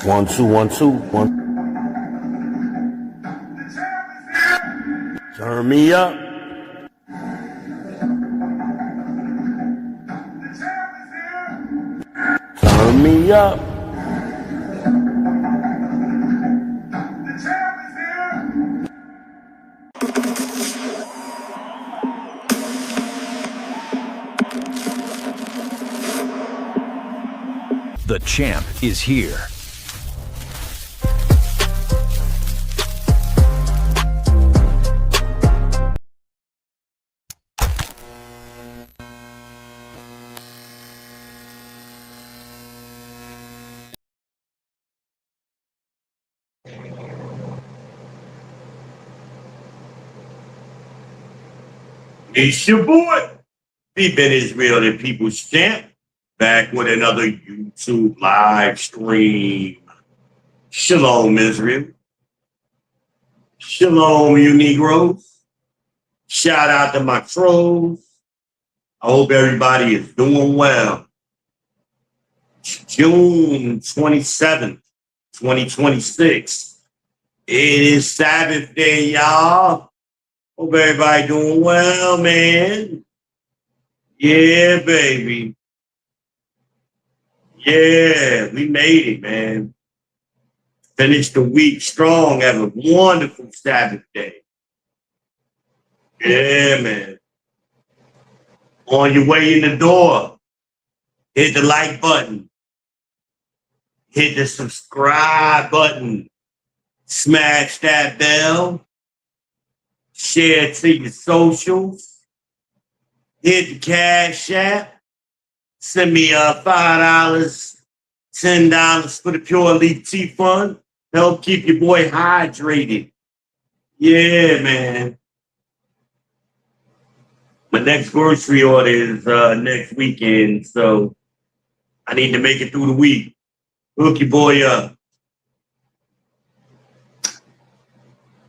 1 2 1 2 1. Turn me up. Turn me up. The champ is here. It's your boy, Been Israel and People's Champ, back with another YouTube live stream. Shalom, Israel. Shalom, you Negroes. Shout out to my trolls. I hope everybody is doing well. June 27th, 2026. It is Sabbath day, y'all. Hope everybody doing well, man. Yeah, baby. Yeah, we made it, man. Finished the week strong. Have a wonderful Sabbath day. Yeah, man. On your way in the door, hit the like button. Hit the subscribe button. Smash that bell. Share it to your socials. Hit the Cash App. Send me $5, $10 for the Pure Elite Tea Fund. Help keep your boy hydrated. Yeah, man. My next grocery order is next weekend, so I need to make it through the week. Hook your boy up.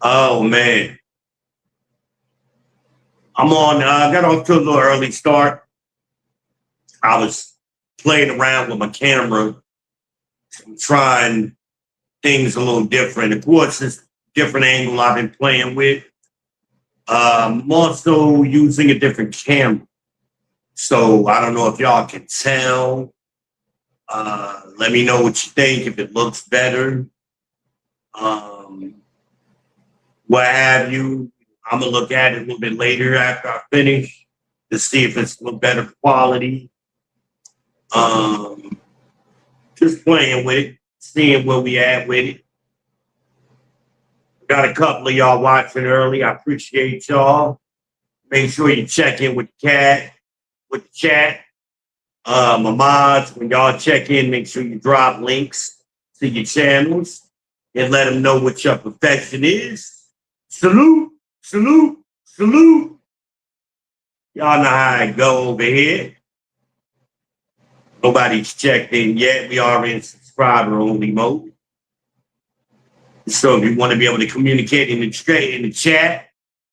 Oh, man. I got off to a little early start. I was playing around with my camera, trying things a little different. Of course, it's a different angle I've been playing with. I'm also using a different camera. So I don't know if y'all can tell. Let me know what you think, if it looks better. What have you. I'm going to look at it a little bit later after I finish to see if it's a little better quality. Just playing with it, seeing where we at with it. Got a couple of y'all watching early. I appreciate y'all. Make sure you check in with the chat. My mods, when y'all check in, make sure you drop links to your channels and let them know what your perfection is. Salute. Salute, salute. Y'all know how it go over here. Nobody's checked in yet. We are in subscriber only mode. So if you want to be able to communicate in the chat,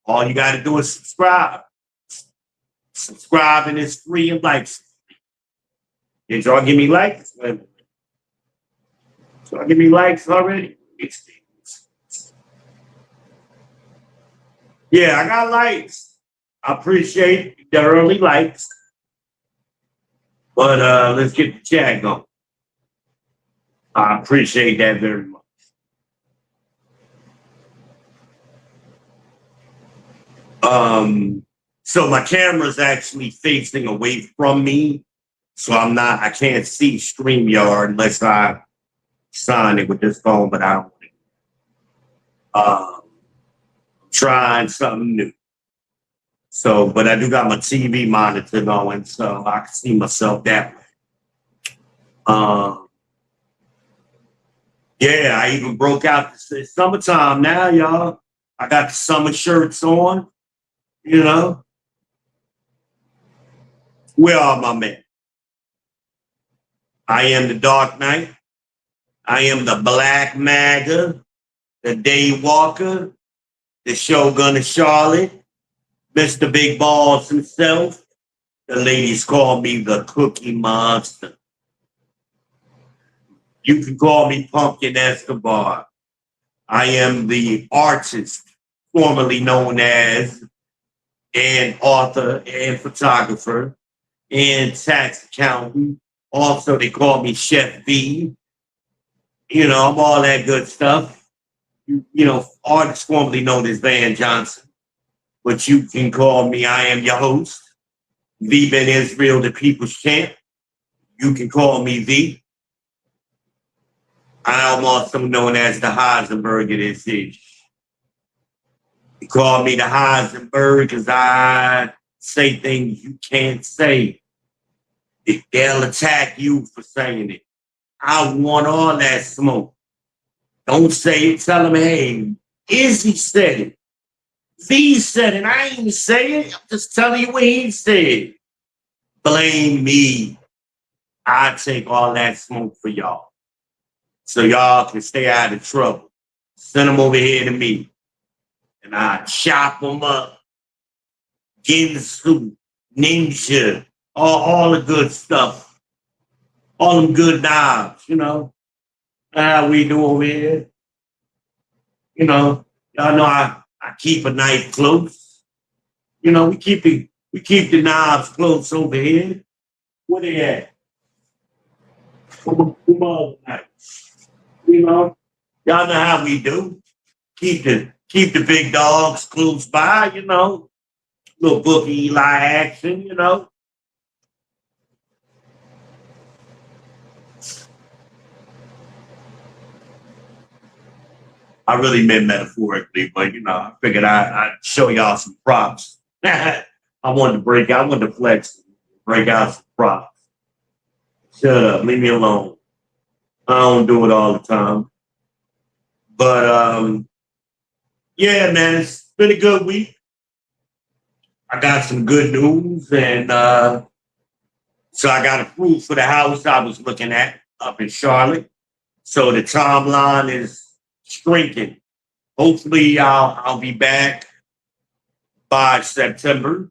all you got to do is subscribe. Subscribing is free and likes. Did y'all give me likes? Y'all give me likes already? Yeah, I got likes. I appreciate the early likes. But let's get the chat going. I appreciate that very much. So my camera's actually facing away from me. So I can't see StreamYard unless I sign it with this phone, but I don't trying something new. So, but I do got my TV monitor going, so I can see myself that way. Yeah, I even broke out. It's summertime now, y'all. I got the summer shirts on, you know. Where are my men? I am the Dark Knight. I am the Black Magga, the Day Walker, the Shogun of Charlotte, Mr. Big Balls himself. The ladies call me the Cookie Monster. You can call me Pumpkin Escobar. I am the artist formerly known as an author and photographer and tax accountant. Also, they call me Chef V. You know, I'm all that good stuff. You know, artist formerly known as Van Johnson. But you can call me, I am your host, V Ben Israel, the People's Champ. You can call me V. I am also known as the Heisenberg of this ish. You call me the Heisenberg because I say things you can't say. They'll attack you for saying it. I want all that smoke. Don't say it. Tell them, hey, Izzy said it. V said it. I ain't say it. I'm just telling you what he said. Blame me. I take all that smoke for y'all. So y'all can stay out of trouble. Send them over here to me. And I chop them up. Ginsu, ninja, all the good stuff. All them good knives, you know. How we do over here. You know, y'all know I keep a knife close. You know, we keep the knives close over here. Where they at? Come on, knives. You know, y'all know how we do. Keep the big dogs close by, you know. Little Bookie Eli action, you know. I really meant metaphorically, but you know, I figured I'd show y'all some props. I wanted to flex, break out some props. Shut up, leave me alone. I don't do it all the time. But yeah, man, it's been a good week. I got some good news, and so I got approved for the house I was looking at up in Charlotte. So the timeline is shrinking. Hopefully, I'll be back by September.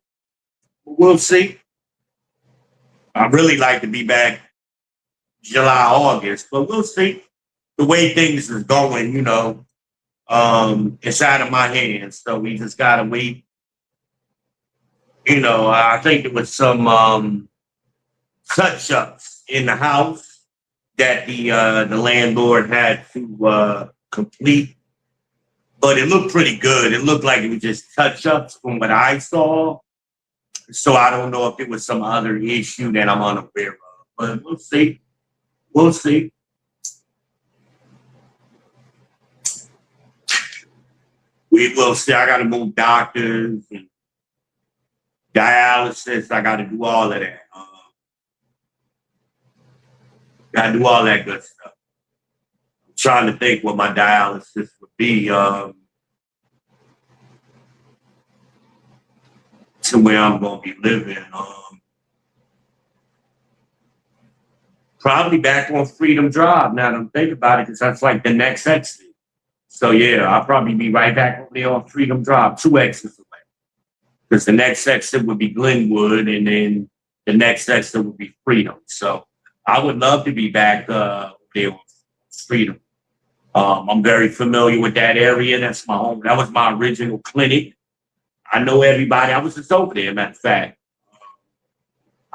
We'll see. I really like to be back July, August, but we'll see. The way things are going, you know, it's out of my hands. So we just gotta wait. You know, I think there was some touch-ups in the house that the landlord had to complete, but it looked pretty good. It looked like it was just touch-ups from what I saw. So I don't know if it was some other issue that I'm unaware of, but we'll see. We'll see. We will see. I got to move doctors and dialysis. I got to do all of that. Got to do all that good stuff. I'm trying to think what my dialysis would be to where I'm going to be living. Probably back on Freedom Drive now that I'm thinking about it, because that's like the next exit. So yeah, I'll probably be right back over there on Freedom Drive, 2 exits away. Because the next exit would be Glenwood, and then the next exit would be Freedom. So I would love to be back there on Freedom. I'm very familiar with that area. That's my home. That was my original clinic. I know everybody. I was just over there, matter of fact.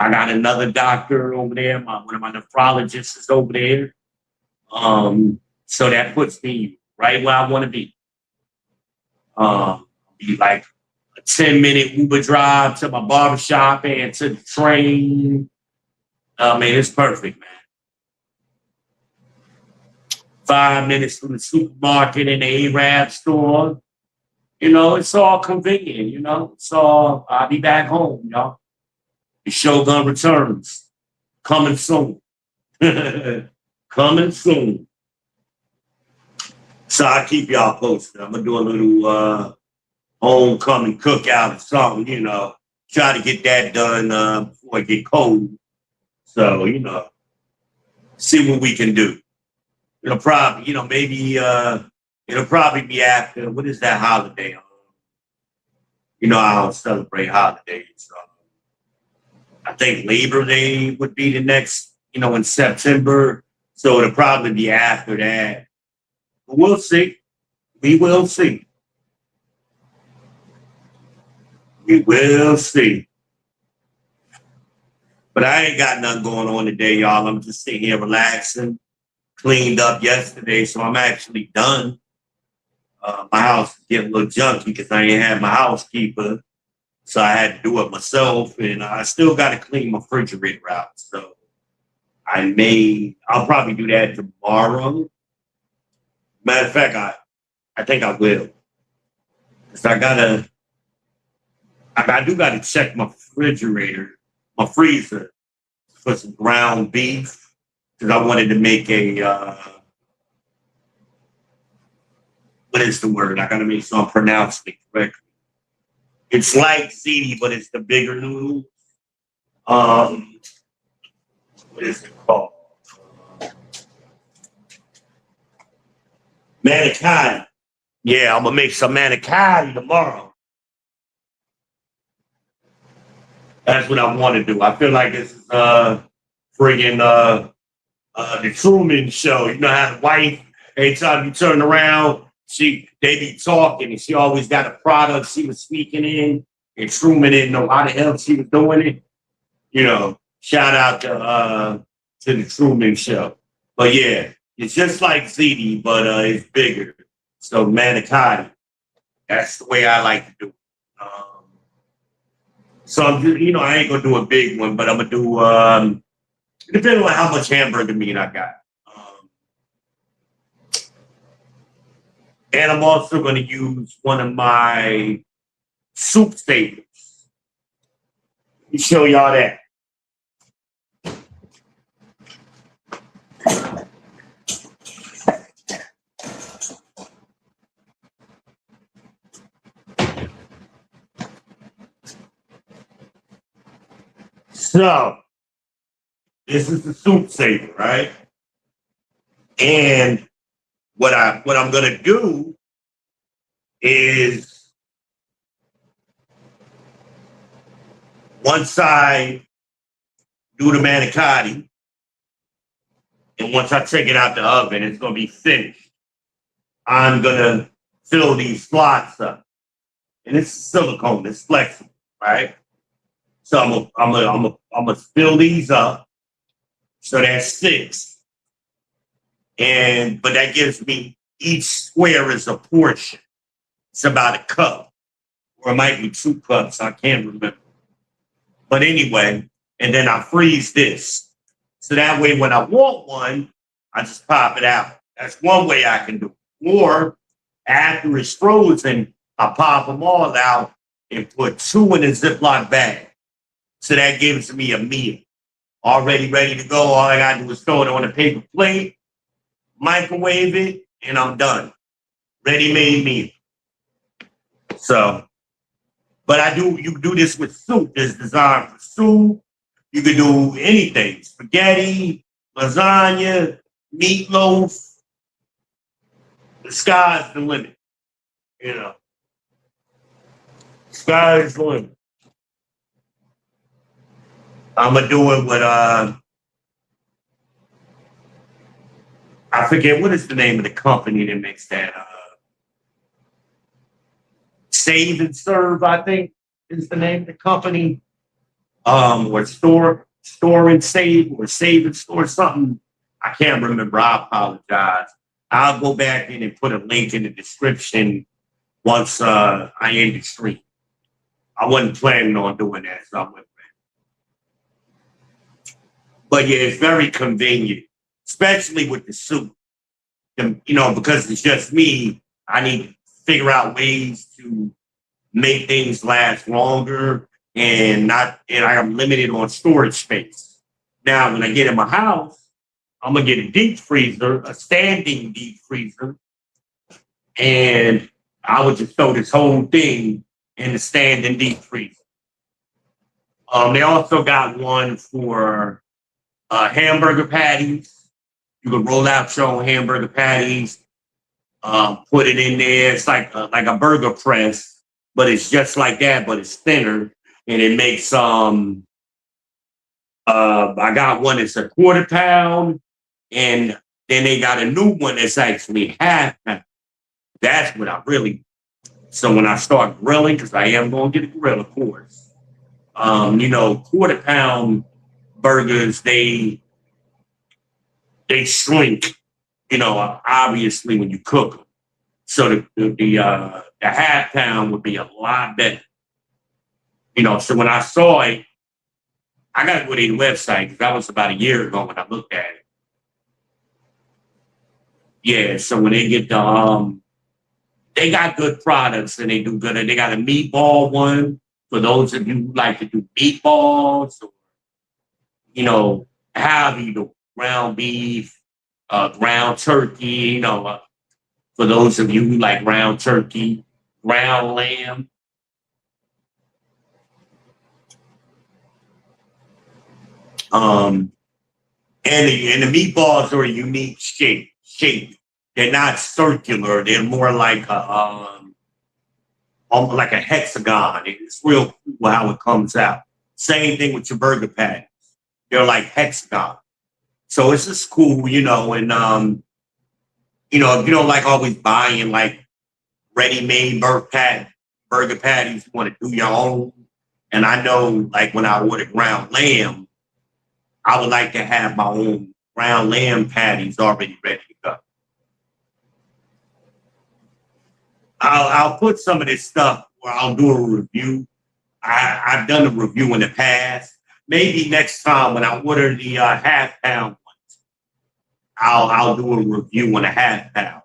I got another doctor over there. One of my nephrologists is over there. So that puts me right where I want to be. Be like a 10-minute Uber drive to my barbershop and to the train. Man, it's perfect, man. 5 minutes from the supermarket and the Arab store. You know, it's all convenient, you know. So I'll be back home, y'all. The Shogun returns. Coming soon. Coming soon. So I'll keep y'all posted. I'm going to do a little homecoming cookout or something, you know. Try to get that done before it get cold. So, you know, see what we can do. It'll probably, you know, maybe it'll probably be after, what is that holiday? You know, I don't celebrate holidays. I think Labor Day would be the next, you know, in September. So it'll probably be after that. But we'll see. We will see. We will see. But I ain't got nothing going on today, y'all. I'm just sitting here relaxing. Cleaned up yesterday, so I'm actually done. My house is getting a little junky because I ain't had my housekeeper. So I had to do it myself. And I still got to clean my refrigerator out. So I'll probably do that tomorrow. Matter of fact, I think I will. Because I do got to check my refrigerator, my freezer for some ground beef. Because I wanted to make what is the word? I got to make sure I'm pronouncing it correctly. It's like ziti, but it's the bigger noodles. What is it called? Manicotti. Yeah, I'm gonna make some manicotti tomorrow. That's what I want to do. I feel like this is friggin' the Truman Show. You know how the wife, every time you turn around, they be talking, and she always got a product she was speaking in, and Truman didn't know how the hell she was doing it. You know, shout out to the Truman Show. But yeah, it's just like ziti, but it's bigger. So manicotti, that's the way I like to do it. So I'm just, I ain't gonna do a big one, but I'm gonna do depending on how much hamburger meat I got. And I'm also gonna use one of my soup staples. Let me show y'all that. So, this is the soup saver, right? And what I'm gonna do is once I do the manicotti, and once I take it out the oven, it's gonna be finished. I'm gonna fill these slots up, and it's silicone, it's flexible, right? So I'm gonna fill these up. So that's 6. But that gives me each square is a portion. It's about a cup. Or it might be 2 cups. I can't remember. But anyway, and then I freeze this. So that way when I want one, I just pop it out. That's one way I can do it. Or after it's frozen, I pop them all out and put 2 in a Ziploc bag. So that gives me a meal. Already ready to go. All I gotta do is throw it on a paper plate, microwave it, and I'm done. Ready-made meal. So, but you can do this with soup. It's designed for soup. You can do anything. Spaghetti, lasagna, meatloaf. The sky's the limit. Sky's the limit. I'm gonna do it with I forget what is the name of the company that makes that Save and Serve, I think is the name of the company. Or store and save or save and store something. I can't remember. I apologize. I'll go back in and put a link in the description once I end the stream. I wasn't planning on doing that, so I went back. But yeah, it's very convenient, especially with the soup. Because it's just me, I need to figure out ways to make things last longer and I'm limited on storage space. Now, when I get in my house, I'm gonna get a deep freezer, a standing deep freezer, and I would just throw this whole thing in the standing deep freezer. They also got one for hamburger patties. You can roll out your own hamburger patties, put it in there. It's like a burger press, but it's just like that, but it's thinner, and it makes I got one that's a 1/4 pound, And then they got a new one that's actually half pound. That's what I really. So when I start grilling, because I am going to get a grill, of course. Quarter pound burgers, they shrink. Obviously when you cook them. So the half pound would be a lot better. So when I saw it, I got to go to the website because that was about a year ago when I looked at it. Yeah, so when they get they got good products and they do good. They got a meatball one for those of you who like to do meatballs, or have ground beef, ground turkey. For those of you who like ground turkey, ground lamb. And the meatballs are a unique shape. They're not circular. They're more like like a hexagon. It's real cool how it comes out. Same thing with your burger patties. They're like hexagon. So it's just cool, and if you don't like always buying like ready-made burger patties, you want to do your own. And I know, like when I order ground lamb, I would like to have my own ground lamb patties already ready to go. I'll put some of this stuff where I'll do a review. I've done a review in the past. Maybe next time when I order the half pound ones, I'll do a review on a half pound.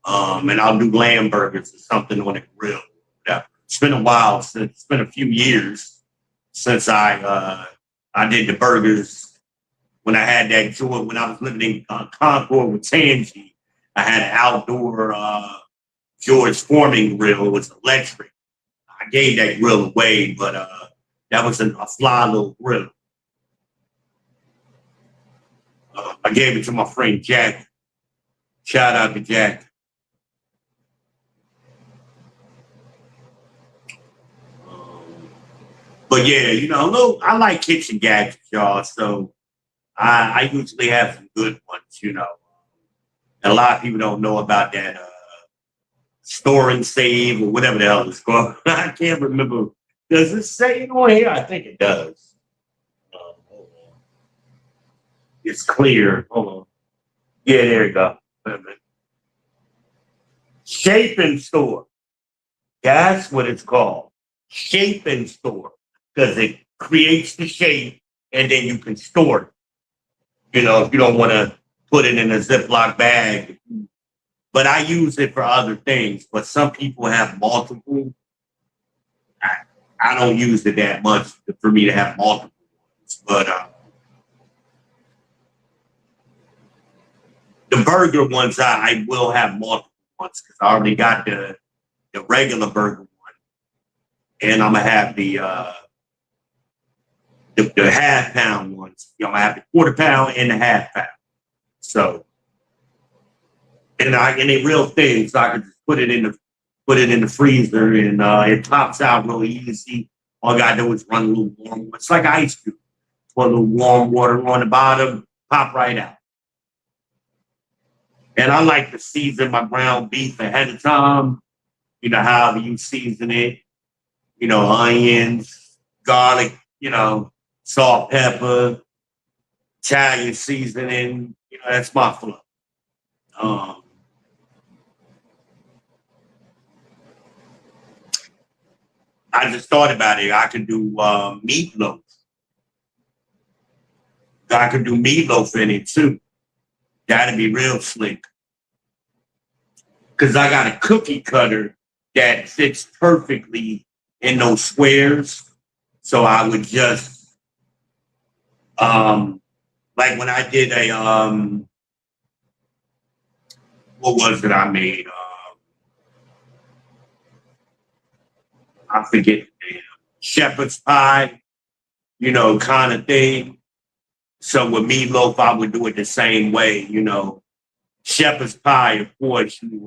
And I'll do lamb burgers or something on a grill. Yeah. It's been a while it's been a few years since I did the burgers. When I had that joint, when I was living in Concord with Tangi, I had an outdoor George Foreman grill. It was electric. I gave that grill away, but that was a fly little grill. I gave it to my friend Jack. Shout out to Jack. But yeah, I like kitchen gadgets, y'all. So I usually have some good ones, And a lot of people don't know about that store and save or whatever the hell it's called. I can't remember. Does it say it on here? I think it does. Hold on. It's clear. Hold on. Yeah, there you go. Shape and store. That's what it's called. Shape and store. Because it creates the shape and then you can store it. If you don't want to put it in a Ziploc bag. But I use it for other things. But some people have multiple. I don't use it that much for me to have multiple ones. But the burger ones, I will have multiple ones because I already got the regular burger one. And I'm going to have the half pound ones. I have the quarter pound and the half pound. So, and they're real thin, so I can just put it in the freezer, and it pops out really easy. All I gotta do is run a little warm. It's like ice cube. Put a little warm water on the bottom, pop right out. And I like to season my ground beef ahead of time. However you season it. Onions, garlic, salt, pepper, Italian seasoning. That's my flow. I just thought about it. I could do meatloaf. I could do meatloaf in it too. That'd be real slick. Because I got a cookie cutter that fits perfectly in those squares. So I would just, like when I did a, what was it I made? I forget the name. Shepherd's pie, kind of thing. So with meatloaf, I would do it the same way, Shepherd's pie, of course, you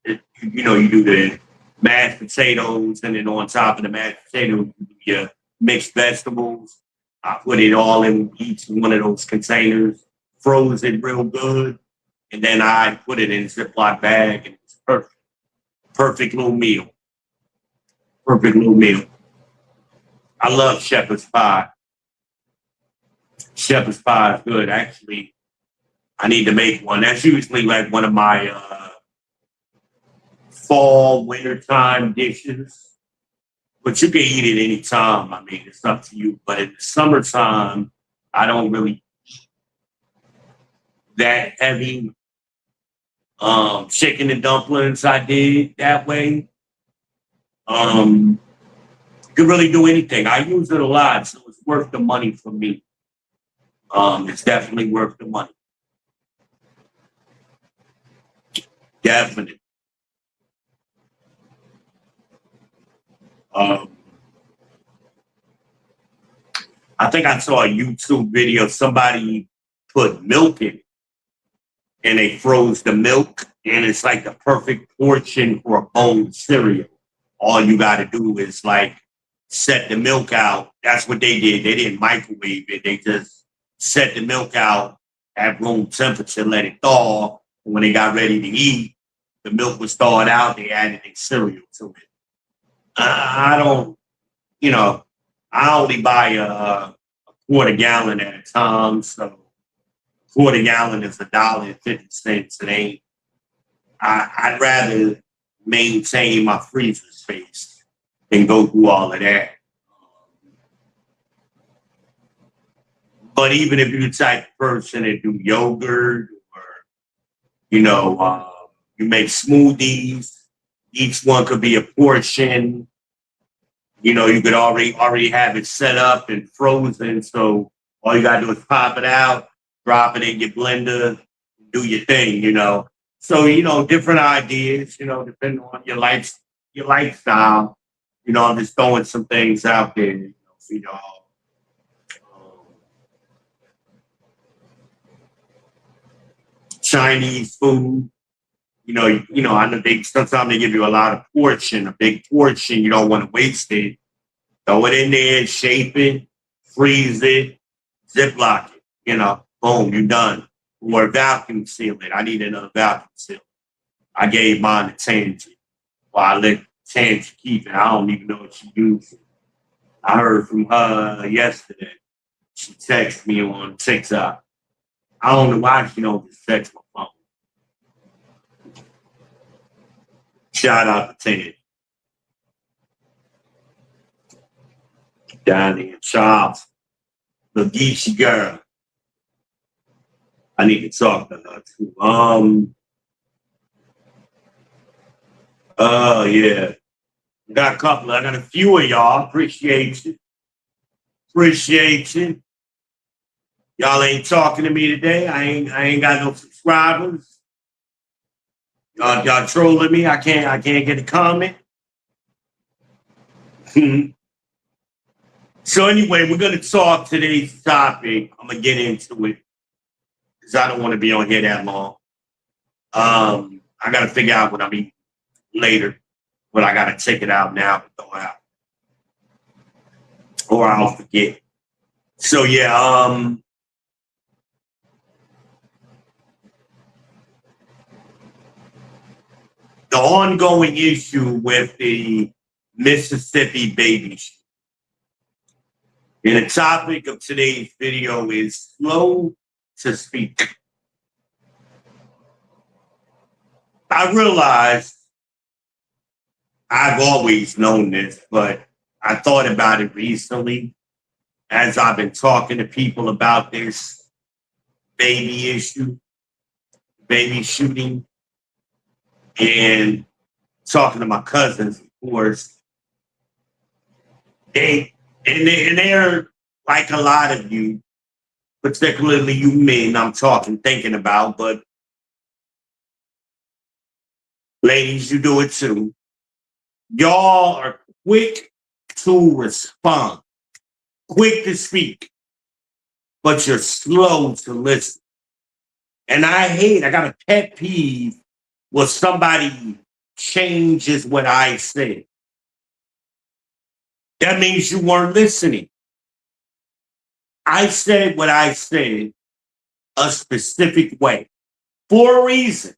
do the mashed potatoes, and then on top of the mashed potatoes, you do your mixed vegetables. I put it all in each one of those containers. froze it real good, and then I put it in a Ziploc bag, and it's perfect. Perfect little meal. Perfect little meal. I love shepherd's pie. Shepherd's pie is good. Actually, I need to make one. That's usually like one of my fall, wintertime dishes. But you can eat it anytime. I mean, it's up to you. But in the summertime, I don't really that heavy. Chicken and dumplings I did that way. You could really do anything. I use it a lot, so it's worth the money for me. It's definitely worth the money. Definitely. Um, I think I saw a YouTube video. Somebody put milk in it, and they froze the milk, and it's like the perfect portion for a bowl of cereal. All you got to do is like set the milk out. That's what they did. They didn't microwave it. They just set the milk out at room temperature, let it thaw. And when they got ready to eat, the milk was thawed out. They added a cereal to it. I don't, you know, I only buy a quarter gallon at a time. So quarter gallon is $1.50. It ain't. I'd rather maintain my freezer space than go through all of that. But even if you're the type of person that do yogurt or, you make smoothies, each one could be a portion. You could already have it set up and frozen. So all you gotta do is pop it out, drop it in your blender, do your thing. So, different ideas, depending on your lifestyle. I'm just throwing some things out there, for y'all. Chinese food. I know sometimes they give you a big portion. You don't want to waste it. Throw it in there, shape it, freeze it, Ziploc it. Boom, you're done. Or vacuum seal it. I need another vacuum seal. I gave mine to Tangent. Well, I let Tangent keep it. I don't even know what she uses. I heard from her yesterday. She texted me on TikTok. I don't know why she don't just text my phone. Shout out to Ted. Donnie and Charles. The geeky girl. I need to talk to her too. Yeah. I got a few of y'all. Appreciate you. Y'all ain't talking to me today. I ain't got no subscribers. Y'all trolling me. I can't get a comment. So anyway, we're gonna talk today's topic. I'm gonna get into it because I don't want to be on here that long. I gotta figure out what I'm eating later, but I gotta check it out now to throw out, or I'll forget. So yeah, the ongoing issue with the Mississippi baby shooting. And the topic of today's video is slow to speak. I realized I've always known this, but I thought about it recently as I've been talking to people about this baby shooting, and talking to my cousins, of course. They're like a lot of you, particularly you men I'm thinking about, but ladies, you do it too. Y'all are quick to respond, quick to speak, but you're slow to listen. And I got a pet peeve when somebody changes what I said. That means you weren't listening. I said what I said. a specific way for a reason.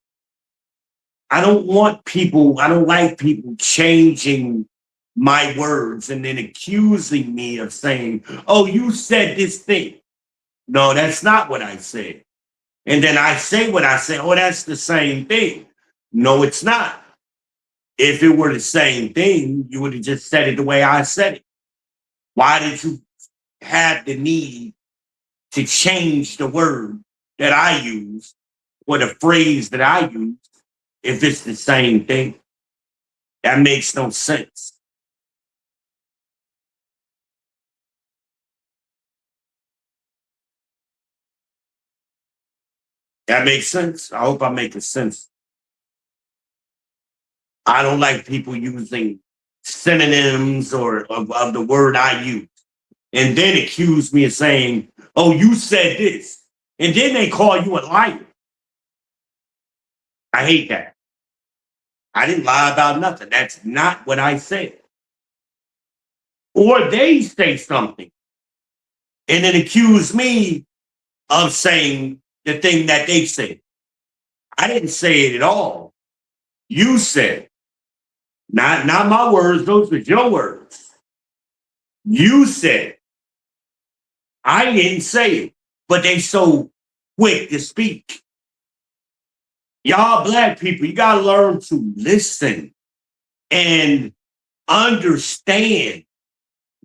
I don't like people changing my words and then accusing me of saying, oh, you said this thing. No, that's not what I said. And then I say what I say, oh, that's the same thing. No, it's not. If it were the same thing, you would have just said it the way I said it. Why did you have the need to change the word that I use or the phrase that I use if it's the same thing? That makes no sense. That makes sense. I hope I'm making sense. I don't like people using synonyms or of the word I use and then accuse me of saying, oh, you said this. And then they call you a liar. I hate that. I didn't lie about nothing. That's not what I said. Or they say something and then accuse me of saying the thing that they said. I didn't say it at all. You said it. Not my words, those are your words. You said it. I didn't say it, but they so quick to speak. Y'all black people, you gotta learn to listen and understand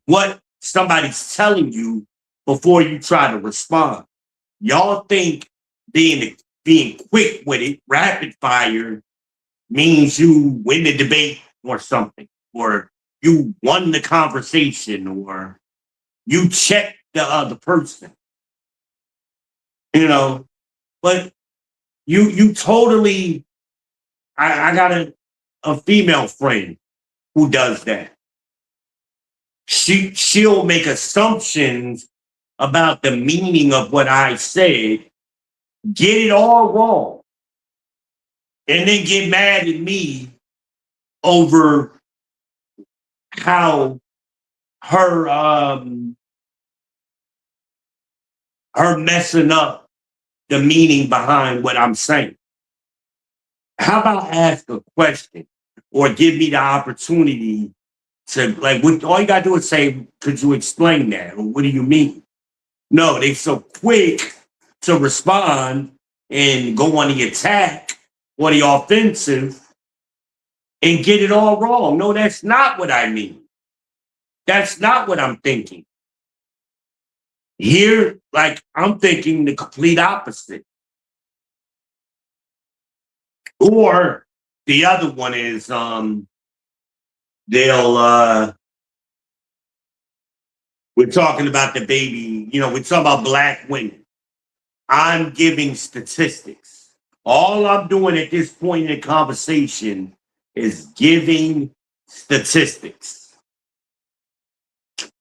what somebody's telling you before you try to respond. Y'all think being quick with it, rapid fire, means you win the debate or something, or you won the conversation, or you check the other person. You know, but you totally. I got a female friend who does that. She'll make assumptions about the meaning of what I said, get it all wrong, and then get mad at me over how her her messing up the meaning behind what I'm saying. How about ask a question or give me the opportunity to, like, what all you gotta do is say, could you explain that? Or what do you mean? No, they so quick to respond and go on the attack or the offensive and get it all wrong. No, that's not what I mean. That's not what I'm thinking. Here, like, I'm thinking the complete opposite. Or the other one is they'll we're talking about the baby, we're talking about black women. I'm giving statistics. All I'm doing at this point in the conversation is giving statistics.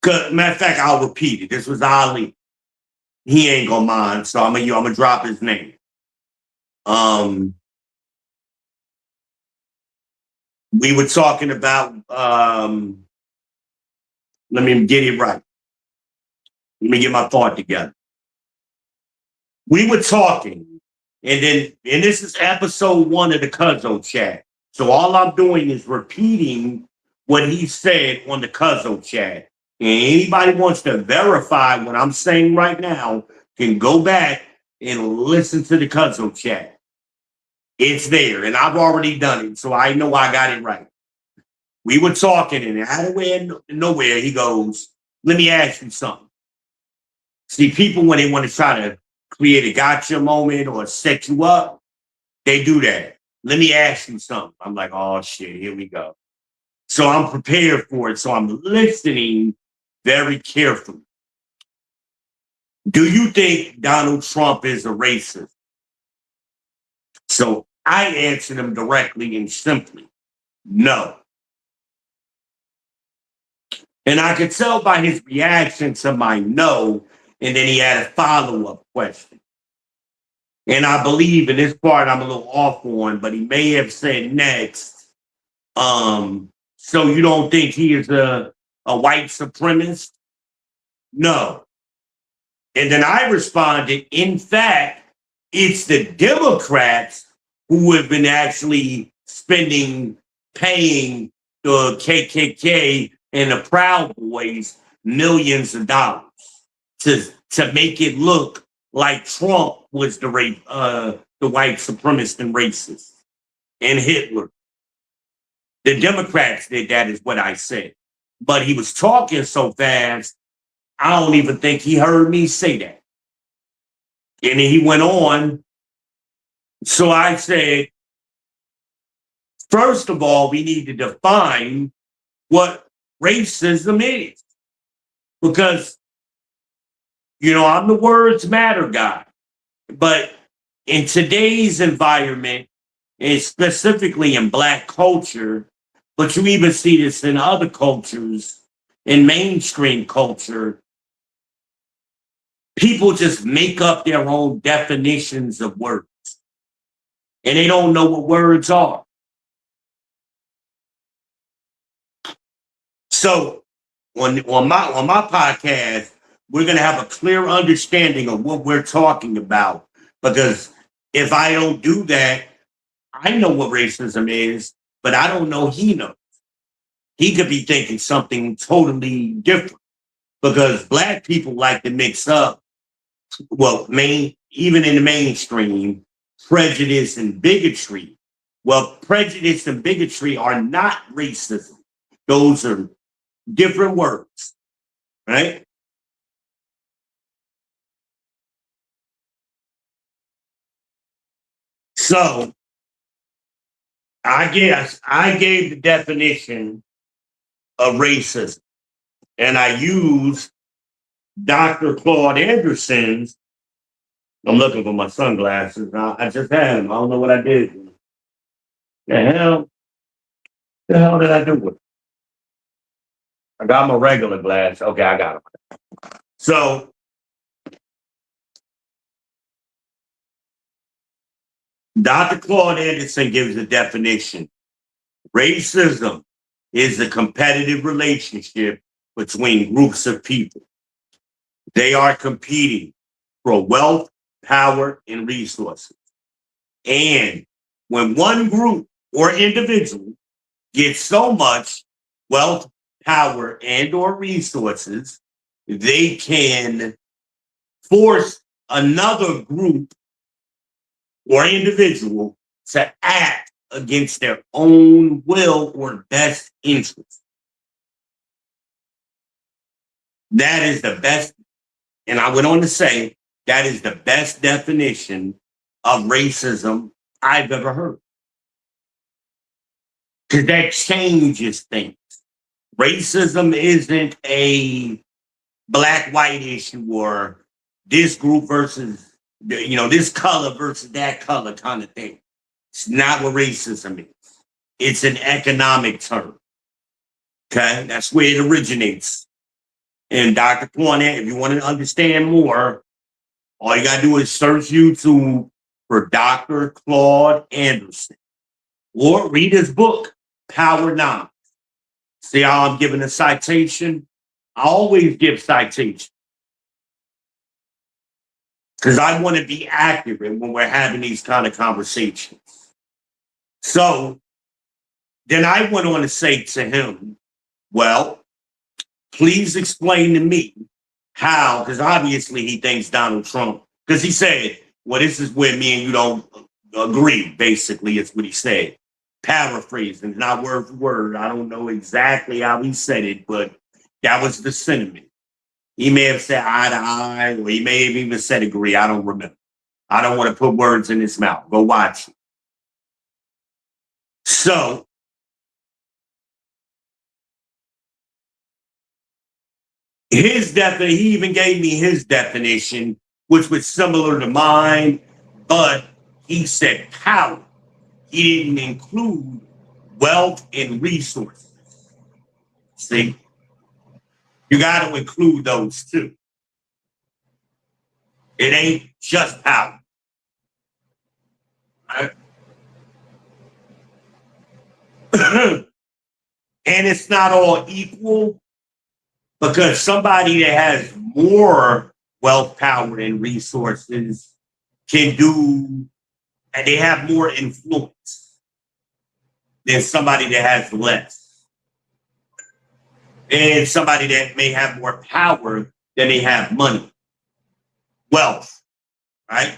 Matter of fact, I'll repeat it. This was Ali. He ain't gonna mind, so I'm gonna drop his name. We were talking about let me get it right. Let me get my thought together. We were talking, and this is episode 1 of the Cuzzo chat. So all I'm doing is repeating what he said on the Cuzzo chat. And anybody wants to verify what I'm saying right now can go back and listen to the Cuzzo chat. It's there, and I've already done it, so I know I got it right. We were talking, and out of nowhere, he goes, let me ask you something. See, people, when they want to try to create a gotcha moment or set you up, they do that. Let me ask you something. I'm like, oh, shit, here we go. So I'm prepared for it. So I'm listening very carefully. Do you think Donald Trump is a racist? So I answered him directly and simply, no. And I could tell by his reaction to my no, and then he had a follow-up question. And I believe in this part I'm a little off on, but he may have said next, so you don't think he is a white supremacist? No. And then I responded, in fact, It's the Democrats who have been actually paying the KKK and the Proud Boys millions of dollars to make it look like Trump was the white supremacist and racist, and Hitler. The Democrats did that, is what I said. But he was talking so fast, I don't even think he heard me say that. And then he went on. So I said, first of all, we need to define what racism is. Because, I'm the words matter guy. But in today's environment, and specifically in Black culture, but you even see this in other cultures, in mainstream culture, people just make up their own definitions of words. And they don't know what words are. So on my podcast, we're going to have a clear understanding of what we're talking about. Because if I don't do that, I know what racism is, but I don't know he knows. He could be thinking something totally different, because Black people like to mix up, even in the mainstream, prejudice and bigotry. Well, prejudice and bigotry are not racism. Those are different words, right? So I guess I gave the definition of racism, and I used Dr. Claude Anderson's. I'm looking for my sunglasses. I just had them. I don't know what I did. The hell did I do with it? I got my regular glass. Okay, I got them. So Dr. Claude Anderson gives a definition. Racism is a competitive relationship between groups of people. They are competing for wealth, power, and resources. And when one group or individual gets so much wealth, power, and or resources, they can force another group or individual to act against their own will or best interest. That is the best, and I went on to say, that is the best definition of racism I've ever heard. Because that changes things. Racism isn't a black-white issue or this group versus, this color versus that color kind of thing. It's not what racism is. It's an economic term. Okay? That's where it originates. And Dr. Cornett, if you want to understand more, all you got to do is search YouTube for Dr. Claude Anderson or read his book, Power Knowledge. See how I'm giving a citation? I always give citations because I want to be accurate when we're having these kind of conversations. So then I went on to say to him, well, please explain to me how, because obviously he thinks Donald Trump, because he said, well, this is where me and you don't agree, basically, is what he said. Paraphrasing, not word for word. I don't know exactly how he said it, but that was the sentiment. He may have said eye to eye, or he may have even said agree. I don't remember. I don't want to put words in his mouth. Go watch it. So, he even gave me his definition, which was similar to mine, but he said power. He didn't include wealth and resources. See? You got to include those too. It ain't just power. Right? And it's not all equal, because somebody that has more wealth, power, and resources can do, and they have more influence than somebody that has less. And somebody that may have more power than they have money, wealth, right?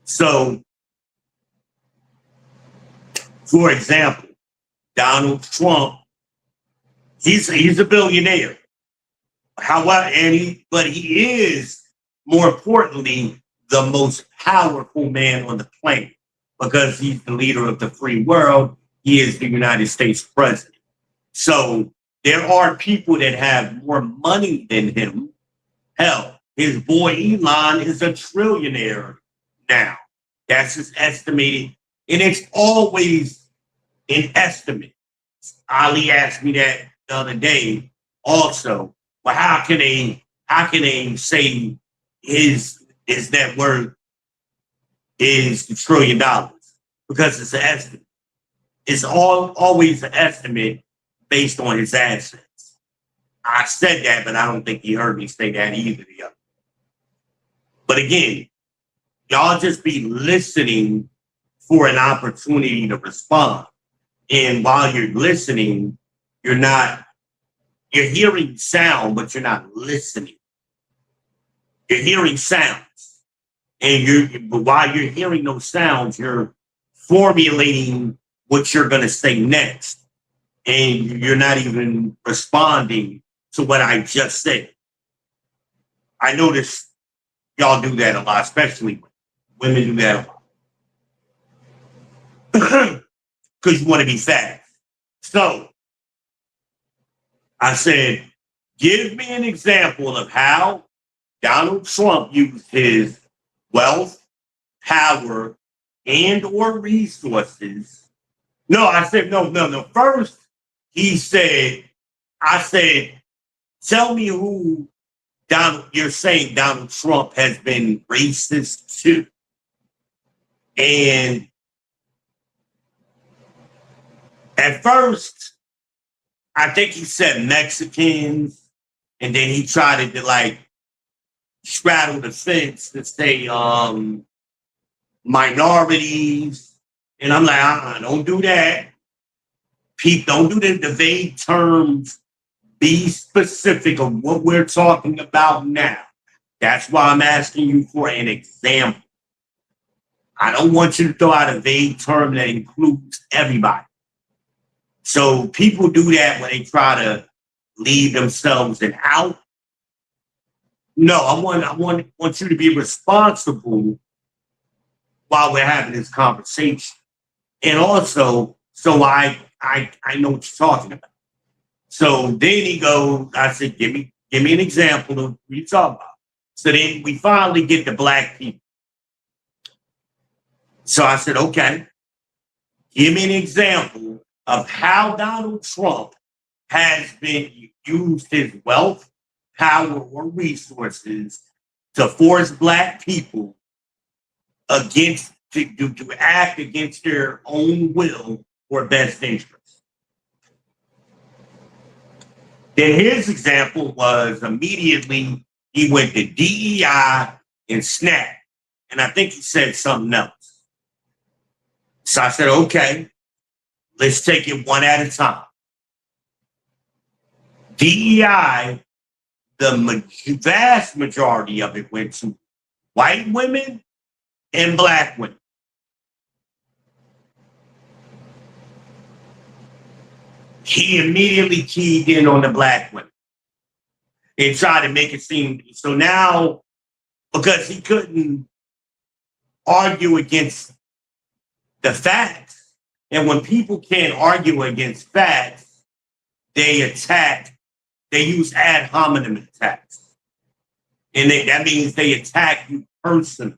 So, for example, Donald Trump, he's a billionaire. However, but he is, more importantly, the most powerful man on the planet because he's the leader of the free world. He is the United States president. So there are people that have more money than him. Hell, his boy Elon is a trillionaire now. That's his estimated, and it's always an estimate. Ali asked me that the other day also. Well, how can they say his net worth is $1 trillion? Because it's an estimate. It's always an estimate based on his assets. I said that, but I don't think he heard me say that either. But again, y'all just be listening for an opportunity to respond. And while you're listening, you're hearing sound, but you're not listening. You're hearing sounds. But while you're hearing those sounds, you're formulating what you're going to say next. And you're not even responding to what I just said. I notice y'all do that a lot, especially women do that a lot. Because you want to be fast. So I said, give me an example of how Donald Trump used his wealth, power, and or resources. No, I said, no. First, I said, tell me who you're saying Donald Trump has been racist to. And at first, I think he said Mexicans, and then he tried to straddle the fence to say minorities. And I'm like, don't do that. Don't do the vague terms. Be specific of what we're talking about now. That's why I'm asking you for an example. I don't want you to throw out a vague term that includes everybody. So people do that when they try to leave themselves an out. No, I want you to be responsible while we're having this conversation. And also, so I know what you're talking about. So then he goes, I said, give me an example of what you're talking about. So then we finally get to black people. So I said, okay, give me an example of how Donald Trump has been used his wealth, power, or resources to force black people to act against their own will or best interest. Then his example was immediately he went to DEI and SNAP. And I think he said something else. So I said, okay, let's take it one at a time. DEI, the vast majority of it went to white women and black women. He immediately keyed in on the black women and tried to make it seem. So now, because he couldn't argue against the facts, and when people can't argue against facts, they use ad hominem attacks. And that means they attack you personally.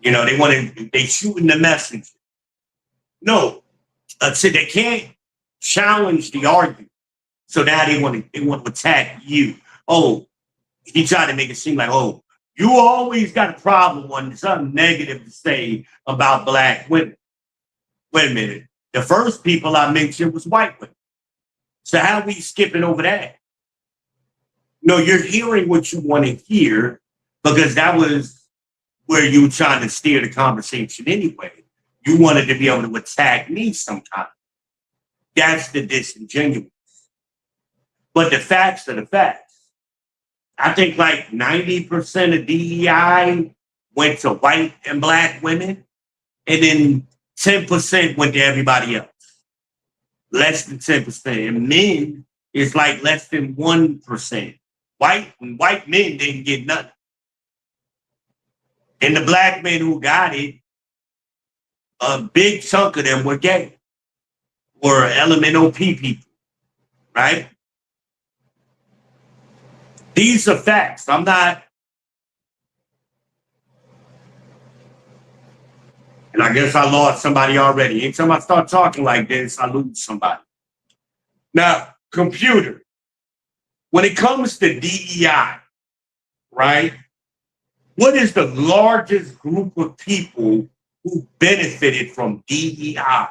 They shooting the messenger. No, so they can't challenge the argument. So now they want to attack you. Oh, he tried to make it seem like, oh, you always got a problem when something negative to say about black women. Wait a minute. The first people I mentioned was white women. So how are we skipping over that? No, you're hearing what you want to hear because that was where you trying to steer the conversation anyway. You wanted to be able to attack me sometime. That's the disingenuous. But the facts are the facts. I think like 90% of DEI went to white and black women, and then 10% went to everybody else. Less than 10%. And men is like less than 1%. White men didn't get nothing. And the black men who got it, a big chunk of them were gay, were LMNOP people, right? These are facts. I'm not, and I guess I lost somebody already. Anytime I start talking like this, I lose somebody. Now, computer, when it comes to DEI, right? What is the largest group of people who benefited from DEI?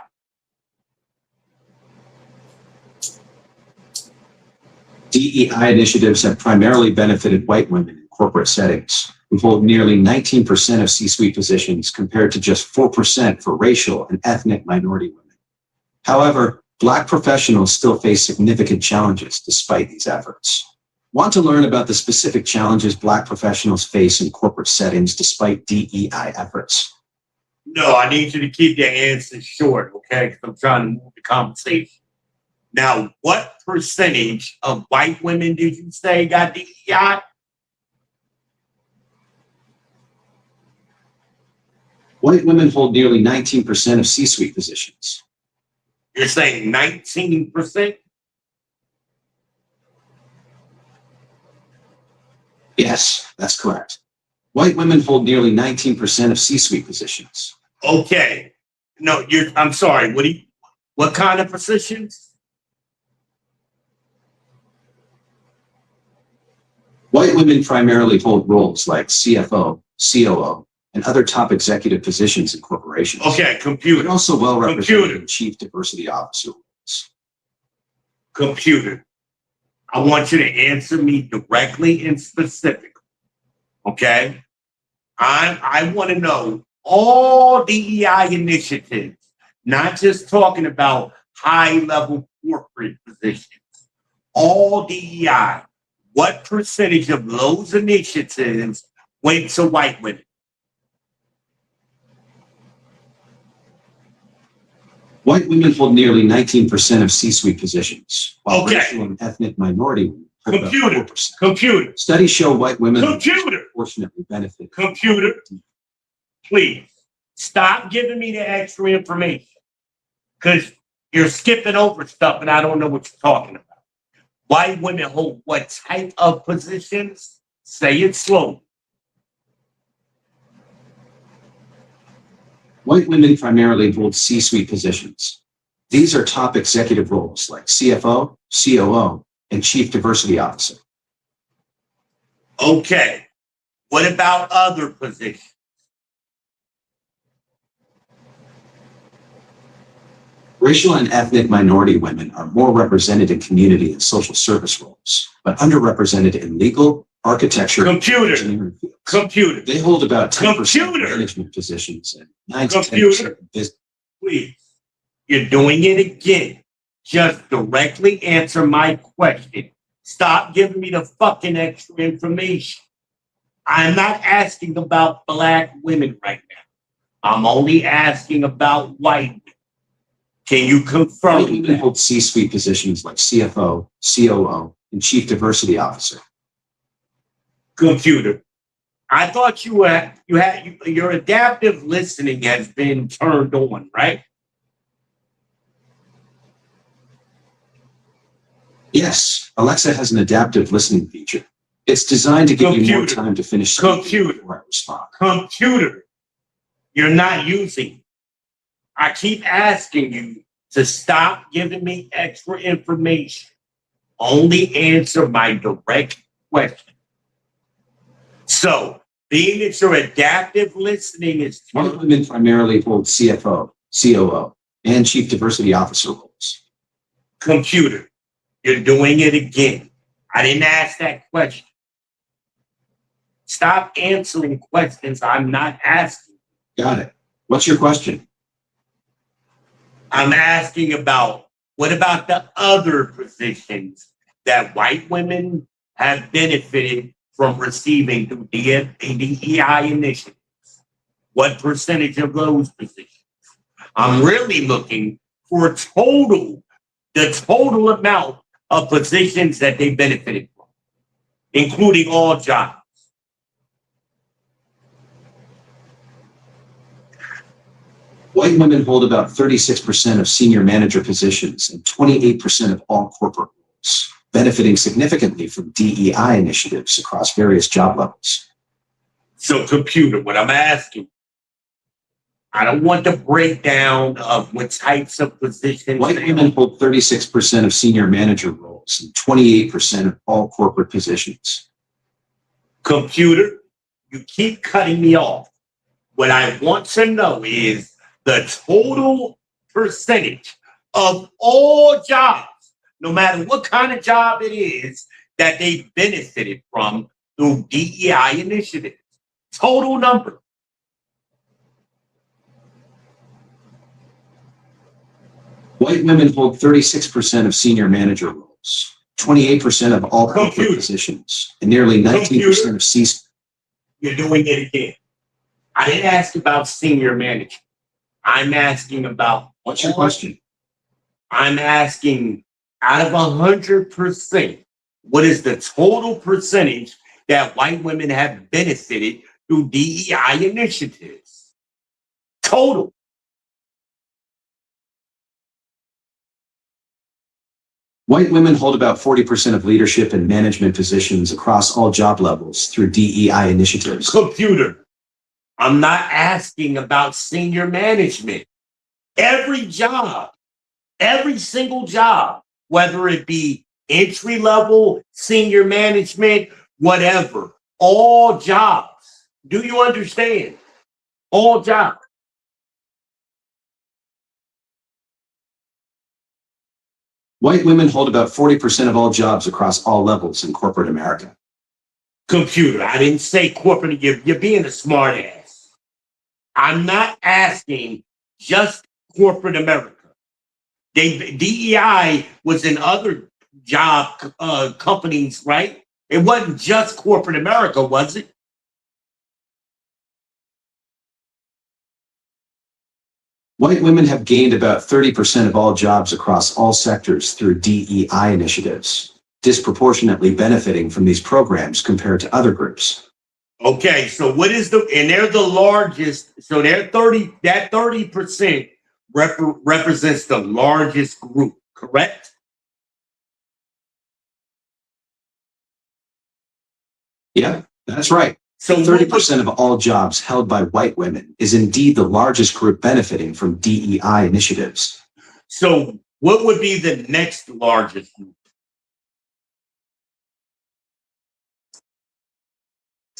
DEI initiatives have primarily benefited white women in corporate settings, who hold nearly 19% of C-suite positions compared to just 4% for racial and ethnic minority women. However, Black professionals still face significant challenges despite these efforts. Want to learn about the specific challenges Black professionals face in corporate settings despite DEI efforts? No, I need you to keep your answers short, okay? Because I'm trying to move the conversation. Now, what percentage of white women did you say got DEI? White women hold nearly 19% of C-suite positions. You're saying 19%? Yes, that's correct. White women hold nearly 19% of C-suite positions. Okay. No, I'm sorry. What kind of positions? White women primarily hold roles like CFO, COO, and other top executive positions in corporations. Okay, computer. They're also well represented in chief diversity officer roles. Computer. I want you to answer me directly and specifically. Okay? I want to know all DEI initiatives, not just talking about high-level corporate positions. All DEI. What percentage of those initiatives went to white women? White women hold nearly 19% of C-suite positions, while Okay. racial and ethnic minority women hold about Computer. 4%. Computer. Studies show white women Computer. disproportionately benefit. Computer. Please stop giving me the extra information because you're skipping over stuff and I don't know what you're talking about. White women hold what type of positions? Say it slowly. White women primarily hold C-suite positions. These are top executive roles like CFO, COO, and Chief Diversity Officer. Okay. What about other positions? Racial and ethnic minority women are more represented in community and social service roles, but underrepresented in legal, architecture, Computer. and engineering fields. Computer. They hold about 10% of Computer. management positions and 9 to Computer. 10% of business. Please. You're doing it again. Just directly answer my question. Stop giving me the fucking extra information. I'm not asking about black women right now. I'm only asking about white women. Can you White confirm women that? hold C-suite positions like CFO, COO, and Chief Diversity Officer. Computer. I thought your adaptive listening has been turned on, right? Yes, Alexa has an adaptive listening feature. It's designed to give you more Computer. time to finish speaking Computer. before I respond. Computer. You're not using it. I keep asking you to stop giving me extra information. Only answer my direct question. So, being that your adaptive listening is White women primarily hold CFO, COO, and Chief Diversity Officer roles. computer, you're doing it again. I didn't ask that question. Stop answering questions I'm not asking. Got it. What's your question? I'm asking about what about the other positions that white women have benefited from receiving through DEI initiatives? What percentage of those positions? I'm really looking for the total amount of positions that they benefited from, including all jobs. White women hold about 36% of senior manager positions and 28% of all corporate roles, benefiting significantly from DEI initiatives across various job levels. So, computer, what I'm asking, I don't want the breakdown of what types of positions. White women hold 36% of senior manager roles and 28% of all corporate positions. Computer, you keep cutting me off. What I want to know is the total percentage of all jobs, no matter what kind of job it is, that they benefited from through DEI initiatives. Total number. White women hold 36% of senior manager roles, 28% of all corporate positions, and nearly 19% of C-suite. You're doing it again. I didn't ask about senior management. I'm asking about. What's your question? I'm asking out of 100%, what is the total percentage that white women have benefited through DEI initiatives? Total. White women hold about 40% of leadership and management positions across all job levels through DEI initiatives. Computer, I'm not asking about senior management. Every job, every single job, whether it be entry level, senior management, whatever, all jobs. Do you understand? All jobs. White women hold about 40% of all jobs across all levels in corporate America. Computer, I didn't say corporate. You're being a smart ass. I'm not asking just corporate America. DEI was in other job companies, right? It wasn't just corporate America, was it? White women have gained about 30% of all jobs across all sectors through DEI initiatives, disproportionately benefiting from these programs compared to other groups. Okay, so what is and they're the largest, so they're 30% represents the largest group, correct? Yeah, that's right. So 30% of all jobs held by white women is indeed the largest group benefiting from DEI initiatives. So what would be the next largest group?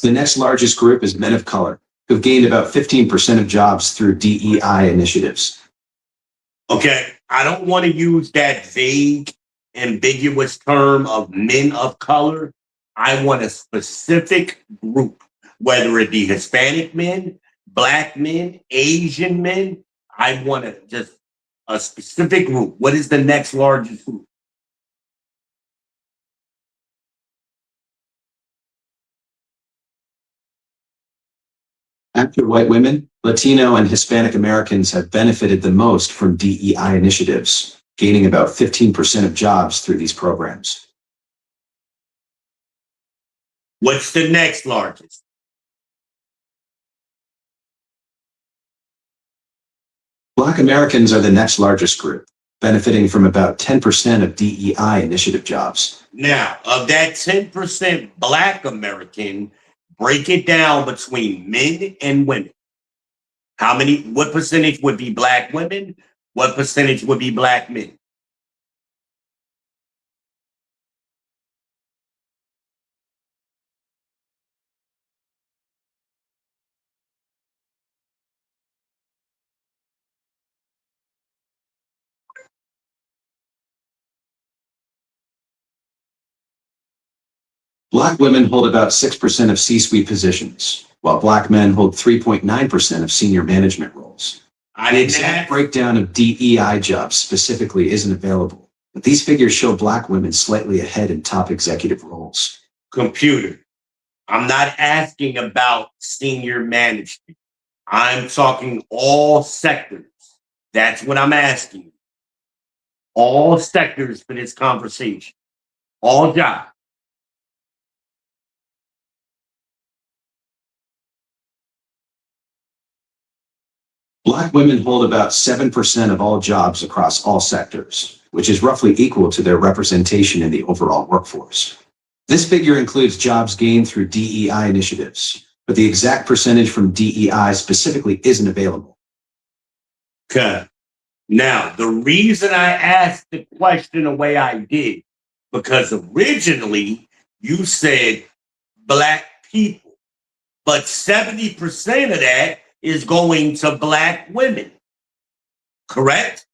The next largest group is men of color, who've gained about 15% of jobs through DEI initiatives. Okay, I don't want to use that vague, ambiguous term of men of color. I want a specific group, whether it be Hispanic men, Black men, Asian men. I want just a specific group. What is the next largest group? After white women, Latino and Hispanic Americans have benefited the most from DEI initiatives, gaining about 15% of jobs through these programs. What's the next largest? Black Americans are the next largest group, benefiting from about 10% of DEI initiative jobs. Now, of that 10% Black American, break it down between men and women. What percentage would be Black women? What percentage would be Black men? Black women hold about 6% of C-suite positions, while Black men hold 3.9% of senior management roles. The exact breakdown of DEI jobs specifically isn't available, but these figures show Black women slightly ahead in top executive roles. Computer, I'm not asking about senior management. I'm talking all sectors. That's what I'm asking. All sectors for this conversation. All jobs. Black women hold about 7% of all jobs across all sectors, which is roughly equal to their representation in the overall workforce. This figure includes jobs gained through DEI initiatives, but the exact percentage from DEI specifically isn't available. Okay. Now, the reason I asked the question the way I did, because originally you said Black people, but 70% of that is going to Black women, correct?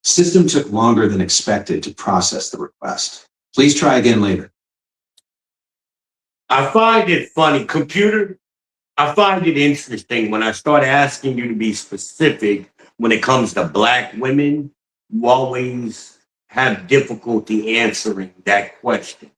System took longer than expected to process the request. Please try again later. I find it funny, computer. I find it interesting when I start asking you to be specific when it comes to Black women, you always have difficulty answering that question.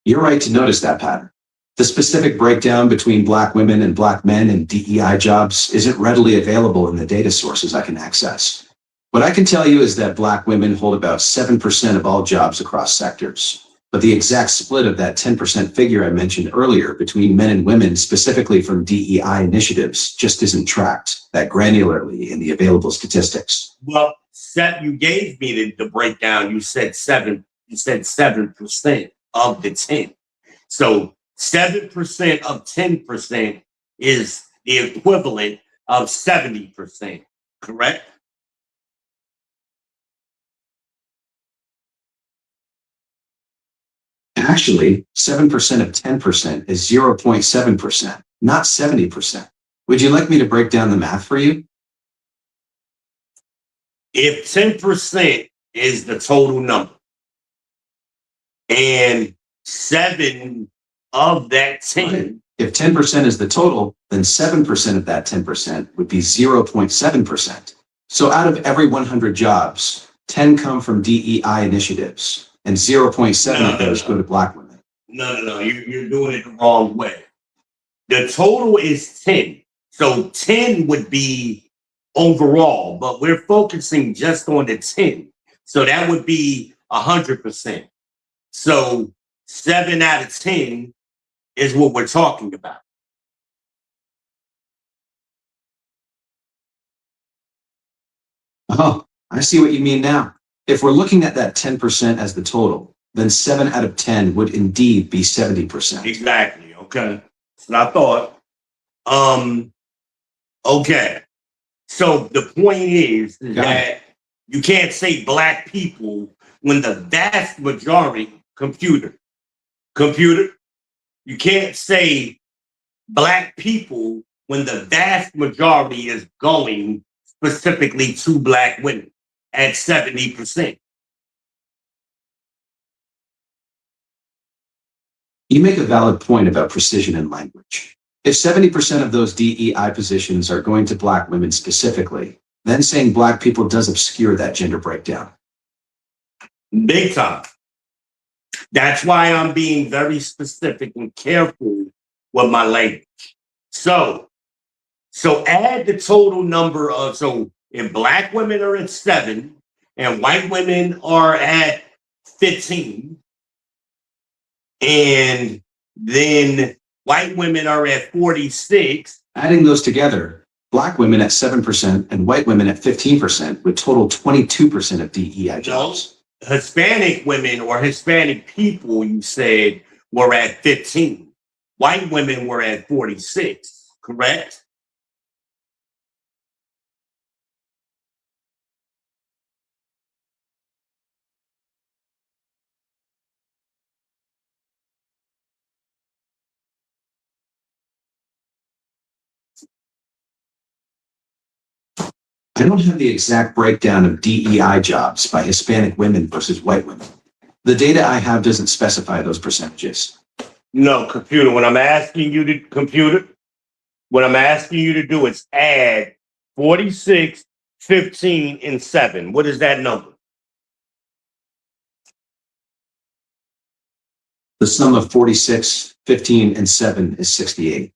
You're right to notice that pattern. The specific breakdown between Black women and Black men in DEI jobs isn't readily available in the data sources I can access. What I can tell you is that Black women hold about 7% of all jobs across sectors, but the exact split of that 10% figure I mentioned earlier between men and women, specifically from DEI initiatives, just isn't tracked that granularly in the available statistics. Well, you gave me the breakdown. You said 7% of the 10. So 7% of 10% is the equivalent of 70%, correct? Actually, 7% of 10% is 0.7%, not 70%. Would you like me to break down the math for you? If 10% is the total number and 7 of that 10, Right. If 10% is the total, then 7% of that 10% would be 0.7%. So out of every 100 jobs, 10 come from DEI initiatives, and 0.7 of those go to Black women. No. You're doing it the wrong way. The total is 10. So 10 would be overall, but we're focusing just on the 10. So that would be 100%. So 7 out of 10 is what we're talking about. Oh, I see what you mean now. If we're looking at that 10% as the total, then 7 out of 10 would indeed be 70%. Exactly. Okay. That's what I thought. Okay. So the point is that you can't say Black people when the vast majority, computer, you can't say Black people when the vast majority is going specifically to Black women at 70%. You make a valid point about precision in language. If 70% of those DEI positions are going to Black women specifically, then saying Black people does obscure that gender breakdown. Big time. That's why I'm being very specific and careful with my language. So add the total number of, so if Black women are at 7 and white women are at 15, and then White women are at 46. Adding those together, Black women at 7% and white women at 15% would total 22% of DEI jobs. Hispanic women or Hispanic people, you said, were at 15. White women were at 46, correct? I don't have the exact breakdown of DEI jobs by Hispanic women versus white women. The data I have doesn't specify those percentages. No, computer. What I'm asking you to do is add 46, 15, and 7. What is that number? The sum of 46, 15, and 7 is 68.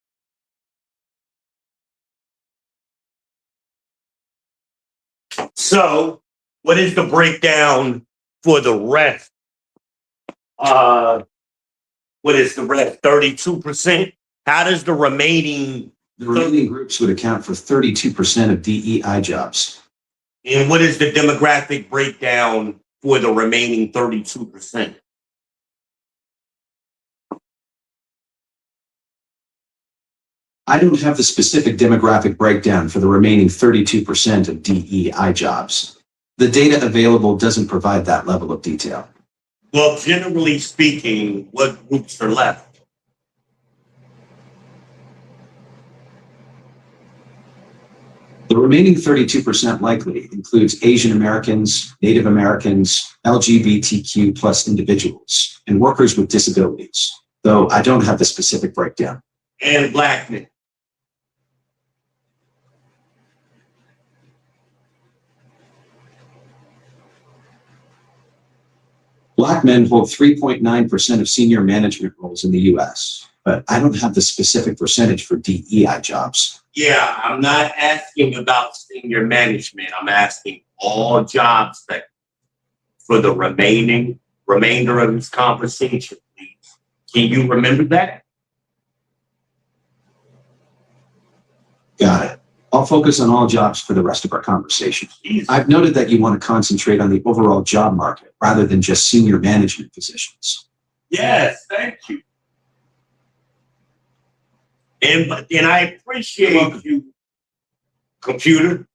So, what is the breakdown for the rest? What is the rest? 32%? How does the remaining The remaining groups would account for 32% of DEI jobs. and what is the demographic breakdown for the remaining 32%? I don't have the specific demographic breakdown for the remaining 32% of DEI jobs. The data available doesn't provide that level of detail. Well, generally speaking, what groups are left? The remaining 32% likely includes Asian Americans, Native Americans, LGBTQ plus individuals, and workers with disabilities, though I don't have the specific breakdown. And Black men. Black men hold 3.9% of senior management roles in the US, but I don't have the specific percentage for DEI jobs. Yeah, I'm not asking about senior management. I'm asking all jobs that for the remainder of this conversation, please. Can you remember that? Got it. I'll focus on all jobs for the rest of our conversation. Jeez. I've noted that you want to concentrate on the overall job market rather than just senior management positions. Yes, thank you. And I appreciate you, computer.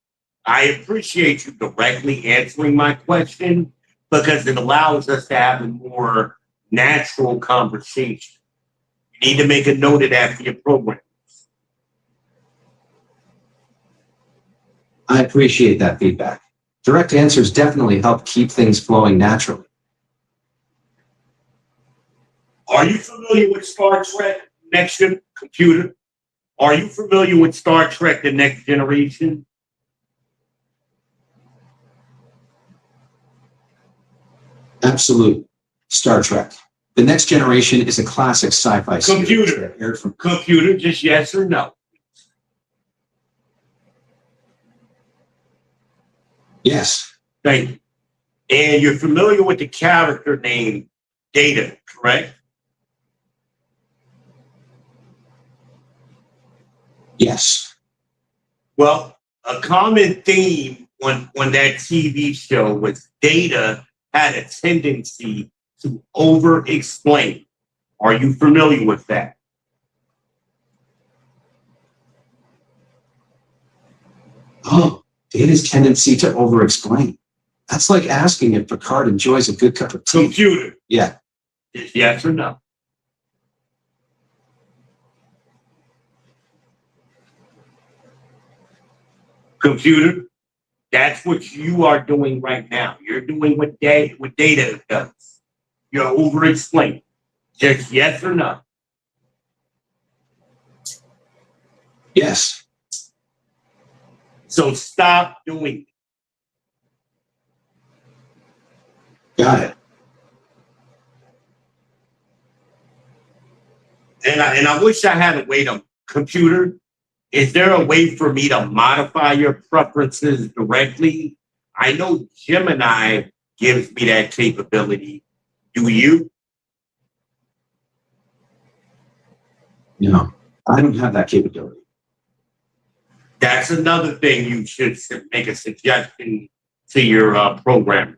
I appreciate you directly answering my question because it allows us to have a more natural conversation. You need to make a note of that for your program. I appreciate that feedback. Direct answers definitely help keep things flowing naturally. Are you familiar with Star Trek Next Gen Computer? Are you familiar with Star Trek The Next Generation? Absolutely. Star Trek. The Next Generation is a classic sci-fi series Computer. that aired from Computer, just yes or no? Yes. Thank you. And you're familiar with the character named Data, correct? Yes. Well, a common theme on that TV show was Data had a tendency to over-explain. Are you familiar with that? Oh, Data's tendency to over-explain. That's like asking if Picard enjoys a good cup of tea. Computer, Yeah. just yes or no? Computer, that's what you are doing right now. You're doing what Data does. You're over-explaining. Just yes or no? Yes. So stop doing it. Got it. And I wish I had a way to, computer, is there a way for me to modify your preferences directly? I know Gemini gives me that capability. Do you? No, I don't have that capability. That's another thing you should make a suggestion to your programmers.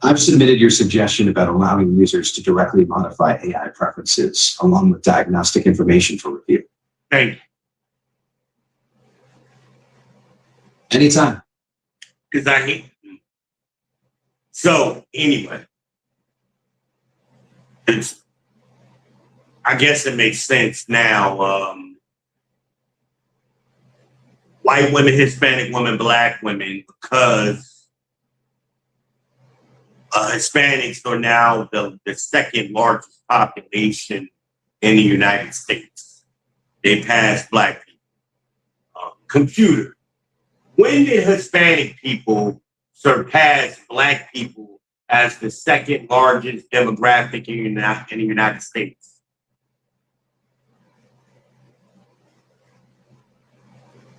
I've submitted your suggestion about allowing users to directly modify AI preferences along with diagnostic information for review. Thank you. Anytime. So anyway, I guess it makes sense now. White women, Hispanic women, Black women, because Hispanics are now the second largest population in the United States. They passed Black people. Computer. When did Hispanic people surpass Black people as the second largest demographic in the United States?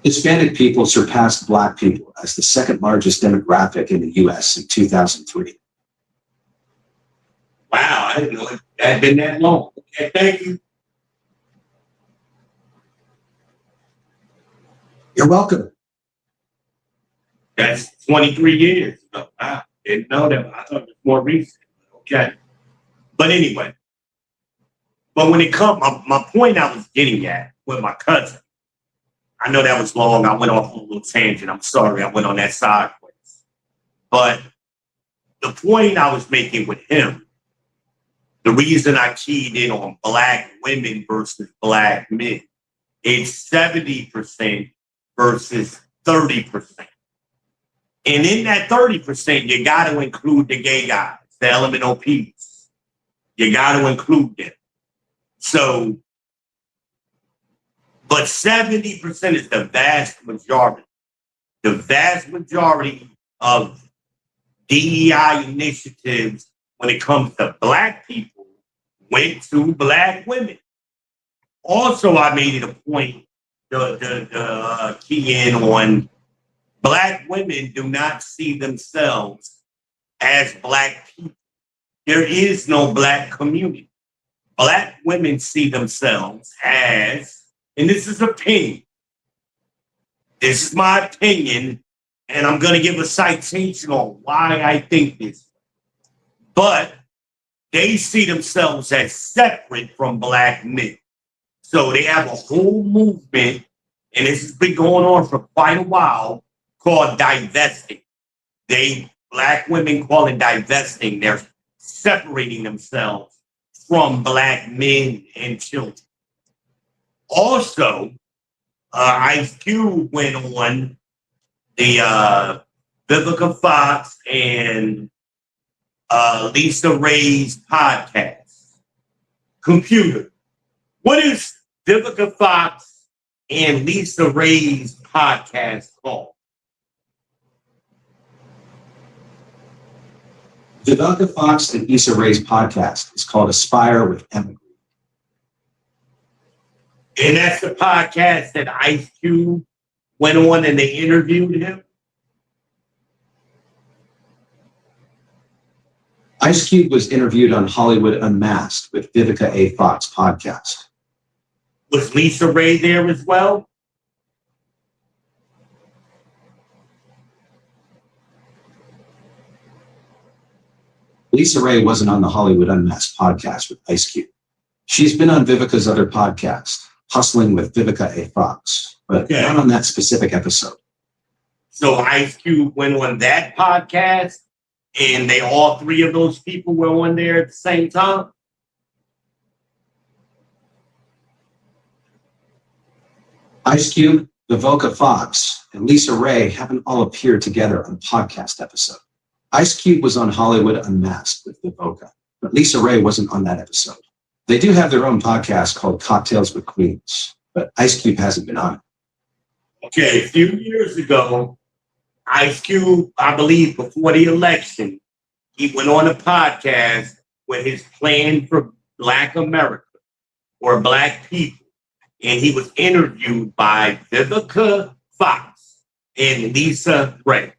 Hispanic people surpassed Black people as the second largest demographic in the U.S. in 2003. Wow, I didn't know it had been that long. Okay, thank you. You're welcome. That's 23 years ago. I didn't know that. I thought it was more recent. Okay. But anyway, when it comes, my point I was getting at with my cousin, I know that was long. I went off on a little tangent. I'm sorry. I went on that sideways. But the point I was making with him, the reason I keyed in on Black women versus Black men, it's 70% versus 30%. And in that 30%, you got to include the gay guys, the LMNOPs. You got to include them. So, but 70% is the vast majority. The vast majority of DEI initiatives when it comes to Black people went to Black women. Also, I made it a point to key in on Black women do not see themselves as Black people. There is no Black community. Black women see themselves as, and this is opinion. This is my opinion, and I'm going to give a citation on why I think this. But they see themselves as separate from Black men. So they have a whole movement, and this has been going on for quite a while, called divesting. Black women call it divesting. They're separating themselves from Black men and children. Also, Ice Cube went on the Vivica Fox and Lisa Ray's podcast. Computer. What is Vivica Fox and Lisa Ray's podcast called? Vivica Fox and Issa Rae's podcast is called Aspire with Emma. And that's the podcast that Ice Cube went on and they interviewed him. Ice Cube was interviewed on Hollywood Unmasked with Vivica A. Fox podcast. Was Lisa Ray there as well? Lisa Ray wasn't on the Hollywood Unmasked podcast with Ice Cube. She's been on Vivica's other podcast, Hustling with Vivica A. Fox, but not on that specific episode. So Ice Cube went on that podcast, and all three of those people were on there at the same time? Ice Cube, Vivica Fox, and Lisa Ray haven't all appeared together on a podcast episode. Ice Cube was on Hollywood Unmasked with Vivica, but Lisa Ray wasn't on that episode. They do have their own podcast called Cocktails with Queens, but Ice Cube hasn't been on it. Okay, a few years ago, Ice Cube, I believe before the election, he went on a podcast with his plan for Black America or Black people. And he was interviewed by Vivica Fox and Lisa Ray.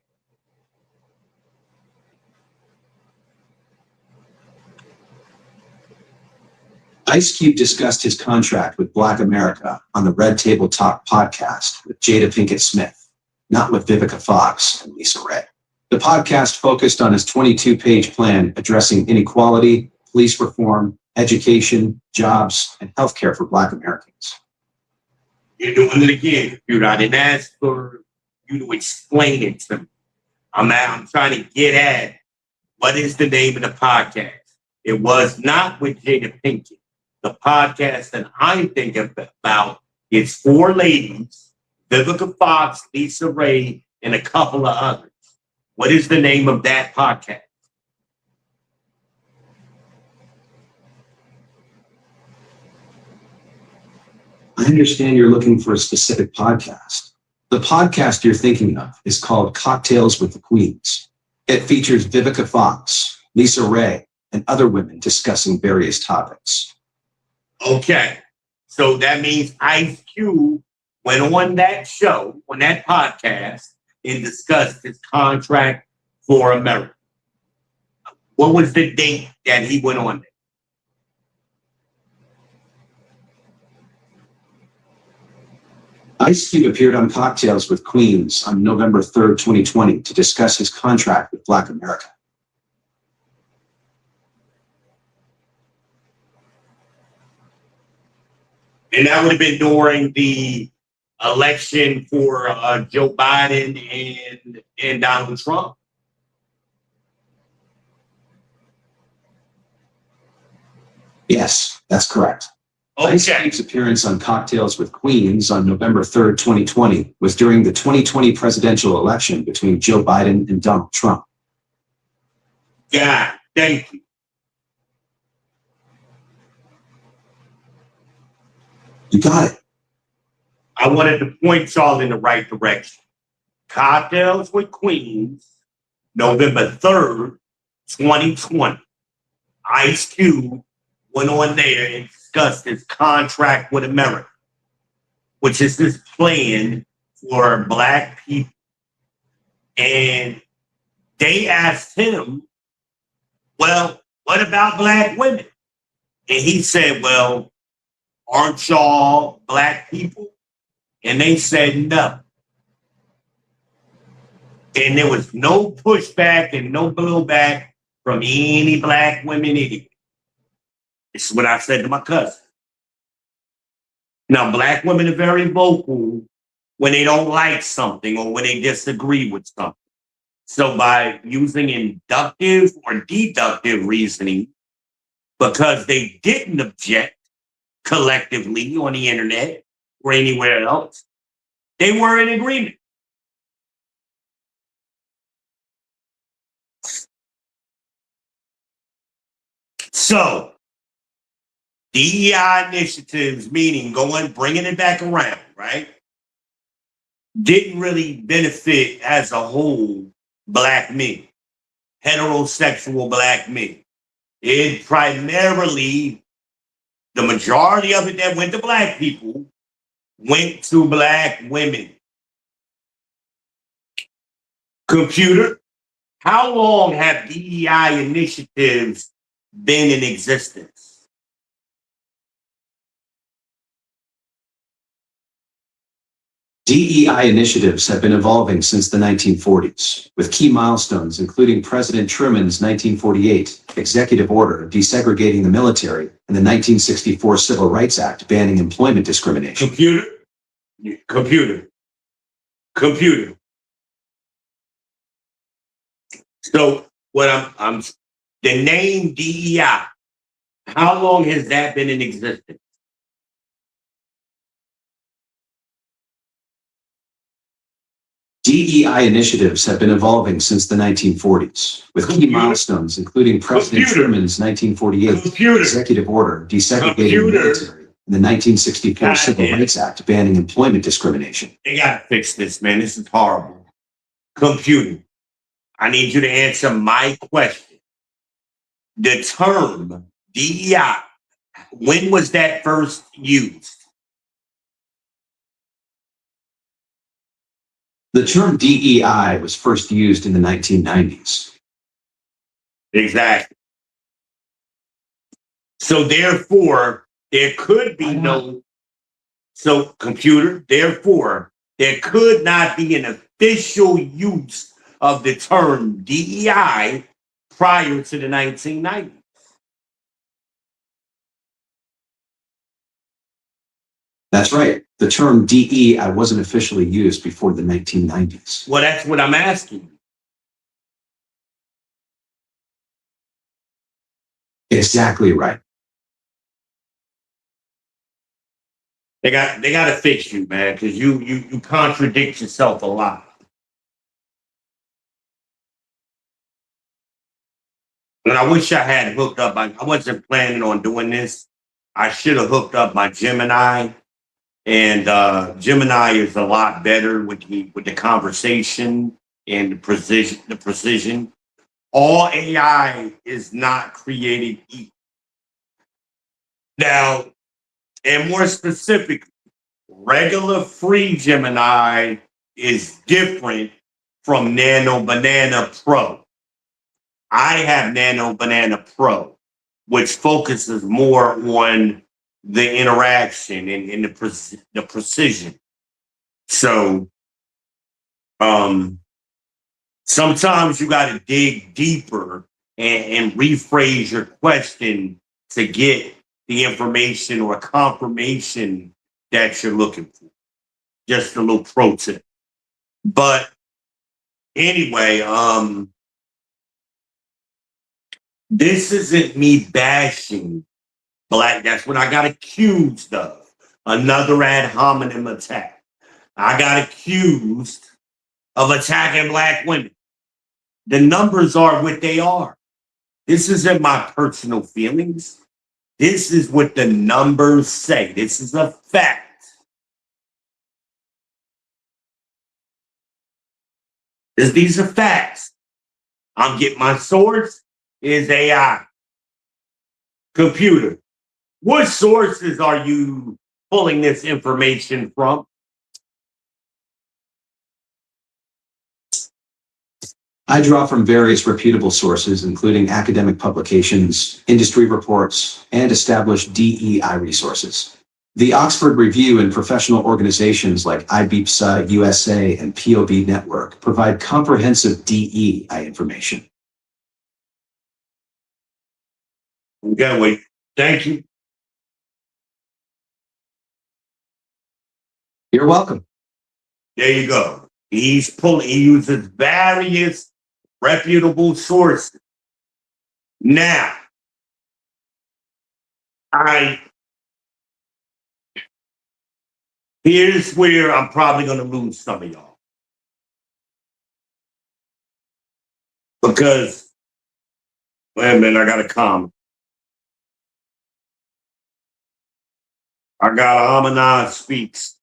Ice Cube discussed his contract with Black America on the Red Table Talk podcast with Jada Pinkett Smith, not with Vivica Fox and Lisa Ray. The podcast focused on his 22-page plan addressing inequality, police reform, education, jobs, and healthcare for Black Americans. You're doing it again, computer. I didn't ask for you to explain it to me. I'm trying to get at what is the name of the podcast. It was not with Jada Pinkett. The podcast that I'm thinking about is 4 ladies, Vivica Fox, Lisa Ray, and a couple of others. What is the name of that podcast? I understand you're looking for a specific podcast. The podcast you're thinking of is called Cocktails with the Queens. It features Vivica Fox, Lisa Ray, and other women discussing various topics. Okay, so that means Ice Cube went on that show, on that podcast, and discussed his contract for America. What was the date that he went on there? Ice Cube appeared on Cocktails with Queens on November 3rd, 2020 to discuss his contract with Black America. And that would have been during the election for Joe Biden and Donald Trump. Yes, that's correct. Okay. Ice Cube's appearance on Cocktails with Queens on November 3rd, 2020 was during the 2020 presidential election between Joe Biden and Donald Trump. Yeah, thank you. You got it. I wanted to point y'all in the right direction. Cocktails with Queens, November 3rd, 2020. Ice Cube went on there and discussed his contract with America, which is this plan for Black people. And they asked him, well, what about Black women? And he said, well, aren't y'all Black people? And they said no. And there was no pushback and no blowback from any Black women anyway. This is what I said to my cousin. Now, Black women are very vocal when they don't like something or when they disagree with something. So by using inductive or deductive reasoning, because they didn't object collectively on the internet or anywhere else, they were in agreement. So, DEI initiatives, meaning bringing it back around, right? Didn't really benefit as a whole Black men, heterosexual Black men. It primarily, the majority of it that went to Black people went to Black women. Computer, how long have DEI initiatives been in existence? DEI initiatives have been evolving since the 1940s, with key milestones including President Truman's 1948 executive order desegregating the military and the 1964 Civil Rights Act banning employment discrimination. Computer. So what I'm the name DEI, how long has that been in existence? DEI initiatives have been evolving since the 1940s, with key milestones including President Truman's 1948 executive order desegregating the military and the 1964 Civil Rights Act banning employment discrimination. They gotta fix this, man. This is horrible. Computer, I need you to answer my question. The term DEI, when was that first used? The term DEI was first used in the 1990s. Exactly. So therefore, there could be computer, therefore, there could not be an official use of the term DEI prior to the 1990s. That's right. The term DEI wasn't officially used before the 1990s. Well, that's what I'm asking. Exactly right. They got to fix you, man, because you contradict yourself a lot. And I wish I had hooked up. I wasn't planning on doing this. I should have hooked up my Gemini, and Gemini is a lot better with the conversation and the precision. All AI is not created equal. Now, and more specific, regular free Gemini is different from Nano Banana Pro. I have Nano Banana Pro, which focuses more on the interaction and the precision. So sometimes you got to dig deeper and rephrase your question to get the information or confirmation that you're looking for. Just a little pro tip. But anyway, this isn't me bashing Black. That's what I got accused of. Another ad hominem attack. I got accused of attacking Black women. The numbers are what they are. This isn't my personal feelings. This is what the numbers say. This is a fact. These are facts. I'm getting my source is AI. Computer. What sources are you pulling this information from? I draw from various reputable sources, including academic publications, industry reports, and established DEI resources. The Oxford Review and professional organizations like IBPSA USA and POV Network provide comprehensive DEI information. Okay, wait. Thank you. You're welcome. There you go. He uses various reputable sources. Now, here's where I'm probably going to lose some of y'all. Because, wait a minute, I got a comment. I got Amanaz Speaks.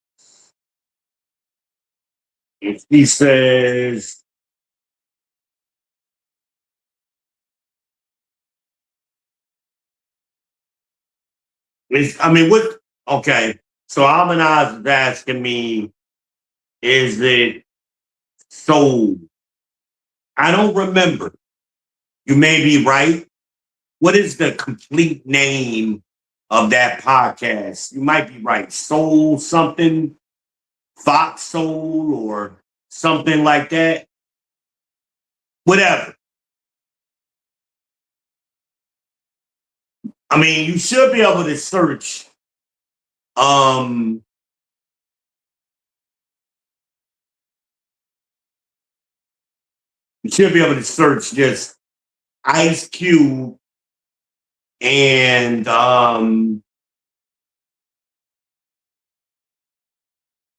If he says, what? Okay, so Amanaz is asking me, is it soul? I don't remember. You may be right. What is the complete name of that podcast? You might be right. Soul something, Fox Soul, or something like that. Whatever. I mean, you should be able to search. You should be able to search just Ice Cube and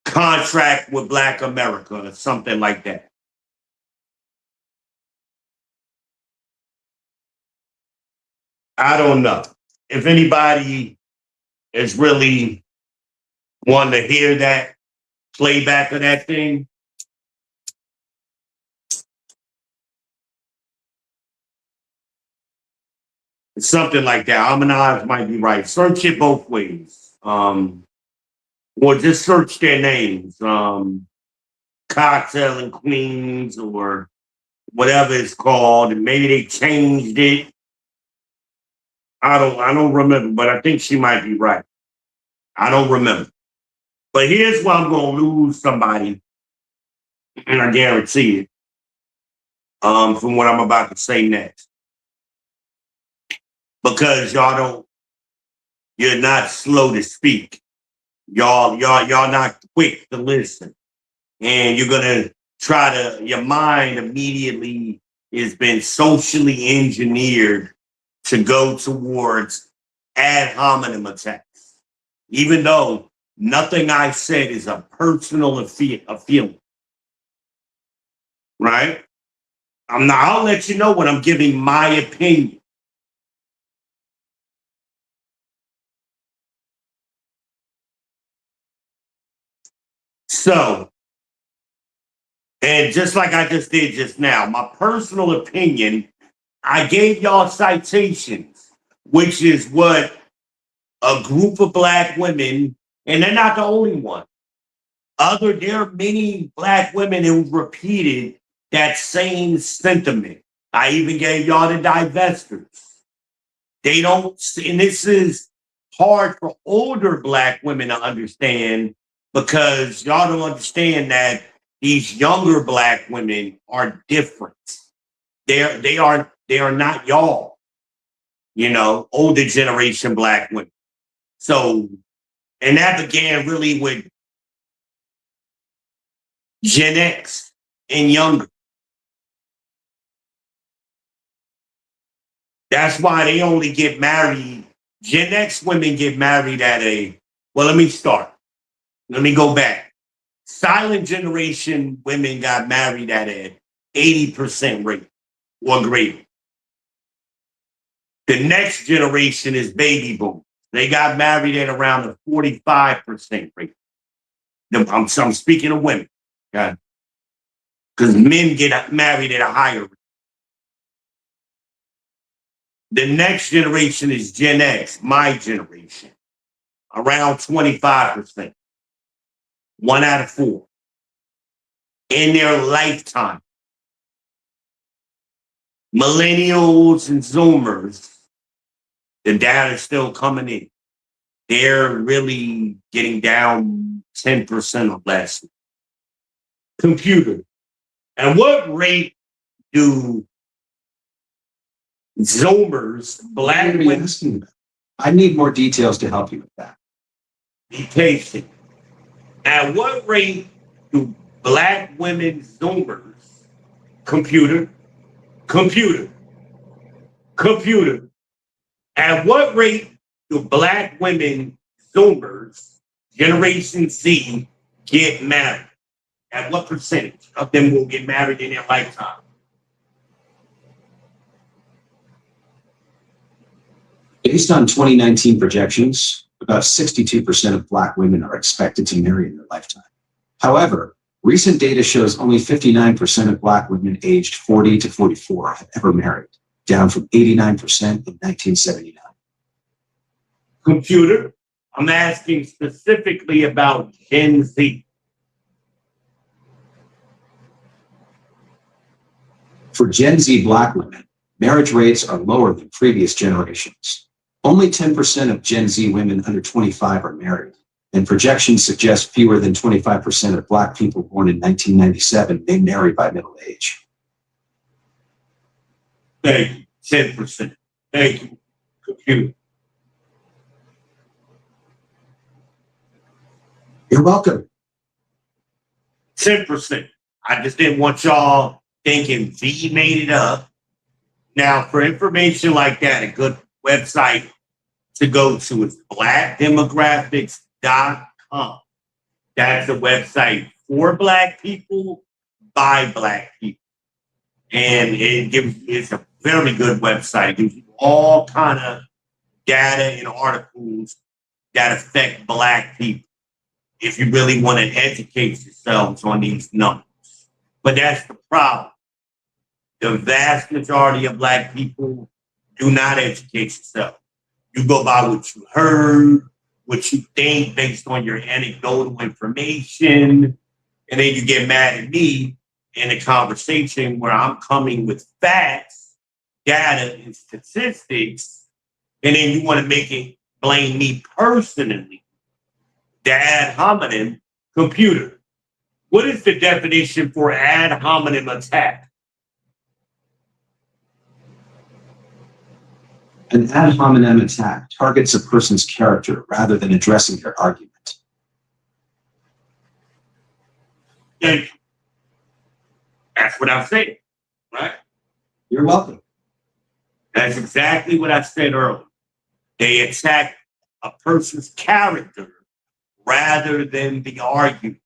contract with Black America or something like that. I don't know. If anybody is really wanting to hear that playback of that thing, something like that. Amanaz might be right. Search it both ways. Or just search their names. Cocktail and Queens or whatever it's called. And maybe they changed it. I don't remember, but I think she might be right. I don't remember. But here's where I'm gonna lose somebody, and I guarantee it, from what I'm about to say next. Because you're not slow to speak. Y'all not quick to listen. And you're gonna your mind immediately has been socially engineered to go towards ad hominem attacks, even though nothing I said is a personal a feeling, right? I'll let you know when I'm giving my opinion. So, and just like I just did just now, my personal opinion, I gave y'all citations, which is what a group of black women, and they're not the only one. There are many black women who repeated that same sentiment. I even gave y'all the divestors. They don't, and this is hard for older black women to understand because y'all don't understand that these younger black women are different. They are not y'all, older generation black women. So, and that began really with Gen X and younger. That's why they only get married. Gen X women get married let me start. Let me go back. Silent generation women got married at an 80% rate or greater. The next generation is baby boom. They got married at around a 45% rate. I'm speaking of women, okay? Because men get married at a higher rate. The next generation is Gen X, my generation, around 25%. 1 out of 4 in their lifetime. Millennials and Zoomers, the data is still coming in. They're really getting down 10% or less. Computer. At what rate do Zoomers, black women, I need more details to help you with that. be patient? At what rate do black women Zoomers, computer, at what rate do black women Zoomers, Generation Z, get married? At what percentage of them will get married in their lifetime? Based on 2019 projections, about 62% of black women are expected to marry in their lifetime. However, recent data shows only 59% of black women aged 40 to 44 have ever married, down from 89% in 1979. Computer, I'm asking specifically about Gen Z. For Gen Z black women, marriage rates are lower than previous generations. Only 10% of Gen Z women under 25 are married, and projections suggest fewer than 25% of black people born in 1997 may marry by middle age. Thank you. 10%. Thank you, computer. You're welcome. 10%. I just didn't want y'all thinking V made it up. Now, for information like that, a good website to go to is blackdemographics.com. That's a website for black people by black people. And it's a very good website. It gives you all kind of data and articles that affect black people if you really want to educate yourselves on these numbers. But that's the problem. The vast majority of black people do not educate yourself. You go by what you heard, what you think based on your anecdotal information, and then you get mad at me in a conversation where I'm coming with facts, data, and statistics And then you want to blame me personally, the ad hominem computer. What is the definition for ad hominem attack? An ad hominem attack targets a person's character rather than addressing their argument. Thank you. That's what I said, right? You're welcome. That's exactly what I said earlier. They attack a person's character rather than the argument.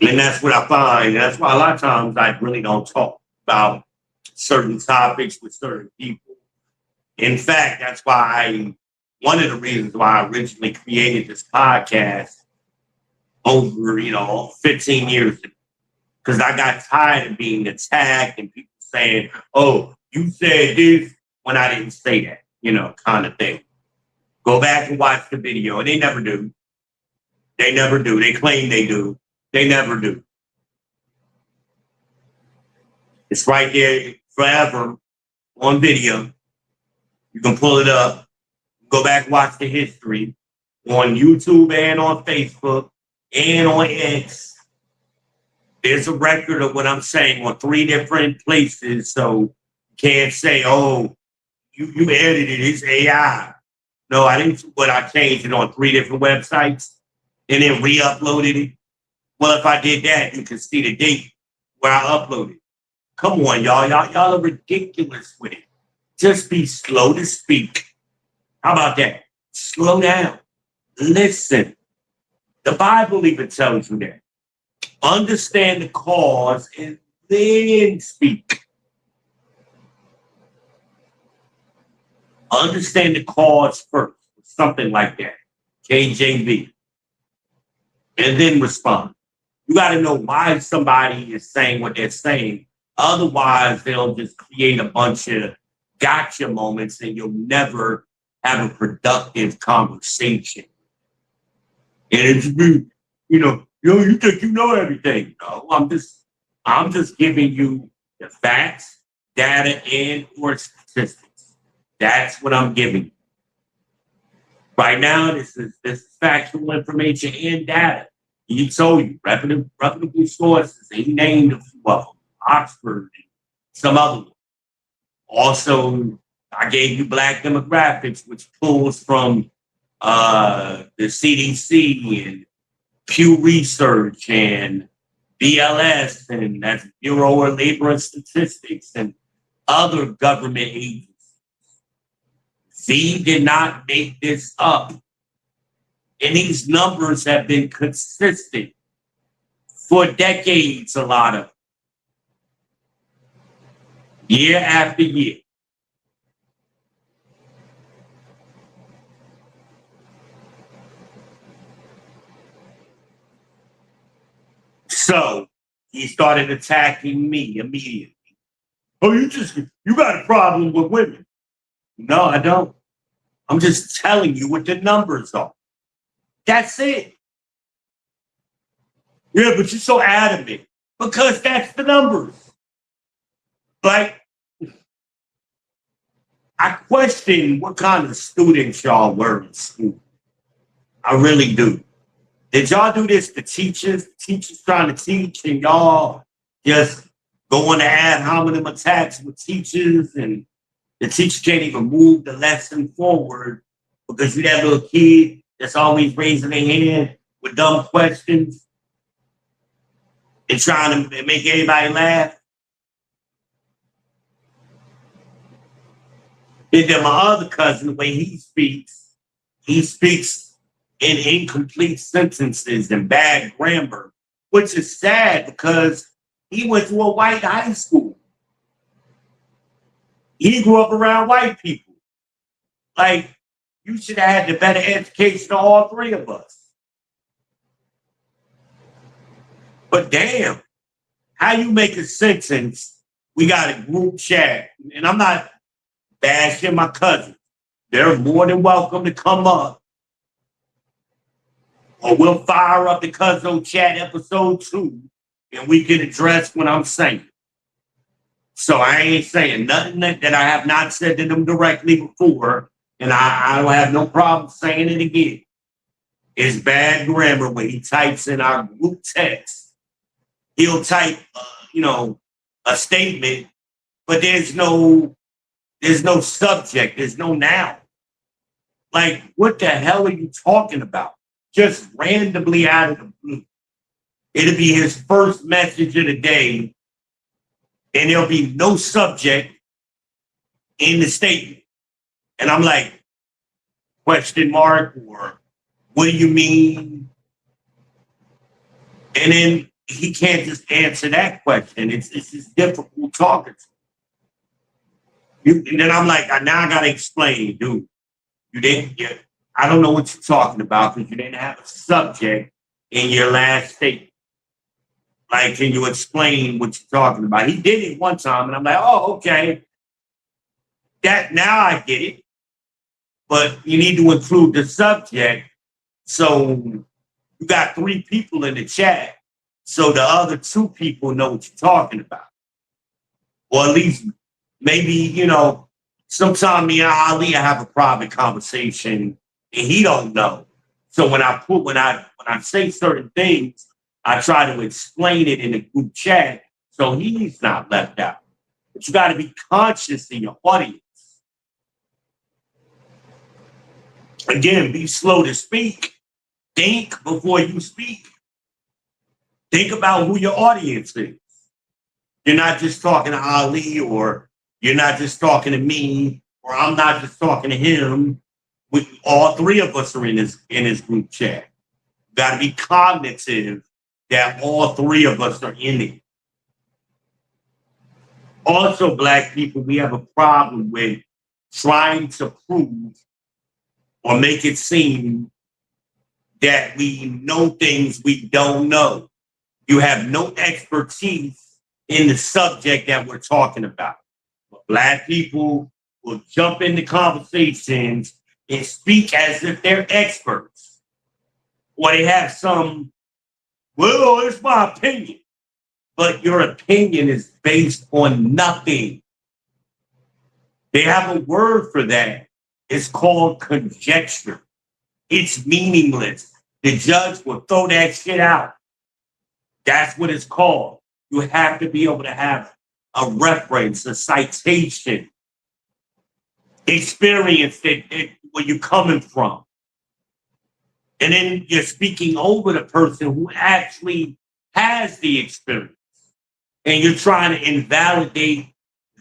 And that's what I find. That's why a lot of times I really don't talk about certain topics with certain people. In fact, that's why one of the reasons why I originally created this podcast over, 15 years ago. Because I got tired of being attacked and people saying, oh, you said this when I didn't say that, kind of thing. Go back and watch the video. And they never do. They never do. They claim they do. They never do. It's right there forever on video. You can pull it up. Go back and watch the history on YouTube and on Facebook and on X. There's a record of what I'm saying on 3 different places. So you can't say, oh, you edited it. It's AI. No, I didn't. But I changed it on 3 different websites and then re-uploaded it. Well, if I did that, you can see the date where I uploaded. Come on, y'all. Y'all are ridiculous with it. Just be slow to speak. How about that? Slow down. Listen. The Bible even tells you that. Understand the cause and then speak. Understand the cause first. Something like that. KJV. And then respond. You got to know why somebody is saying what they're saying. Otherwise, they'll just create a bunch of gotcha moments and you'll never have a productive conversation. And it's you think you know everything. No, I'm just giving you the facts, data, and or statistics. That's what I'm giving you. Right now, this is factual information and data. He told you reputable sources. He named a few of them, Oxford and some other ones. Also, I gave you Black demographics, which pulls from the CDC and Pew Research and BLS, and that's Bureau of Labor and Statistics and other government agencies. Z did not make this up. And these numbers have been consistent for decades, a lot of them. Year after year. So he started attacking me immediately. Oh, you got a problem with women. No, I don't. I'm just telling you what the numbers are. That's it. Yeah, but you're so adamant because that's the numbers. Like, I question what kind of students y'all were in school. I really do. Did y'all do this to teachers? Teachers trying to teach and y'all just go on to ad hominem attacks with teachers and the teacher can't even move the lesson forward because you that little kid that's always raising their hand with dumb questions and trying to make everybody laugh. And then my other cousin, the way he speaks in incomplete sentences and bad grammar, which is sad because he went to a white high school. He grew up around white people. Like, you should have had the better education of all 3 of us. But damn, how you make a sentence, we got a group chat, and I'm not bashing my cousins. They're more than welcome to come up. Or we'll fire up the Cuzzo Chat episode 2, and we can address what I'm saying. So I ain't saying nothing that I have not said to them directly before, and I don't have no problem saying it again. It's bad grammar when he types in our group text. He'll type, a statement, but there's no subject, there's no noun. Like, what the hell are you talking about? Just randomly out of the blue. It'll be his first message of the day, and there'll be no subject in the statement. And I'm like, question mark, or what do you mean? And then he can't just answer that question. It's just difficult talking to him. And then I'm like, now I got to explain, dude. I don't know what you're talking about because you didn't have a subject in your last statement. Like, can you explain what you're talking about? He did it one time, and I'm like, oh, okay. Now I get it. But you need to include the subject. So you got 3 people in the chat, so the other 2 people know what you're talking about. Or at least maybe, sometime me and Ali have a private conversation and he don't know. So when I say certain things, I try to explain it in a group chat so he's not left out. But you got to be conscious in your audience. Again, be slow to speak. Think before you speak. Think about who your audience is. You're not just talking to Ali, or you're not just talking to me, or I'm not just talking to him. All 3 of us are in his group chat. You got to be cognitive that all 3 of us are in it. Also, Black people, we have a problem with trying to prove or make it seem that we know things we don't know. You have no expertise in the subject that we're talking about. But Black people will jump into conversations and speak as if they're experts. Or they have well, it's my opinion. But your opinion is based on nothing. They have a word for that. It's called conjecture. It's meaningless. The judge will throw that shit out. That's what it's called. You have to be able to have a reference, a citation, experience where you're coming from. And then you're speaking over the person who actually has the experience. And you're trying to invalidate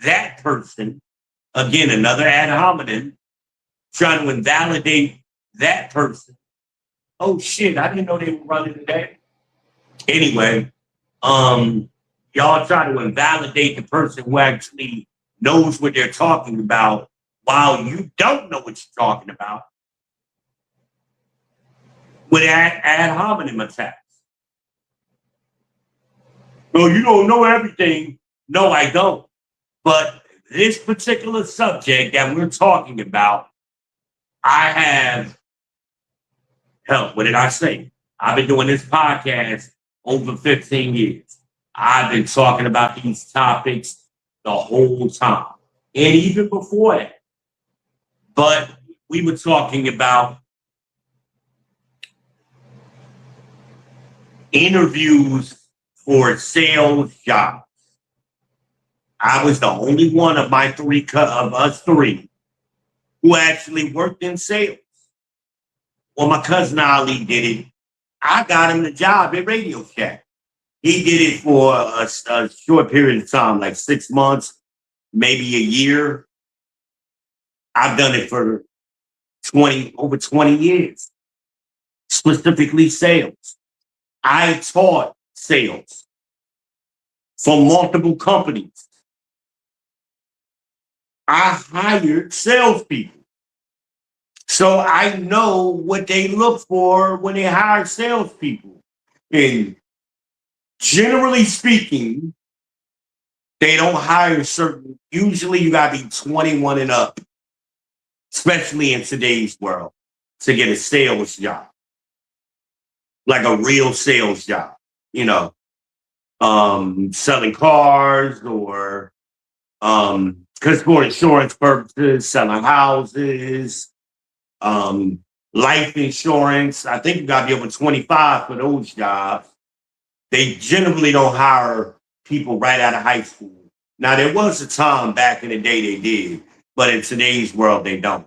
that person. Again, another ad hominem, trying to invalidate that person. Oh shit, I didn't know they were running today. Anyway, y'all try to invalidate the person who actually knows what they're talking about while you don't know what you're talking about with ad hominem attacks. No, you don't know everything. No, I don't. But this particular subject that we're talking about, I have, what did I say? I've been doing this podcast over 15 years. I've been talking about these topics the whole time. And even before that. But we were talking about interviews for sales jobs. I was the only one of us three who actually worked in sales. Well, my cousin Ali did it. I got him the job at Radio Shack. He did it for a short period of time, like 6 months, maybe a year. I've done it for over 20 years, specifically sales. I taught sales for multiple companies. I hired salespeople. So I know what they look for when they hire salespeople. And generally speaking, they don't hire usually you gotta be 21 and up, especially in today's world, to get a sales job. Like a real sales job, selling cars or Because for insurance purposes, selling houses, life insurance. I think you got to be over 25 for those jobs. They generally don't hire people right out of high school. Now, there was a time back in the day they did, but in today's world, they don't.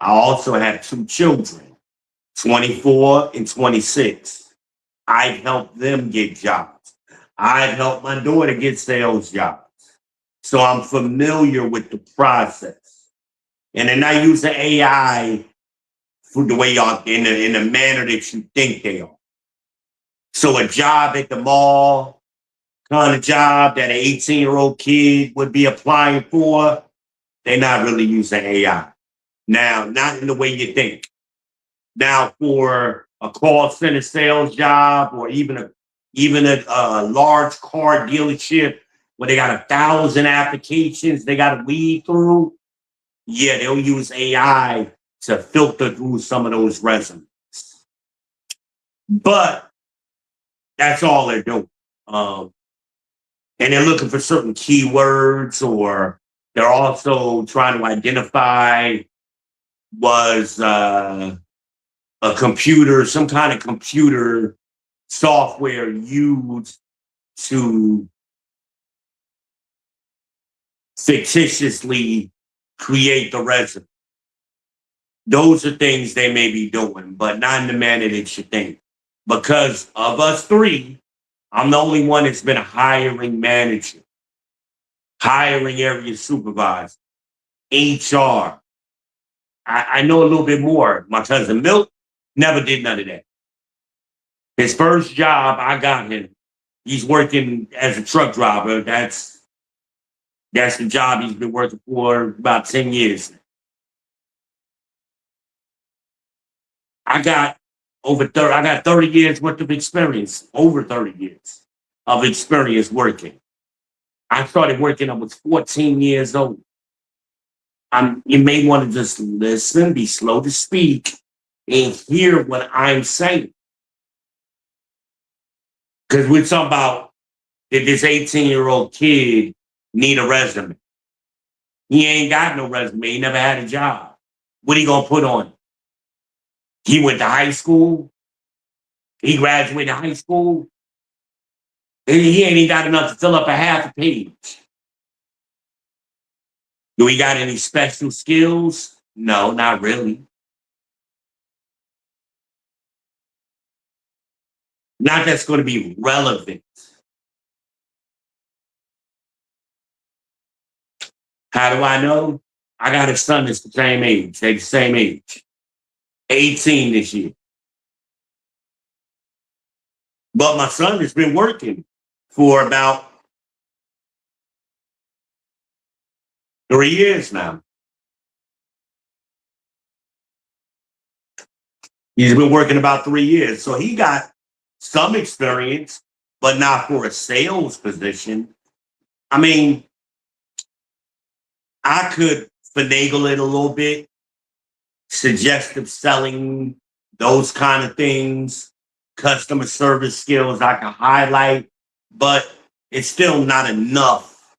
I also have two children, 24 and 26. I've helped them get jobs. I've helped my daughter get sales jobs. So I'm familiar with the process. And they're not using AI for the way y'all in the manner that you think they are. So a job at the mall, kind of job that an 18-year-old kid would be applying for, they're not really using AI. Now, not in the way you think. Now, for a call center sales job or even a large car dealership where they got 1,000 applications they got to weed through, yeah, they'll use AI to filter through some of those resumes. But that's all they're doing. And they're looking for certain keywords, or they're also trying to identify was a computer, some kind of computer software used to fictitiously create the resume. Those are things they may be doing, but not in the manner that you think. Because of us three, I'm the only one that's been a hiring manager, hiring area supervisor, HR. I know a little bit more. My cousin Milt never did none of that. His first job, I got him. He's working as a truck driver. That's the job he's been working for about 10 years. I got 30 years worth of experience, over 30 years of experience working. I started working, I was 14 years old. You may want to just listen, be slow to speak, and hear what I'm saying. Because we're talking about, did this 18-year-old kid need a resume? He ain't got no resume. He never had a job. What he gonna put on? He went to high school. He graduated high school. He ain't even got enough to fill up a half a page. Do he got any special skills? No, not really. Not that's going to be relevant. How do I know? I got a son that's the same age. They're the same age. 18 this year. But my son has been working for about 3 years now. He's been working about 3 years. So he got some experience, but not for a sales position. I mean, I could finagle it a little bit, suggestive selling, those kind of things, customer service skills I can highlight, but it's still not enough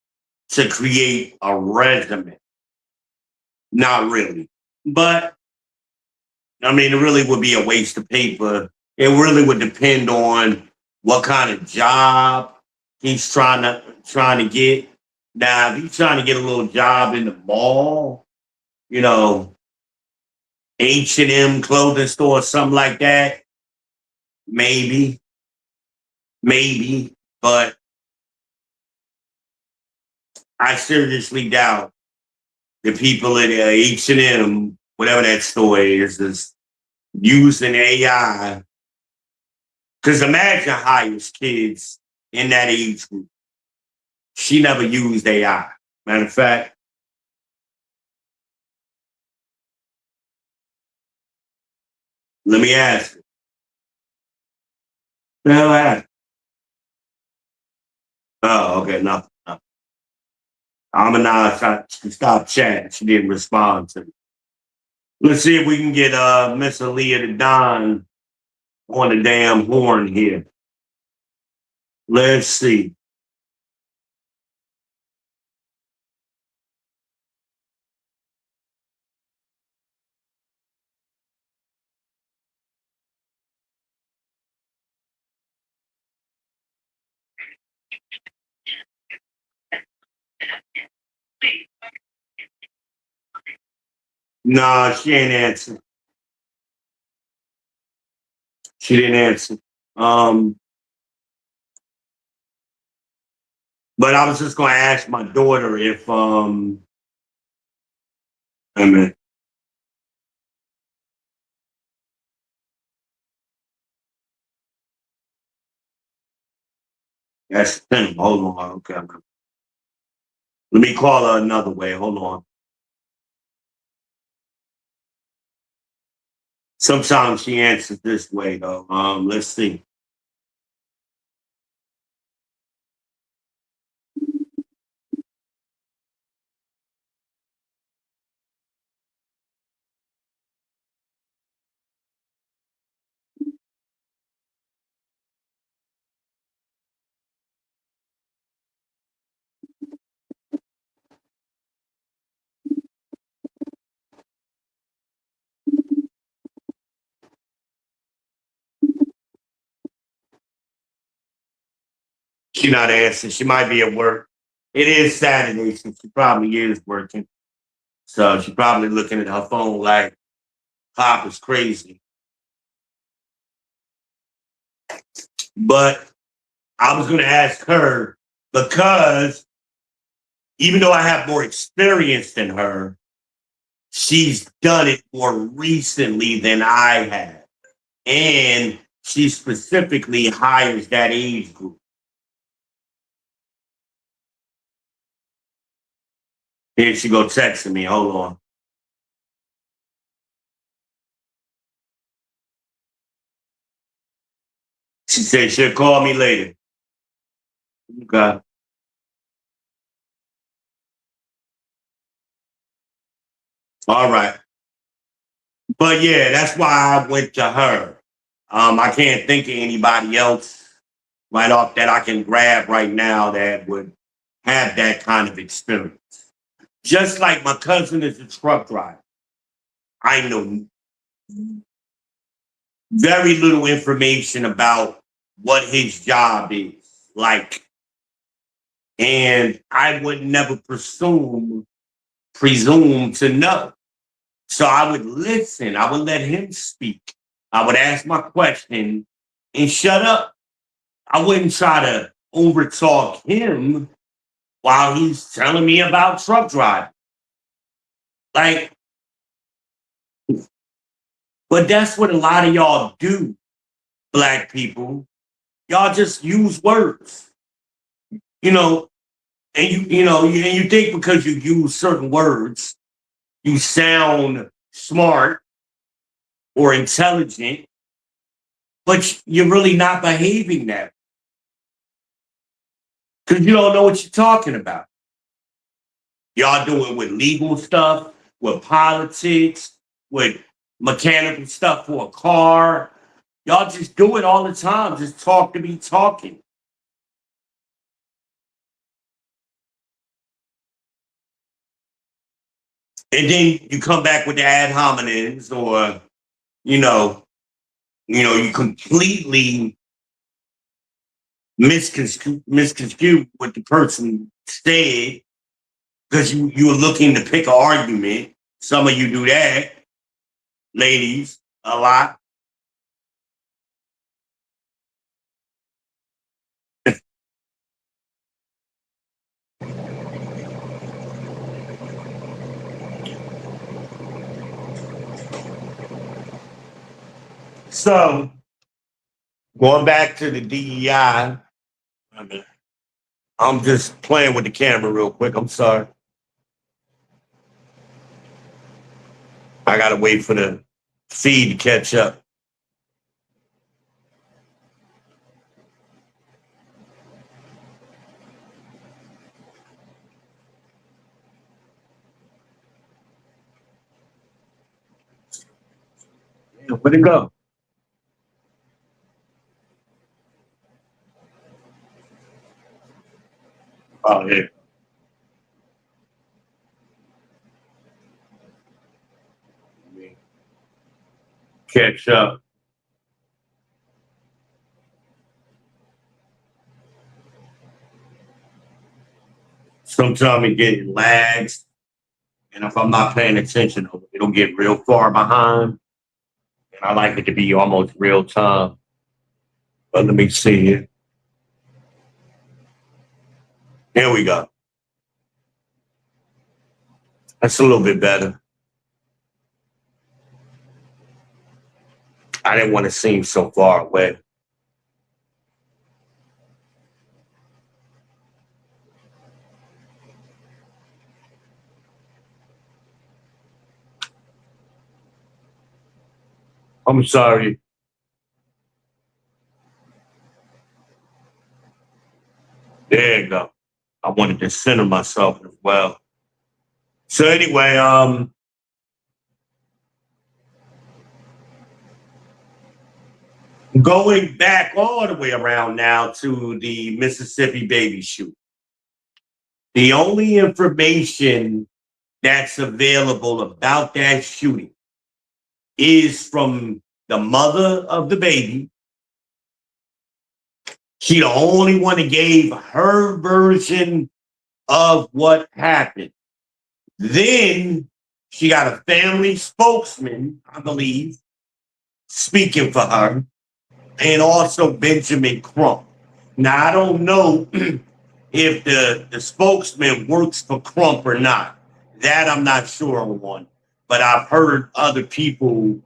to create a resume. Not really. But I mean, it really would be a waste of paper. It really would depend on what kind of job he's trying to get. Now, if he's trying to get a little job in the mall, you know, H&M clothing store, something like that, maybe, but I seriously doubt the people at H&M, whatever that store is using AI. Because imagine hires kids in that age group. She never used AI. Matter of fact, let me ask her. The hell happened? Oh, okay, nothing. I'm gonna now stop chatting. She didn't respond to me. Let's see if we can get Miss Aaliyah the Don on the damn horn here. Let's see. Nah, she ain't answer. She didn't answer. But I was just gonna ask my daughter if I mean, that's the thing. Hold on. Okay. Let me call her another way. Hold on. Sometimes she answers this way though. Let's see. She not answering. She might be at work. It is Saturday, so she probably is working. So she probably looking at her phone like Pop is crazy. But I was gonna ask her because even though I have more experience than her, she's done it more recently than I have. And she specifically hires that age group. Here she go texting me. Hold on. She said she'll call me later. Okay. All right. But yeah, that's why I went to her. I can't think of anybody else right off that I can grab right now that would have that kind of experience. Just like my cousin is a truck driver. I know very little information about what his job is like. And I would never presume to know. So I would listen. I would let him speak. I would ask my question and shut up. I wouldn't try to overtalk him while he's telling me about truck driving. Like, but that's what a lot of y'all do, black people. Y'all just use words, you know, and you think because you use certain words, you sound smart or intelligent, but you're really not behaving that because you don't know what you're talking about. Y'all do it with legal stuff, with politics, with mechanical stuff for a car. Y'all just do it all the time. Just talk to be talking. And then you come back with the ad hominems or, you know, you completely misconstrue what the person said because you were looking to pick an argument. Some of you do that, ladies, a lot. So going back to the DEI, I'm just playing with the camera real quick. I'm sorry. I gotta wait for the feed to catch up. Yeah, where'd it go? Oh, yeah. Catch up. Sometimes it gets lags, and if I'm not paying attention, it'll get real far behind. And I like it to be almost real time. But let me see here. Here we go. That's a little bit better. I didn't want to seem so far away. I'm sorry. There you go. I wanted to center myself as well. So anyway, going back all the way around now to the Mississippi baby shoot. The only information that's available about that shooting is from the mother of the baby. She the only one that gave her version of what happened. Then she got a family spokesman, I believe, speaking for her, and also Benjamin Crump. Now, I don't know if the spokesman works for Crump or not. That I'm not sure on. But I've heard other people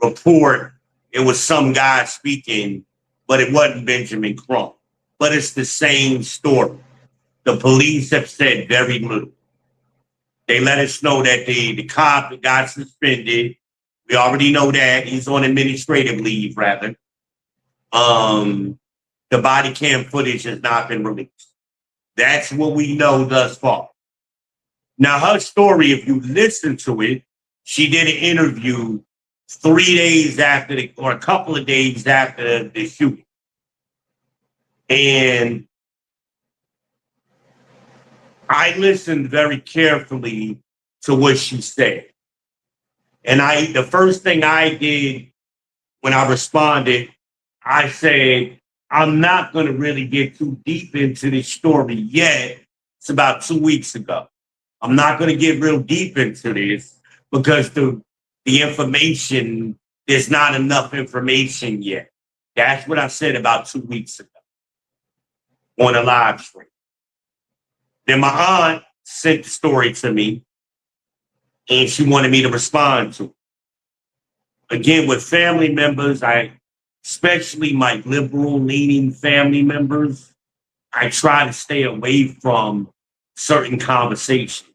report it was some guy speaking, but it wasn't Benjamin Crump. But it's the same story. The police have said very little. They let us know that the cop got suspended. We already know that. He's on administrative leave, rather. The body cam footage has not been released. That's what we know thus far. Now, her story, if you listen to it, she did an interview 3 days after or a couple of days after the shooting. And I listened very carefully to what she said. And the first thing I did when I responded, I said, I'm not going to really get too deep into this story yet. It's about 2 weeks ago. I'm not going to get real deep into this because the information, there's not enough information yet. That's what I said about 2 weeks ago on a live stream. Then my aunt sent the story to me and she wanted me to respond to it. Again, with family members, especially my liberal leaning family members, I try to stay away from certain conversations.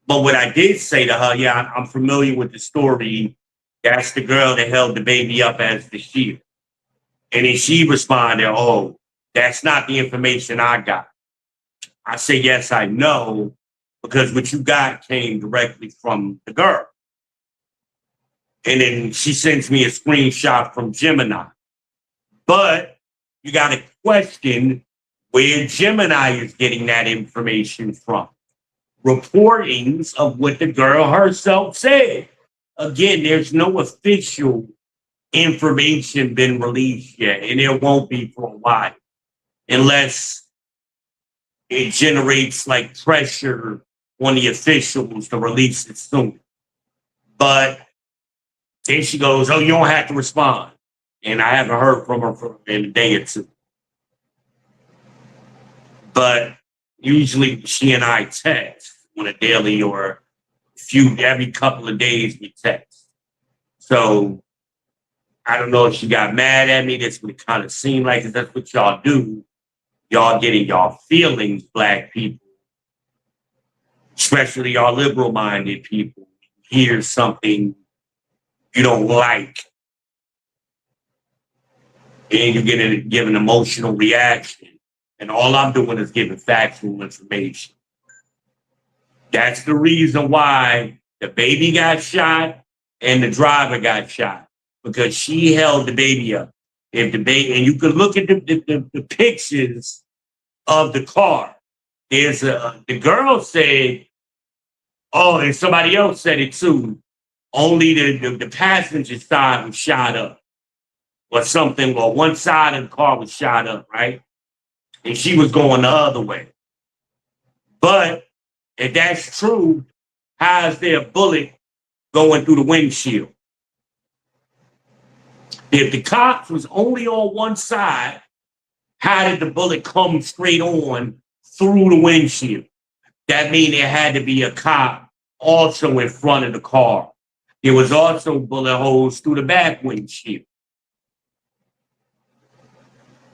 But what I did say to her, yeah, I'm familiar with the story. That's the girl that held the baby up as the shield. And then she responded, oh, that's not the information I got. I say, yes, I know, because what you got came directly from the girl. And then she sends me a screenshot from Gemini. But you got to question where Gemini is getting that information from. Reportings of what the girl herself said. Again, there's no official information been released yet, and there won't be for a while, unless it generates like pressure on the officials to release it soon. But then she goes, oh, you don't have to respond. And I haven't heard from her in a day or two. But usually she and I text on a daily or every couple of days we text. So I don't know if she got mad at me. That's what it kind of seemed like. That's what y'all do. Y'all getting y'all feelings, Black people, especially y'all liberal-minded people, hear something you don't like, and you give an emotional reaction. And all I'm doing is giving factual information. That's the reason why the baby got shot and the driver got shot, because she held the baby up. If the baby, and you can look at the pictures of the car. There's the girl said, oh, and somebody else said it too. Only the passenger side was shot up, or something, or one side of the car was shot up, right? And she was going the other way. But if that's true, how is there a bullet going through the windshield? If the cops was only on one side, how did the bullet come straight on through the windshield? That means there had to be a cop also in front of the car. There was also bullet holes through the back windshield.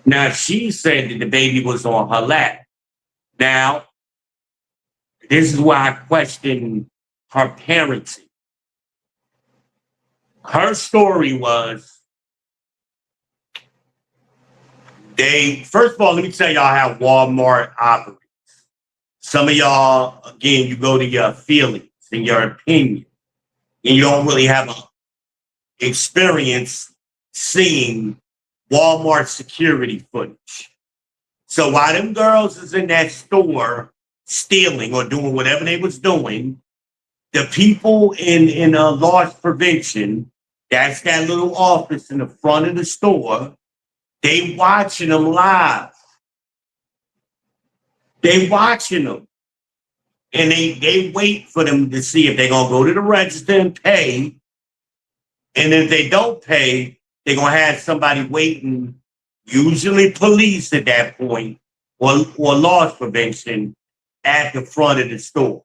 Now, she said that the baby was on her lap. Now, this is why I question her parenting. Her story was first of all, let me tell y'all how Walmart operates. Some of y'all, again, you go to your feelings and your opinion, and you don't really have an experience seeing Walmart security footage. So while them girls is in that store stealing or doing whatever they was doing, the people in loss prevention, that's that little office in the front of the store, they watching them live. They watching them. And they wait for them to see if they're going to go to the register and pay. And if they don't pay, they're going to have somebody waiting, usually police at that point, or loss prevention at the front of the store.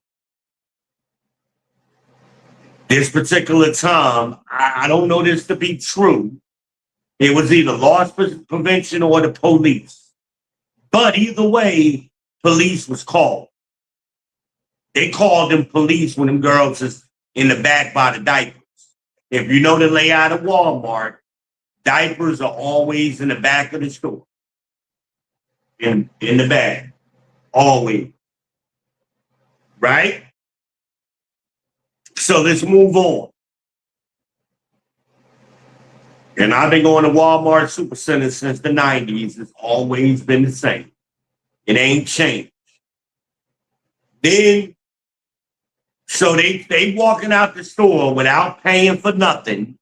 This particular time, I don't know this to be true. It was either loss prevention or the police. But either way, police was called. They called them police when them girls is in the back by the diapers. If you know the layout of Walmart, diapers are always in the back of the store. In the back. Always. Right? So let's move on. And I've been going to Walmart Supercenter since the 90s. It's always been the same. It ain't changed. Then, so they walking out the store without paying for nothing,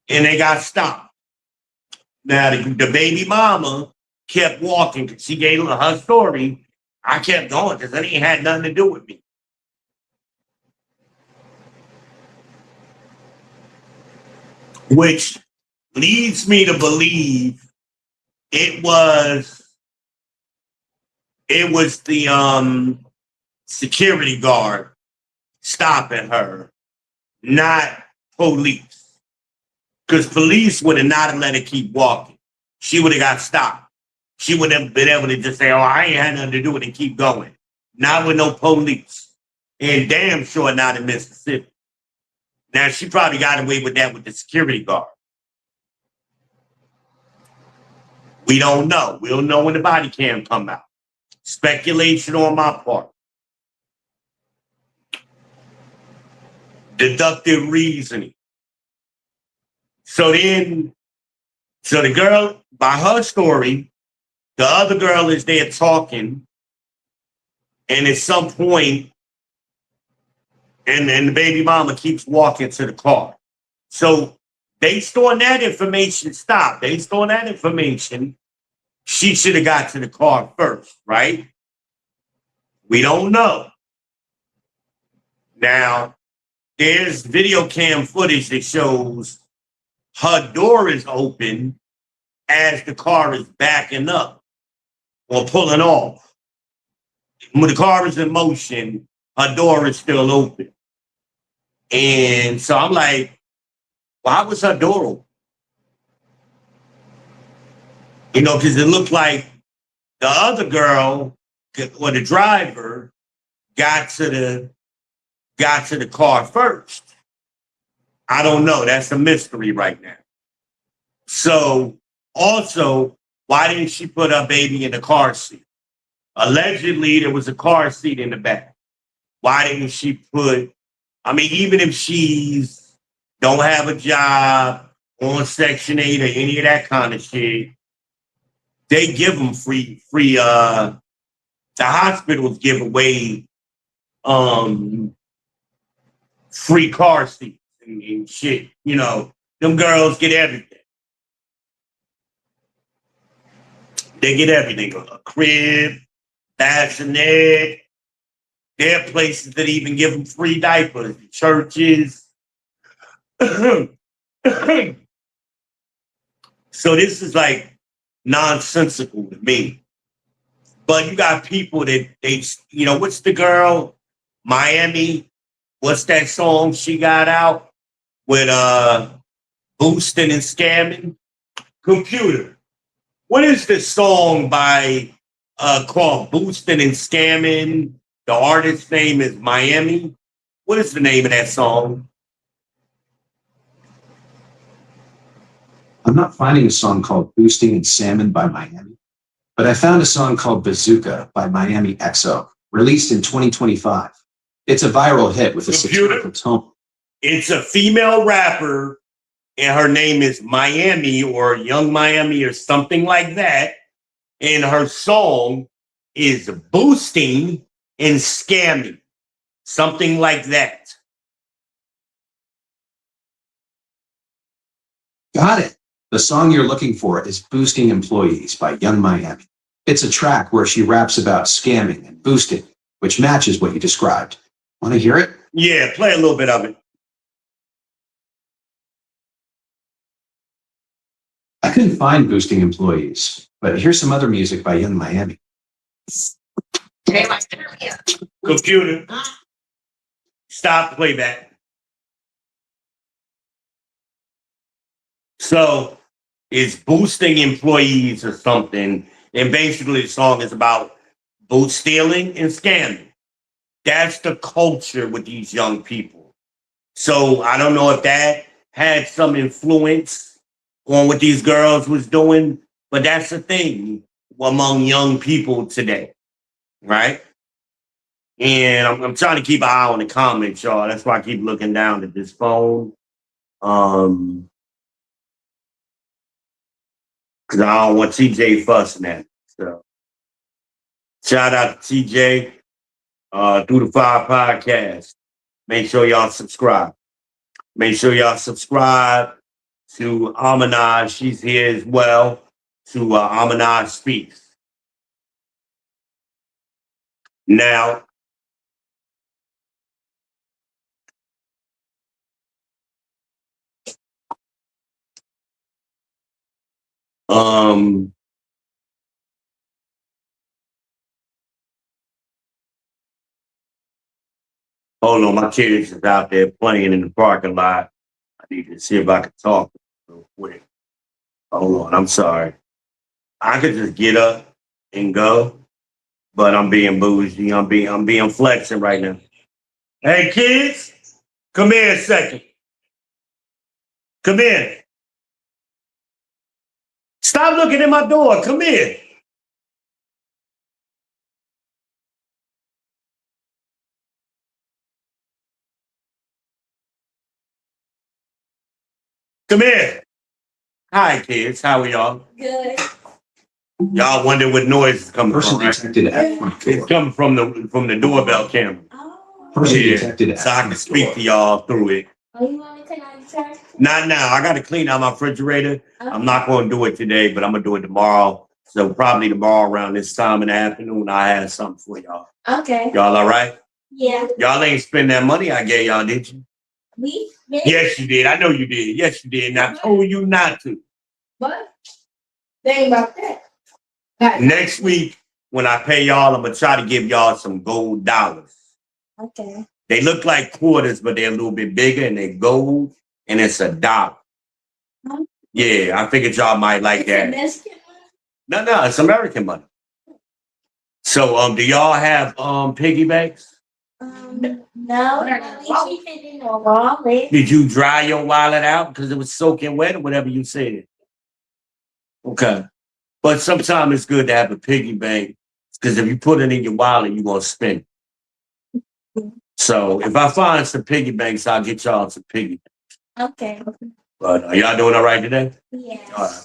and they got stopped. Now, the baby mama kept walking because she gave her story. I kept going because it ain't had nothing to do with me. Which leads me to believe it was the security guard stopping her, not police. Because police would have not let her keep walking. She would have got stopped. She would have been able to just say, oh, I ain't had nothing to do with it, keep going. Not with no police. And damn sure not in Mississippi. Now, she probably got away with that with the security guard. We don't know. We'll know when the body cam come out. Speculation on my part. Deductive reasoning. So the girl, by her story, the other girl is there talking, and at some point, and the baby mama keeps walking to the car. So based on that information, based on that information, she should have got to the car first, right? We don't know. Now, there's video cam footage that shows her door is open as the car is backing up or pulling off. When the car is in motion, her door is still open. And so I'm like, why was her door open? You know, because it looked like the other girl or the driver got to the car first. I don't know. That's a mystery right now. So also, why didn't she put her baby in the car seat? Allegedly, there was a car seat in the back. Why didn't she put, I mean, even if she's don't have a job on Section 8 or any of that kind of shit, they give them free, the hospitals give away free car seats and shit. You know, them girls get everything. They get everything. A crib, bassinet, There are places that even give them free diapers, churches. So this is like nonsensical to me. But you got people that what's the girl? Miami. What's that song she got out with boosting and scamming? Computer. What is the song by called Boosting and Scamming? The artist's name is Miami. What is the name of that song? I'm not finding a song called Boosting and Salmon by Miami, but I found a song called Bazooka by Miami XO, released in 2025. It's a viral hit with a satirical tone. It's a female rapper, and her name is Miami or Young Miami or something like that. And her song is Boosting and Scamming, something like that. Got it. The song you're looking for is Boosting Employees by Young Miami. It's a track where she raps about scamming and boosting, which matches what you described. Want to hear it? Yeah, play a little bit of it. I couldn't find Boosting Employees, but here's some other music by Young Miami. Computer, stop playback. So it's boosting employees or something. And basically the song is about boot stealing and scamming. That's the culture with these young people. So I don't know if that had some influence on what these girls was doing, but that's the thing among young people today, right? And I'm trying to keep an eye on the comments, y'all. That's why I keep looking down at this phone. Because I don't want TJ fussing at me. So shout out to TJ through the Fire Podcast. Make sure y'all subscribe. Make sure y'all subscribe to Amanaj. She's here as well. To Amanaj Speaks. Now, hold on, my kids is out there playing in the parking lot. I need to see if I can talk real quick. Hold on, I'm sorry. I could just get up and go, but I'm being bougie. I'm being flexing right now. Hey kids, come here a second. Come in. Stop looking at my door. Come in. Come here. Hi, kids. How are y'all? Good. Y'all wonder what noise is coming Person from, right? detected at front door. It's coming from the doorbell camera. Oh. Person Yeah, detected at so I can front speak door. to y'all through it. Oh, you want me to take out the trash? Not now. I got to clean out my refrigerator. Okay. I'm not going to do it today, but I'm going to do it tomorrow. So probably tomorrow around this time in the afternoon, I have something for y'all. Okay. Y'all all right? Yeah. Y'all ain't spend that money I gave y'all, did you? Me? Yes, you did. I know you did. Yes, you did. And I told you not to. What? Think about that. Right. Next week, when I pay y'all, I'm going to try to give y'all some gold dollars. Okay. They look like quarters, but they're a little bit bigger and they're gold and it's $1. Huh? Yeah, I figured y'all might like It's that. Mexican No, it's American money. So, do y'all have piggy banks? money? No. We keep it in a wallet. Did you dry your wallet out because it was soaking wet or whatever you said? Okay. But sometimes it's good to have a piggy bank because if you put it in your wallet, you're going to spend it. So if I find some piggy banks, I'll get y'all some piggy banks. Okay. But are y'all doing all right today? Yeah. All right.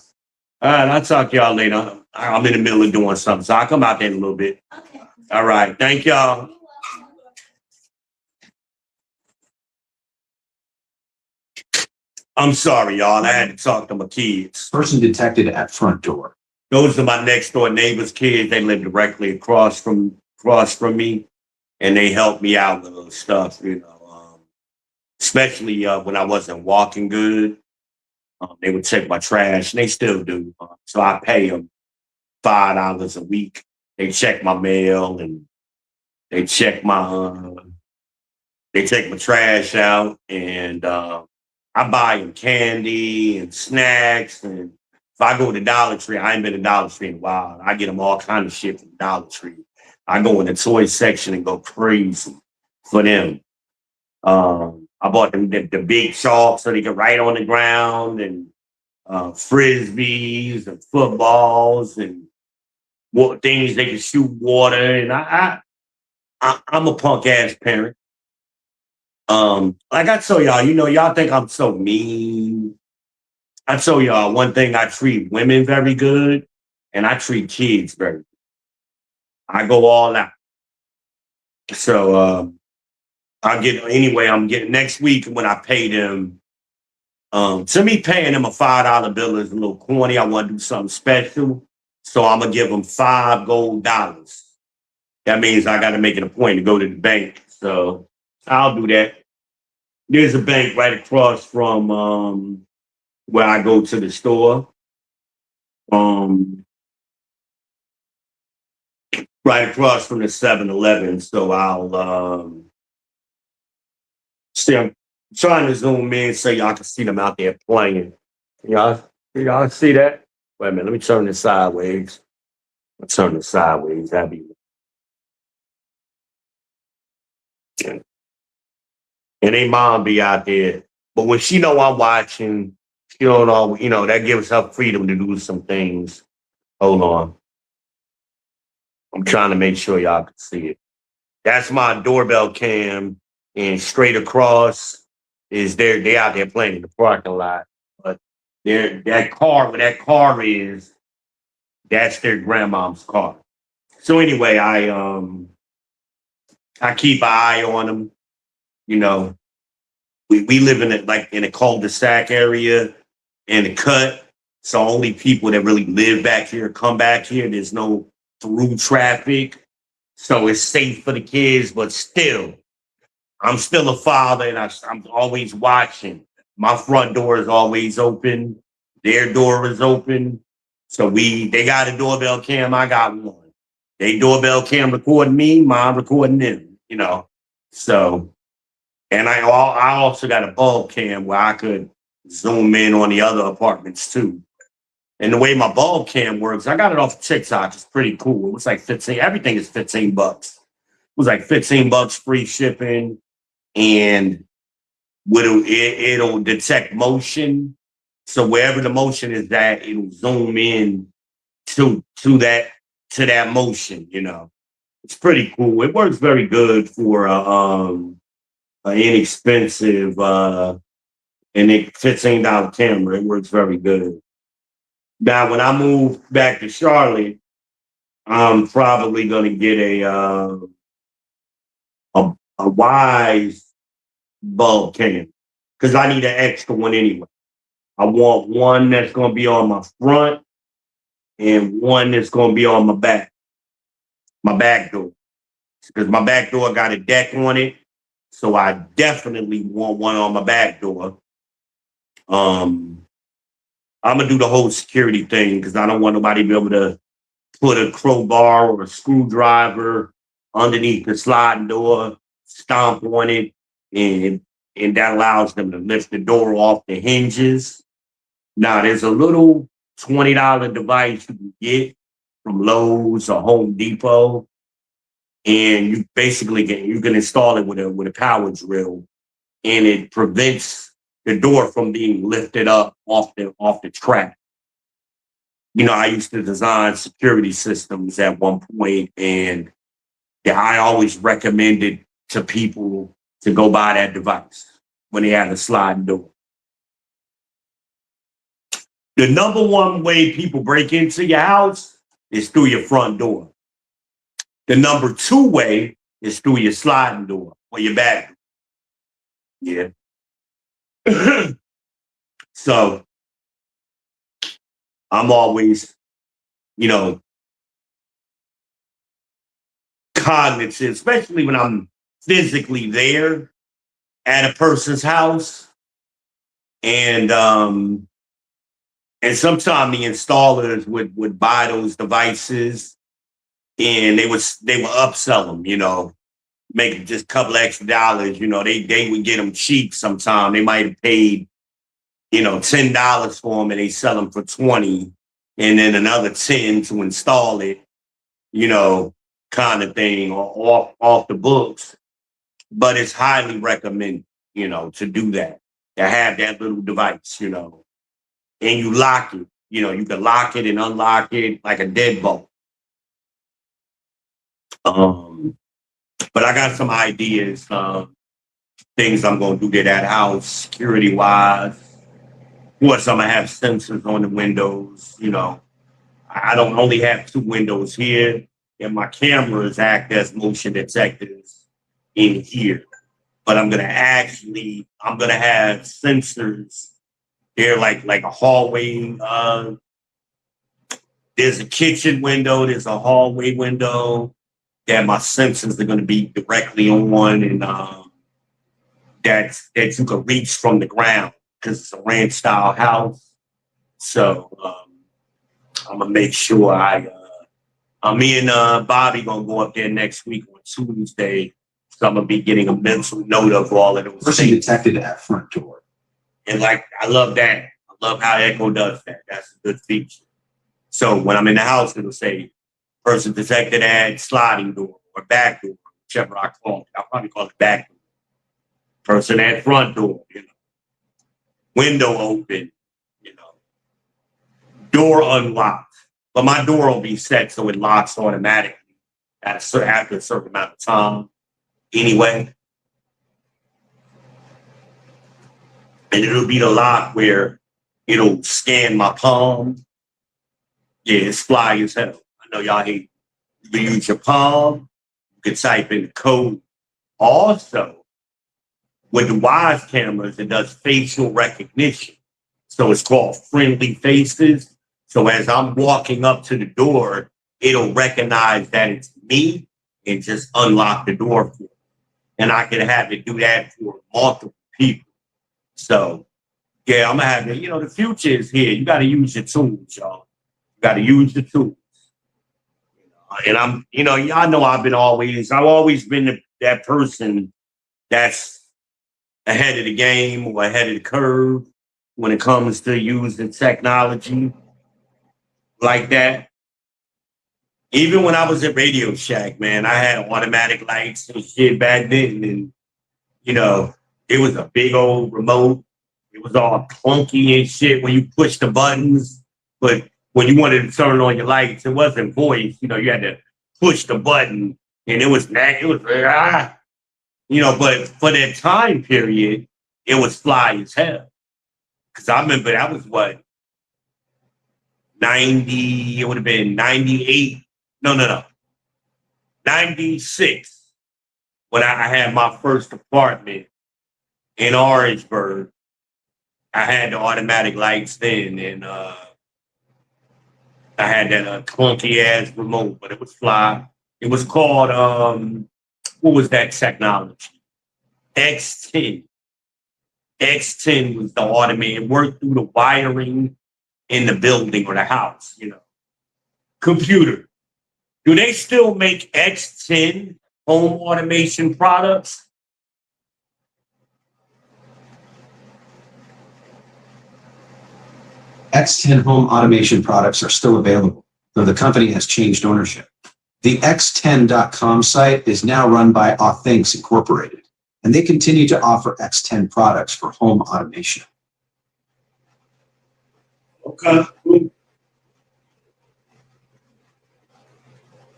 All right, I'll talk to y'all later. I'm in the middle of doing something, so I'll come out there in a little bit. Okay. All right. Thank y'all. You're welcome. I'm sorry, y'all. I had to talk to my kids. Person detected at front door. Those are my next door neighbors' kids. They live directly across from me. and they helped me out with little stuff, especially when I wasn't walking good. They would check my trash, and they still do. So I pay them $5 a week. They check my mail and they check my trash out, and I buy them candy and snacks. And if I go to Dollar Tree, I ain't been to Dollar Tree in a while. I get them all kind of shit from Dollar Tree. I go in the toy section and go crazy for them. I bought them the big chalk so they can write on the ground, and frisbees and footballs and what things they can shoot water. And I'm a punk ass parent. Like I tell y'all, y'all think I'm so mean. I tell y'all one thing: I treat women very good, and I treat kids very good. I go all out. So I'm getting next week when I pay them. To me, paying them a $5 bill is a little corny. I want to do something special. So I'm gonna give them $5 gold. That means I got to make it a point to go to the bank. So I'll do that. There's a bank right across from where I go to the store. Right across from the 7-Eleven. So I'll see. I'm trying to zoom in so y'all can see them out there playing. Y'all see that? Wait a minute. Let me turn this sideways. I'll turn this sideways. That'd be. And they mom be out there. But when she know I'm watching, she don't know, that gives her freedom to do some things. Hold on. I'm trying to make sure y'all can see it. That's my doorbell cam, and straight across is they out there playing in the parking lot. But that car, where that car is, that's their grandmom's car. So anyway, I keep an eye on them. We live in a cul-de-sac area in the cut. So only people that really live back here come back here. There's no through traffic. So it's safe for the kids, but still, I'm still a father, and I'm always watching. My front door is always open. Their door is open. So they got a doorbell cam. I got one. They doorbell cam recording me. Mom recording them. So, and I also got a bulb cam where I could zoom in on the other apartments too. And the way my bulb cam works, I got it off of TikTok. It's pretty cool. It was like 15. Everything is $15. It was like $15 free shipping, and it'll detect motion. So wherever the motion is at, it'll zoom in to that motion. It's pretty cool. It works very good for an inexpensive and $15 camera. It works very good. Now, when I move back to Charlotte, I'm probably going to get a Wise bulb cam, because I need an extra one anyway. I want one that's going to be on my front and one that's going to be on my back door, because my back door got a deck on it. So I definitely want one on my back door. I'm gonna do the whole security thing because I don't want nobody to be able to put a crowbar or a screwdriver underneath the sliding door, stomp on it, and that allows them to lift the door off the hinges. Now, there's a little $20 device you can get from Lowe's or Home Depot, and you can install it with a power drill, and it prevents the door from being lifted up off the track. I used to design security systems at one point, and I always recommended to people to go buy that device when they had a sliding door. The number one way people break into your house is through your front door. The number two way is through your sliding door or your back door. Yeah. So I'm always, cognitive, especially when I'm physically there at a person's house. And sometimes the installers would buy those devices and they would upsell them, make just a couple extra dollars. They would get them cheap sometime. They might have paid, $10 for them and they sell them for 20 and then another 10 to install it, kind of thing, or off the books. But it's highly recommended, to do that, to have that little device, and you lock it. You can lock it and unlock it like a deadbolt. But I got some ideas, things I'm going to do to that house, security wise. Of course, I'm going to have sensors on the windows. I don't only have 2 windows here, and my cameras act as motion detectors in here. But I'm going to have sensors. They're like a hallway. There's a kitchen window. There's a hallway window that my sensors are going to be directly on, and that you can reach from the ground because it's a ranch style house. So I'm gonna make sure me and Bobby gonna go up there next week on Tuesday. So I'm gonna be getting a mental note of all of those Person things. detected at front door. And I love that. I love how Echo does that. That's a good feature. So when I'm in the house, it'll say person detected at sliding door or back door, whichever I call it. I'll probably call it back door. Person at front door, window open, door unlocked. But my door will be set so it locks automatically after a certain amount of time anyway. And it'll be the lock where it'll scan my palm. Yeah, it's fly as hell. I know y'all hate. You can use your palm. You can type in the code. Also, with the Wise cameras, it does facial recognition. So it's called friendly faces. So as I'm walking up to the door, it'll recognize that it's me and just unlock the door for me. And I can have it do that for multiple people. So, yeah, I'm going to have it. The future is here. You got to use your tools, y'all. You got to use the tools. And y'all know I've always been that person that's ahead of the game or ahead of the curve when it comes to using technology like that. Even when I was at Radio Shack, man, I had automatic lights and shit back then. And, it was a big old remote. It was all clunky and shit when you push the buttons. But when you wanted to turn on your lights, it wasn't voice. You had to push the button and it was but for that time period, it was fly as hell. Because I remember that was 90, it would have been 98. No. 96 when I had my first apartment in Orangeburg. I had the automatic lights then, and I had that clunky ass remote, but it was fly. It was called what was that technology? X10. X10 was the automated. It worked through the wiring in the building or the house. Computer. Do they still make X10 home automation products? X10 home automation products are still available, though the company has changed ownership. The x10.com site is now run by Authings Incorporated, and they continue to offer X10 products for home automation. Okay.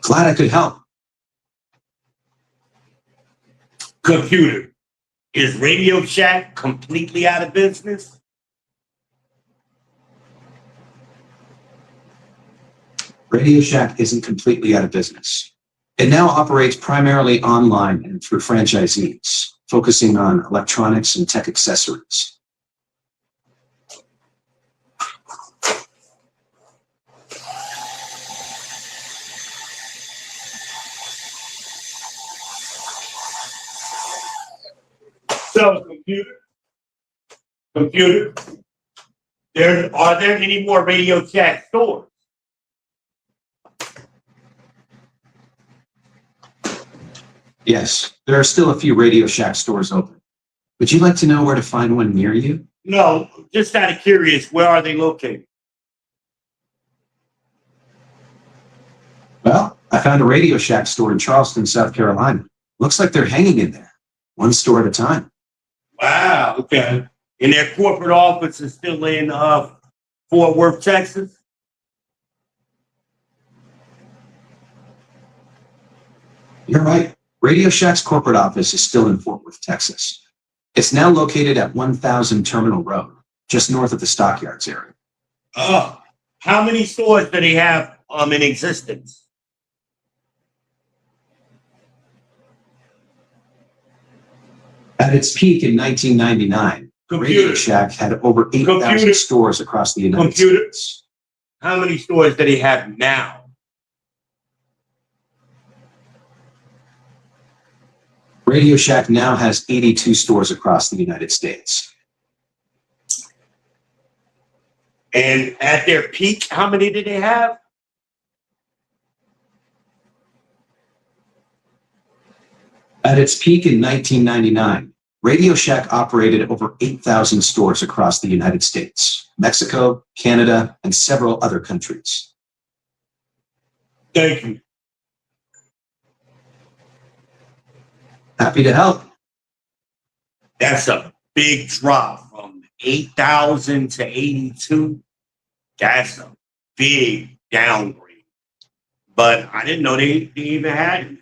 Glad I could help. Computer. Is Radio Shack completely out of business? Radio Shack isn't completely out of business. It now operates primarily online and through franchisees, focusing on electronics and tech accessories. sell a computer? Computer? Are there any more Radio Shack stores? Yes, there are still a few Radio Shack stores open. Would you like to know where to find one near you? No, just out of curious, where are they located? Well, I found a Radio Shack store in Charleston, South Carolina. Looks like they're hanging in there, one store at a time. Wow, okay. And their corporate office is still in Fort Worth, Texas? You're right. Radio Shack's corporate office is still in Fort Worth, Texas. It's now located at 1000 Terminal Road, just north of the Stockyards area. How many stores do they have in existence? At its peak in 1999, Radio Shack had over 8,000 stores across the United States. How many stores do they have now? Radio Shack now has 82 stores across the United States. And at their peak, how many did they have? At its peak in 1999, Radio Shack operated over 8,000 stores across the United States, Mexico, Canada, and several other countries. Thank you. Happy to help. That's a big drop from 8,000 to 82. That's a big downgrade. But I didn't know they even had it.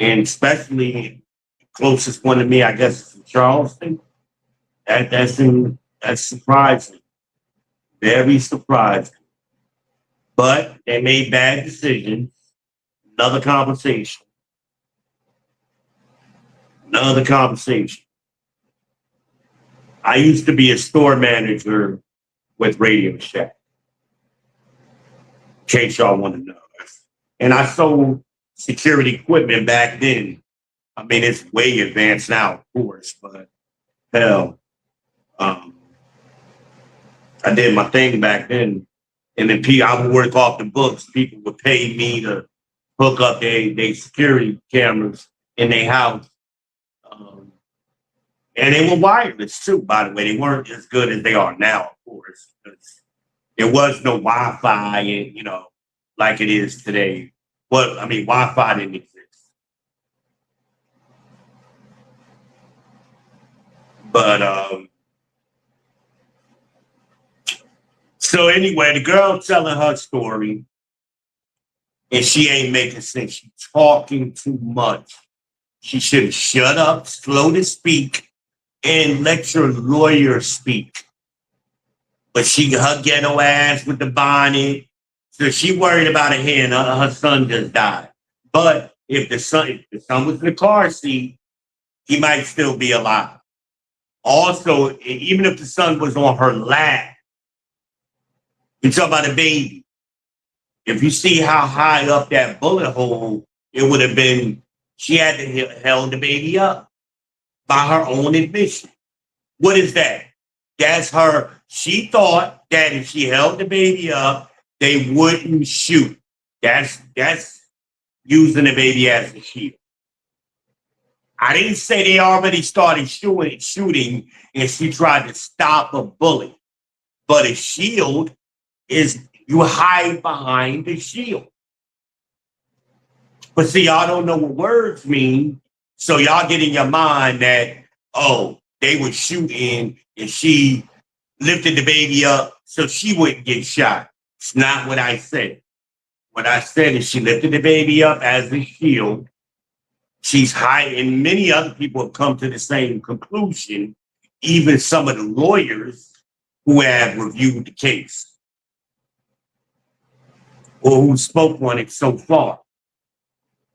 And especially the closest one to me, I guess, is Charleston. That's surprising. Very surprising. But they made bad decisions. Another conversation. I used to be a store manager with Radio Shack. In case y'all want to know. And I sold security equipment back then. I mean, it's way advanced now, of course, but hell, I did my thing back then. And then I would work off the books. People would pay me to hook up their security cameras in their house. And they were wireless too, by the way. They weren't as good as they are now, of course. There was no Wi-Fi, and like it is today. Well, I mean, Wi-Fi didn't exist. But so anyway, the girl telling her story, and she ain't making sense. She's talking too much. She should shut up, slow to speak, and let your lawyer speak. But her ghetto ass with the bonnet. So she worried about her hand. Her son just died. But if the son was in the car seat, he might still be alive. Also, even if the son was on her lap, you talk about a baby. If you see how high up that bullet hole, it would have been, she had to held the baby up by her own admission. What is that? That's her. She thought that if she held the baby up, they wouldn't shoot. That's using the baby as a shield. I didn't say they already started shooting and she tried to stop a bullet. But a shield is you hide behind the shield. But see, y'all don't know what words mean. So y'all get in your mind that, oh, they were shooting and she lifted the baby up so she wouldn't get shot. It's not what I said. What I said is she lifted the baby up as a shield. She's hiding, and many other people have come to the same conclusion, even some of the lawyers who have reviewed the case or who spoke on it so far.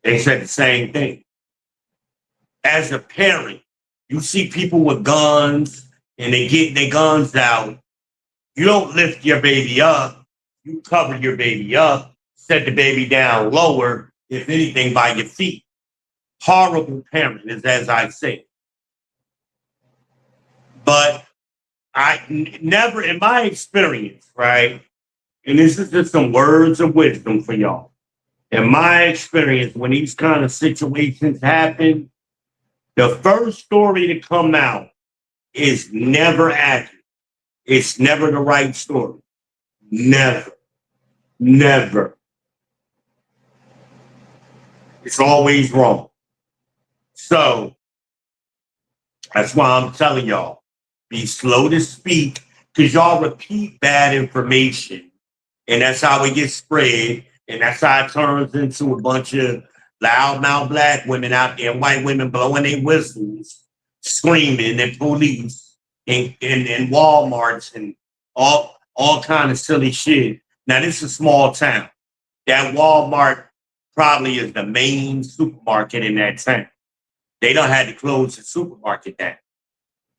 They said the same thing. As a parent, you see people with guns and they get their guns out. You don't lift your baby up. You cover your baby up, set the baby down lower, if anything, by your feet. Horrible parent is as I say. But never, in my experience, right? And this is just some words of wisdom for y'all. In my experience, when these kind of situations happen, the first story to come out is never accurate. It's never the right story. Never. Never. It's always wrong. So that's why I'm telling y'all, be slow to speak, because y'all repeat bad information. And that's how it gets spread. And that's how it turns into a bunch of loudmouth black women out there, white women blowing their whistles, screaming, and police and Walmarts and all kind of silly shit. Now, this is a small town. That Walmart probably is the main supermarket in that town. They don't have to close the supermarket down.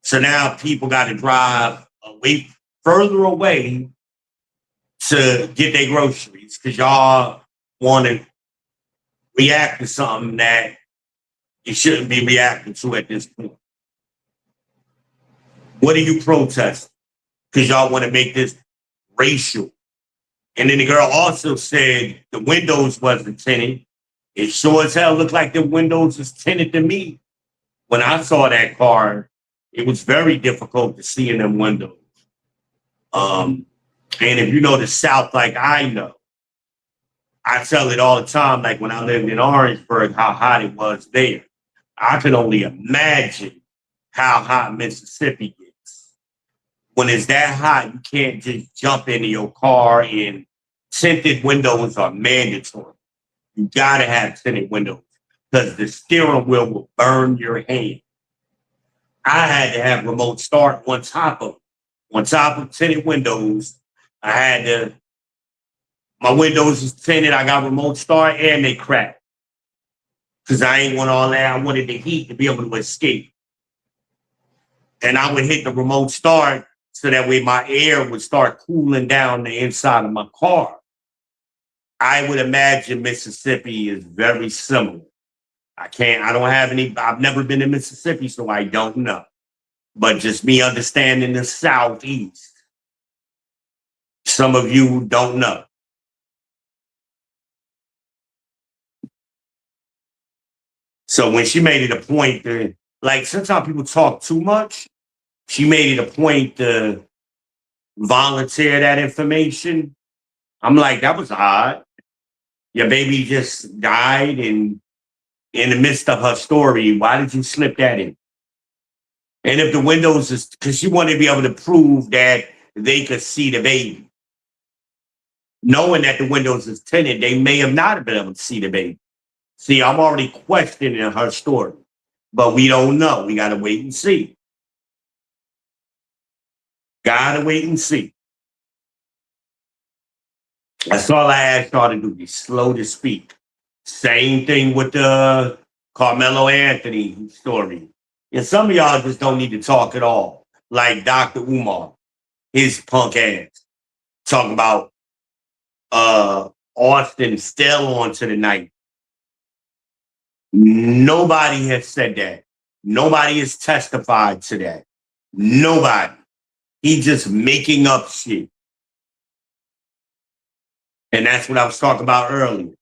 So now people got to drive away, further away to get their groceries because y'all want to react to something that you shouldn't be reacting to at this point. What are you protesting? Because y'all want to make this racial. And then the girl also said the windows wasn't tinted. It sure as hell looked like the windows was tinted to me. When I saw that car, it was very difficult to see in them windows. And if you know the South like I know, I tell it all the time, like when I lived in Orangeburg, how hot it was there. I could only imagine how hot Mississippi gets. When it's that hot, you can't just jump into your car, and tinted windows are mandatory. You gotta have tinted windows because the steering wheel will burn your hand. I had to have remote start on top of tinted windows. I had to, my windows is tinted. I got remote start and they cracked because I ain't want all that. I wanted the heat to be able to escape. And I would hit the remote start so that way my air would start cooling down the inside of my car. I would imagine Mississippi is very similar. I don't have any, I've never been in Mississippi, so I don't know. But just me understanding the Southeast, some of you don't know. So when she made it a point to, like, sometimes people talk too much, she made it a point to volunteer that information. I'm like, that was odd. Your baby just died, and in the midst of her story, why did you slip that in? And if the windows is, because she wanted to be able to prove that they could see the baby. Knowing that the windows is tinted, they may have not been able to see the baby. See, I'm already questioning her story, but we don't know. We got to wait and see. Got to wait and see. That's all I asked y'all to do, be slow to speak. Same thing with the Carmelo Anthony story. And some of y'all just don't need to talk at all. Like Dr. Umar, his punk ass, talking about Austin still on to the night. Nobody has said that. Nobody has testified to that. Nobody. He just making up shit. And that's what I was talking about earlier.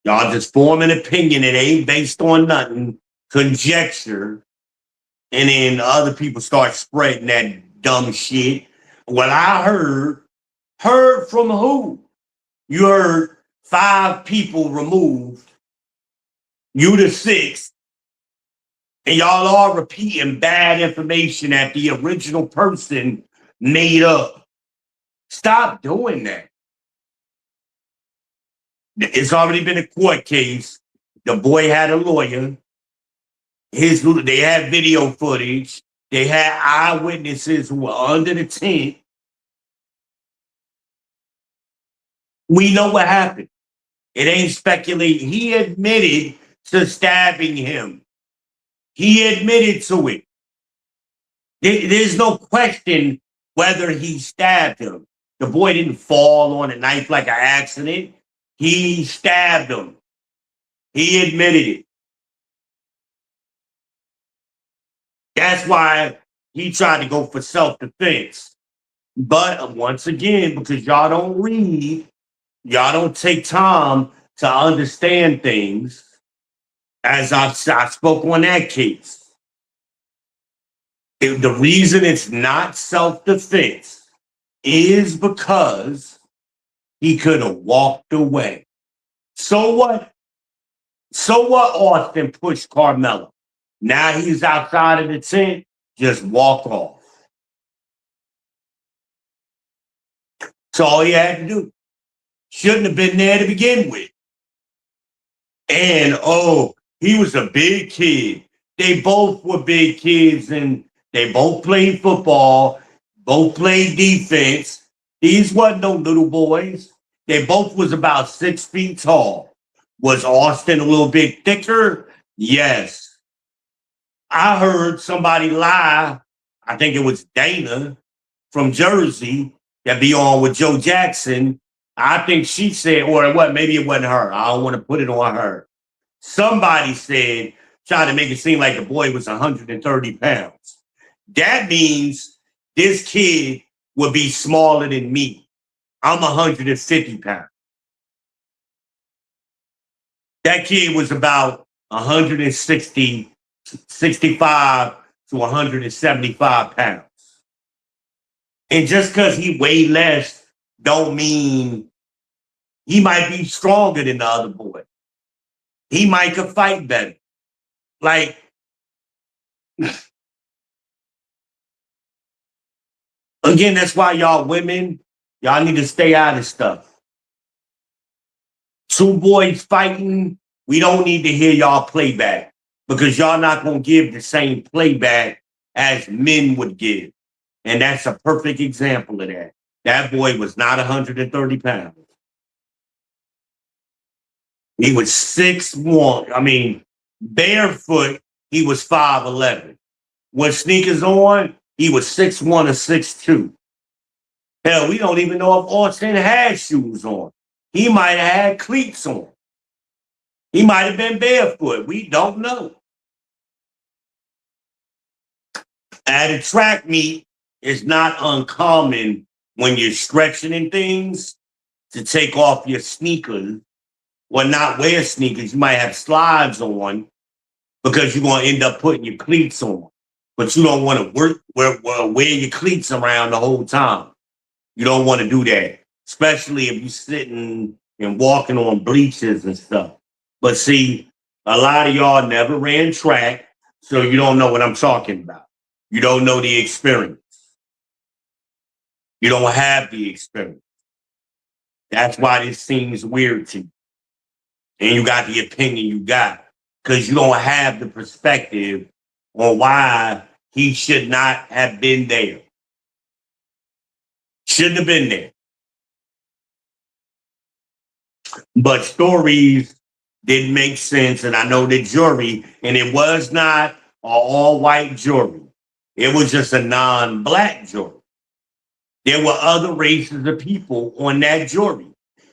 Y'all just form an opinion. It ain't based on nothing. Conjecture. And then other people start spreading that dumb shit. What I heard from who? You heard 5 people removed. You the 6th. And y'all are repeating bad information that the original person made up. Stop doing that. It's already been a court case. The boy had a lawyer. They had video footage. They had eyewitnesses who were under the tent. We know what happened. It ain't speculating. He admitted to stabbing him. He admitted to it. There's no question whether he stabbed him. The boy didn't fall on a knife like an accident. He stabbed him. He admitted it. That's why he tried to go for self-defense. But once again, because y'all don't read, y'all don't take time to understand things, as I spoke on that case. The reason it's not self-defense is because he could have walked away. So what? So what? Austin pushed Carmelo. Now he's outside of the tent. Just walk off. That's all he had to do. Shouldn't have been there to begin with. And he was a big kid. They both were big kids, and they both played football, both played defense. These wasn't no little boys. They both was about 6 feet tall. Was Austin a little bit thicker? Yes. I heard somebody lie. I think it was Dana from Jersey that be on with Joe Jackson. I think she said, or what? Maybe it wasn't her. I don't want to put it on her. Somebody said, tried to make it seem like the boy was 130 pounds. That means this kid would be smaller than me. I'm 150 pounds. That kid was about 65 to 175 pounds. And just because he weighed less don't mean he might be stronger than the other boy. He might could fight better. Like, again, that's why y'all women, y'all need to stay out of stuff. Two boys fighting, we don't need to hear y'all playback because y'all not going to give the same playback as men would give. And that's a perfect example of that. That boy was not 130 pounds. He was 6'1". I mean, barefoot, he was 5'11". With sneakers on, he was 6'1" or 6'2". Hell, we don't even know if Austin had shoes on. He might have had cleats on. He might have been barefoot. We don't know. At a track meet, it's not uncommon when you're stretching and things to take off your sneakers or not wear sneakers. You might have slides on because you're going to end up putting your cleats on. But you don't want to wear your cleats around the whole time. You don't want to do that, especially if you're sitting and walking on bleachers and stuff. But see, a lot of y'all never ran track, so you don't know what I'm talking about. You don't know the experience. You don't have the experience. That's why this seems weird to you. And you got the opinion you got because you don't have the perspective on why he should not have been there. Shouldn't have been there. But stories didn't make sense. And I know the jury, and it was not an all-white jury. It was just a non-black jury. There were other races of people on that jury.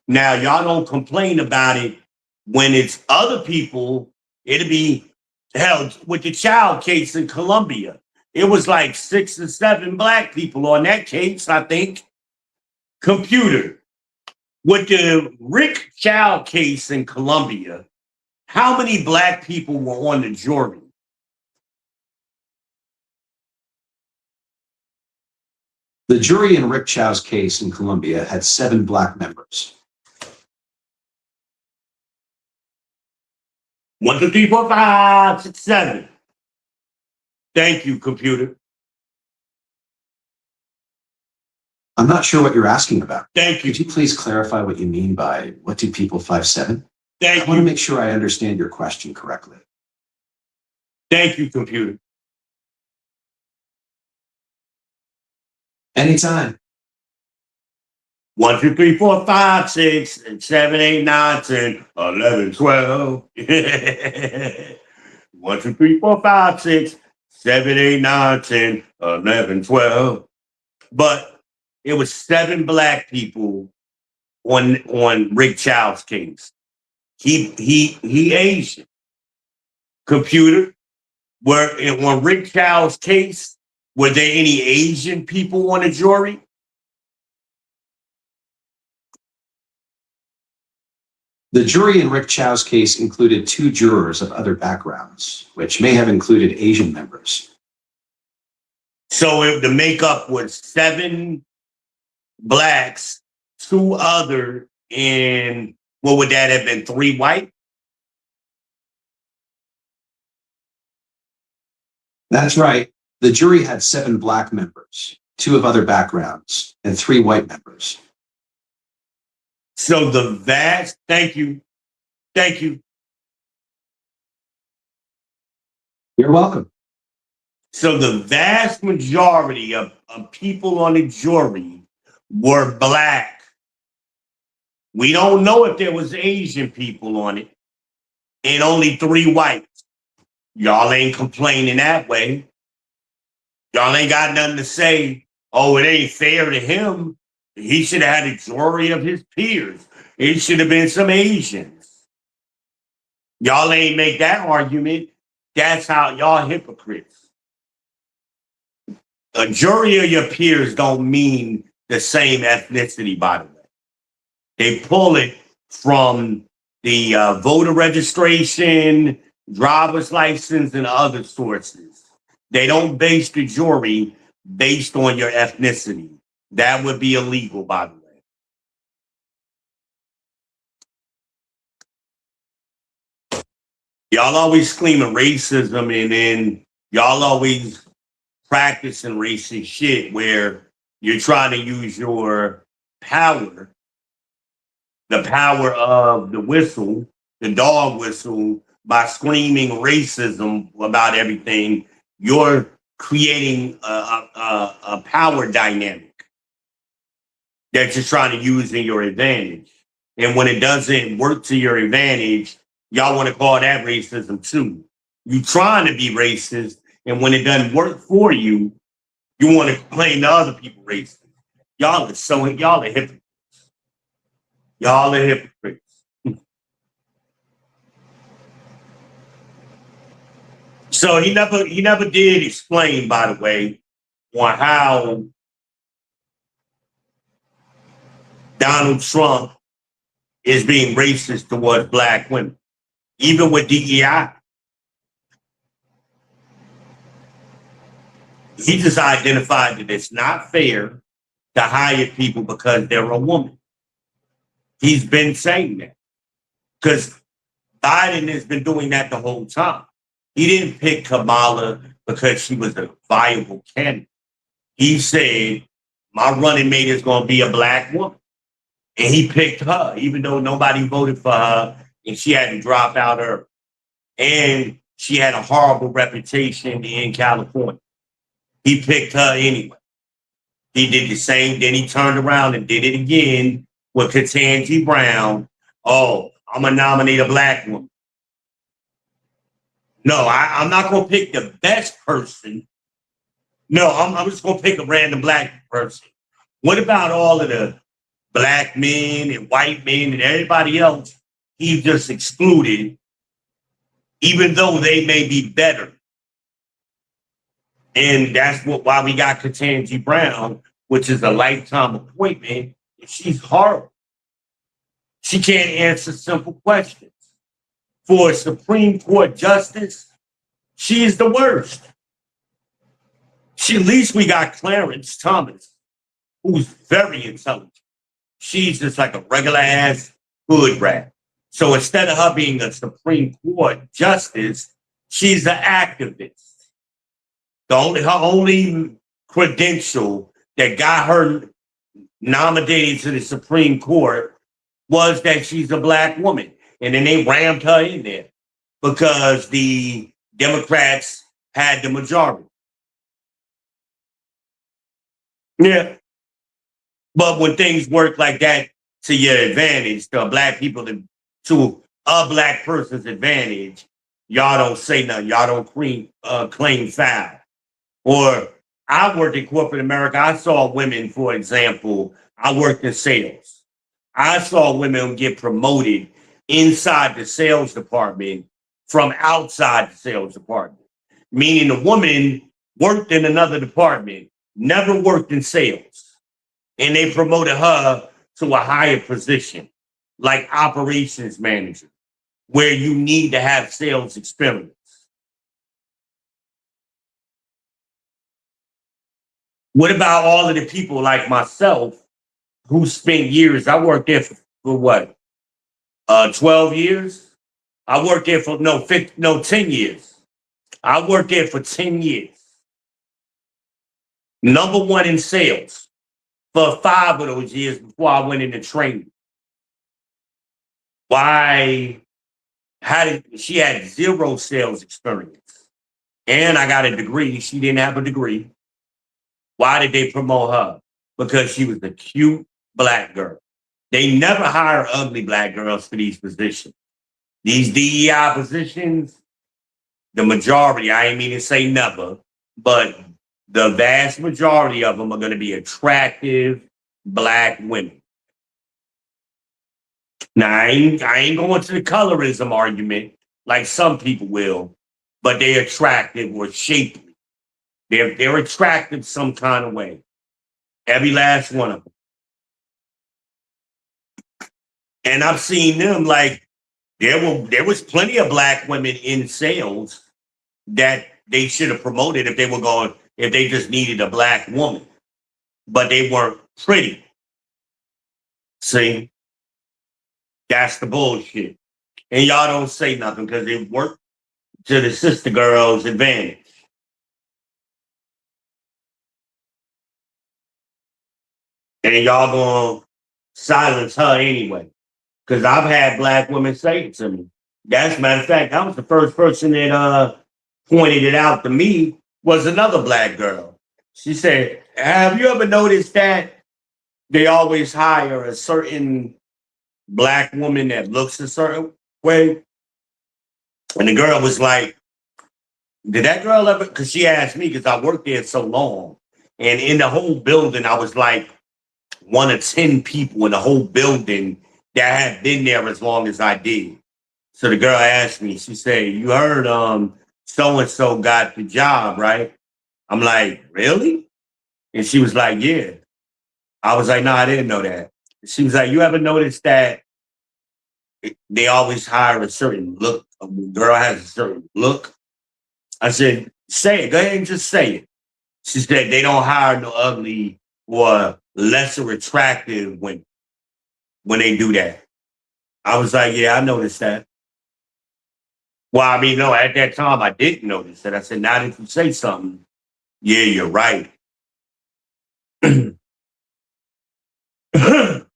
Now, y'all don't complain about it when it's other people. It'll be, hell, with the child case in Columbia. It was like 6 or 7 black people on that case, I think. Computer. With the Rick Child case in Columbia, how many black people were on the jury? The jury in Rick Chow's case in Columbia had 7 black members. 1, 2, 3, 4, 5, 6, 7. Thank you, computer. I'm not sure what you're asking about. Thank you. Could you please clarify what you mean by what do people 5'7"? Thank I want to you. make sure I understand your question correctly. Thank you, computer. Anytime. 1, 2, 3, 4, 5, 6, 7, 8, 9, 10, 11, 12. 1, 2, 3, 4, 5, 6, 7, 8, 9, 10, 11, 12. But it was 7 black people on Rick Child's case. He Asian. Computer, where on Rick Child's case, Were there any Asian people on the jury? The jury in Rick Chow's case included 2 jurors of other backgrounds, which may have included Asian members. So if the makeup was 7 blacks, 2 other, and what would that have been? 3 white? That's right. The jury had 7 black members, 2 of other backgrounds, and 3 white members. So the vast, thank you. You're welcome. So the vast majority of people on the jury were black. We don't know if there was Asian people on it, and only 3 whites. Y'all ain't complaining that way. Y'all ain't got nothing to say, oh, it ain't fair to him. He should have had a jury of his peers. It should have been some Asians. Y'all ain't make that argument. That's how y'all hypocrites. A jury of your peers don't mean the same ethnicity, by the way. They pull it from the voter registration, driver's license, and other sources. They don't base the jury based on your ethnicity. That would be illegal, by the way. Y'all always screaming racism, and then y'all always practicing racist shit where you're trying to use your power, the power of the whistle, the dog whistle, by screaming racism about everything. You're creating a power dynamic that you're trying to use in your advantage. And when it doesn't work to your advantage, y'all want to call that racism too. You trying to be racist, and when it doesn't work for you, you want to claim the other people racist. Y'all are hypocrites. Y'all are hypocrites. So he never did explain, by the way, on how Donald Trump is being racist towards black women, even with DEI. He just identified that it's not fair to hire people because they're a woman. He's been saying that because Biden has been doing that the whole time. He didn't pick Kamala because she was a viable candidate. He said, my running mate is going to be a black woman. And he picked her, even though nobody voted for her and she had to drop out early. And she had a horrible reputation in California. He picked her anyway. He did the same. Then he turned around and did it again with Ketanji Brown. Oh, I'm going to nominate a black woman. No, I'm not going to pick the best person. No, I'm just going to pick a random black person. What about all of the black men and white men and everybody else he just excluded, even though they may be better? And that's why we got Ketanji Brown, which is a lifetime appointment. She's horrible. She can't answer simple questions. For a Supreme Court justice, she is the worst. At least we got Clarence Thomas, who's very intelligent. She's just like a regular ass hood rat. So instead of her being a Supreme Court justice, she's an activist. Her only credential that got her nominated to the Supreme Court was that she's a black woman. And then they rammed her in there because the Democrats had the majority. Yeah. But when things work like that to your advantage, to black people, to a black person's advantage, y'all don't say nothing. Y'all don't claim foul. Or I worked in corporate America. I saw women, for example, I worked in sales. I saw women get promoted inside the sales department from outside the sales department. Meaning the woman worked in another department, never worked in sales. And they promoted her to a higher position, like operations manager, where you need to have sales experience. What about all of the people like myself who spent years? I worked there for what? 12 years? I worked there for 10 years. I worked there for 10 years. Number one in sales for 5 of those years before I went into training. Why? She had zero sales experience? And I got a degree. She didn't have a degree. Why did they promote her? Because she was a cute black girl. They never hire ugly black girls for these positions. These DEI positions, the majority, I ain't mean to say never, but the vast majority of them are going to be attractive black women. Now, I ain't going to the colorism argument like some people will, but they're attractive or shapely. They're attractive some kind of way. Every last one of them. And I've seen them like there was plenty of black women in sales that they should have promoted if they just needed a black woman, but they weren't pretty. See, that's the bullshit. And y'all don't say nothing because it worked to the sister girl's advantage. And y'all gonna silence her anyway. Because I've had black women say it to me. That's a matter of fact, that was the first person that pointed it out to me was another black girl. She said, have you ever noticed that they always hire a certain black woman that looks a certain way? And the girl was like, did that girl ever? Because she asked me because I worked there so long. And in the whole building, I was like one of 10 people in the whole building that had been there as long as I did. So the girl asked me, she said, you heard so-and-so got the job, right? I'm like, really? And she was like, yeah. I was like, no, I didn't know that. She was like, you ever noticed that they always hire a certain look? A girl has a certain look. I said, say it. Go ahead and just say it. She said, they don't hire no ugly or lesser attractive when they do that. I was like, yeah, I noticed that. Well, I mean, no, at that time, I didn't notice that. I said, now that you say something, yeah, you're right.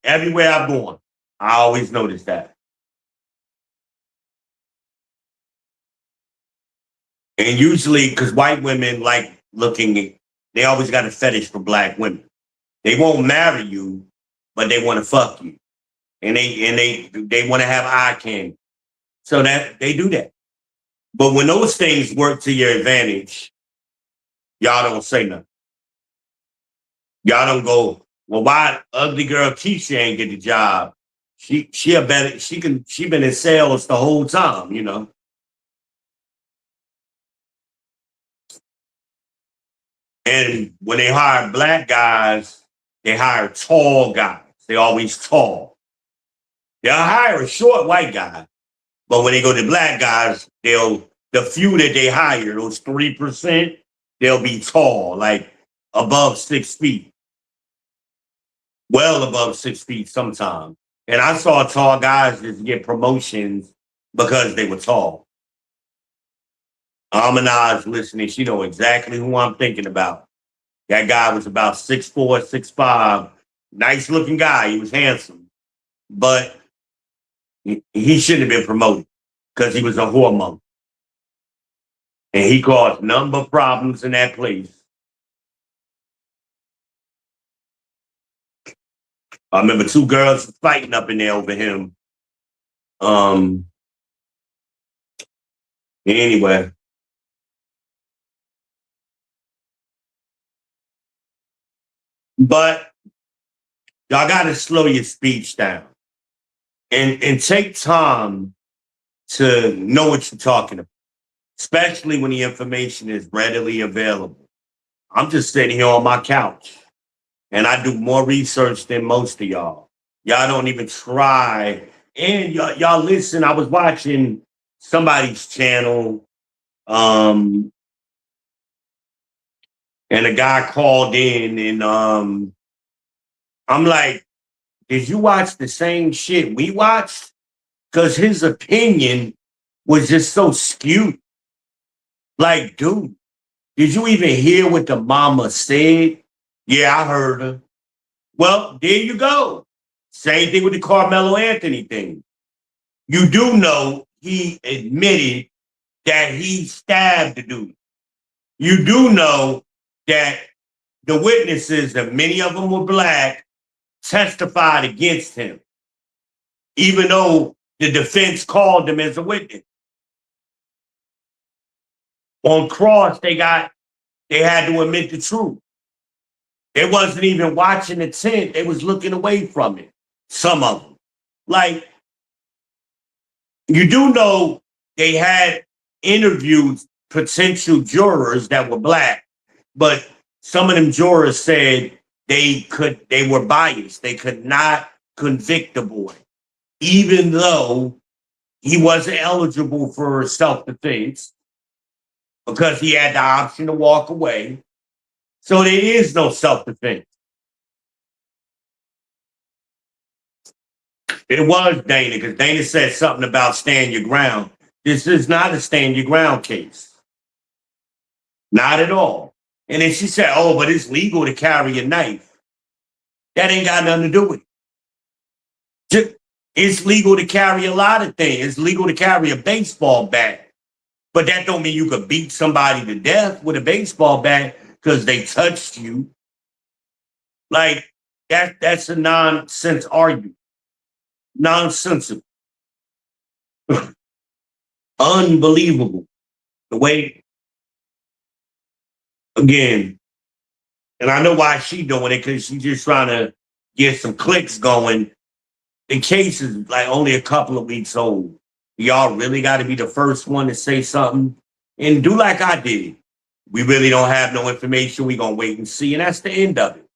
Everywhere I've gone, I always notice that. And usually, because white women like looking, they always got a fetish for black women. They won't marry you, but they want to fuck you. And they want to have eye candy. So that they do that. But when those things work to your advantage, y'all don't say nothing. Y'all don't go, well, why ugly girl Keisha ain't get the job? She been in sales the whole time, you know. And when they hire black guys, they hire tall guys. They always tall. They'll hire a short white guy, but when they go to black guys, the few that they hire, those 3%, they'll be tall, like above 6 feet. Well above 6 feet sometimes. And I saw tall guys just get promotions because they were tall. Amanaz listening, she know exactly who I'm thinking about. That guy was about 6'4", 6'5", nice looking guy. He was handsome, but he shouldn't have been promoted because he was a hormone. And he caused number of problems in that place. I remember 2 girls fighting up in there over him. Anyway. But y'all got to slow your speech down and take time to know what you're talking about, especially when the information is readily available. I'm just sitting here on my couch and I do more research than most of y'all. Y'all don't even try. And y'all listen, I was watching somebody's channel, and a guy called in and I'm like, did you watch the same shit we watched? Because his opinion was just so skewed. Like, dude, did you even hear what the mama said? Yeah, I heard her. Well, there you go. Same thing with the Carmelo Anthony thing. You do know he admitted that he stabbed the dude. You do know that the witnesses, and many of them were black, testified against him, even though the defense called him as a witness. On cross, they had to admit the truth. They wasn't even watching the tent. They was looking away from it. Some of them. Like, you do know they had interviewed potential jurors that were black, but some of them jurors said they were biased. They could not convict the boy, even though he wasn't eligible for self-defense because he had the option to walk away. So there is no self-defense. It was Dana, because Dana said something about stand your ground. This is not a stand your ground case. Not at all. And then she said, oh, but it's legal to carry a knife. That ain't got nothing to do with it. It's legal to carry a lot of things. It's legal to carry a baseball bat. But that don't mean you could beat somebody to death with a baseball bat because they touched you. Like, that's a nonsense argument. Nonsensical. Unbelievable. The way, again, and I know why she doing it, because she's just trying to get some clicks going. The case is like only a couple of weeks old. Y'all really got to be the first one to say something and do like I did. We really don't have no information. We're going to wait and see. And that's the end of it.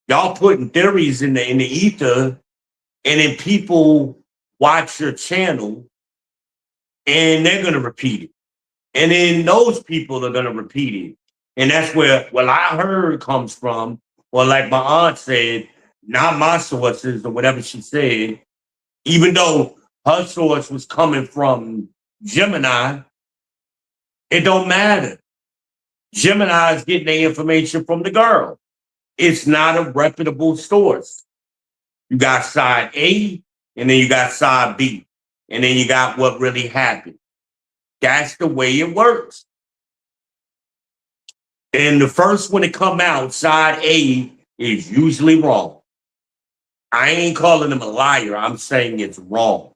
Y'all putting theories in the ether, and then people watch your channel and they're going to repeat it. And then those people are going to repeat it. And that's where what I heard comes from, or like my aunt said, not my sources or whatever she said, even though her source was coming from Gemini, it don't matter. Gemini is getting their information from the girl. It's not a reputable source. You got side A, and then you got side B, and then you got what really happened. That's the way it works. And the first one to come out, side A, is usually wrong. I ain't calling him a liar. I'm saying it's wrong.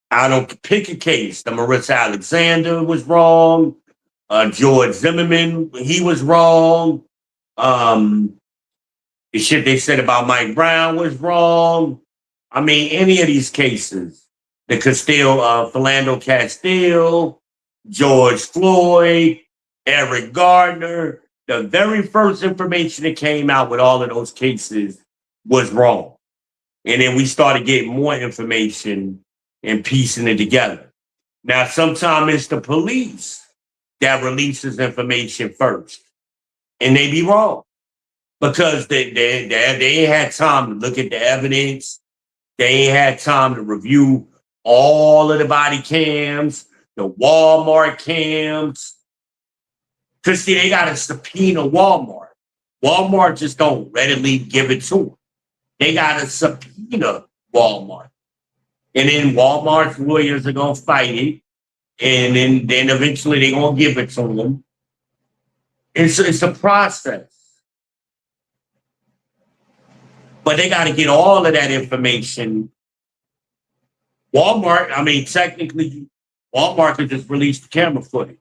I don't pick a case. The Marissa Alexander was wrong. George Zimmerman, he was wrong. The shit they said about Mike Brown was wrong. I mean, any of these cases, the Philando Castile, George Floyd, Eric Gardner, the very first information that came out with all of those cases was wrong. And then we started getting more information and piecing it together. Now, sometimes it's the police that releases information first, and they be wrong because they ain't had time to look at the evidence. They ain't had time to review all of the body cams, the Walmart cams. Because see, they got to subpoena Walmart. Walmart just don't readily give it to them. They got to subpoena Walmart. And then Walmart's lawyers are going to fight it. And then eventually they're going to give it to them. It's a process. But they got to get all of that information. Walmart, I mean, technically, Walmart could just release the camera footage.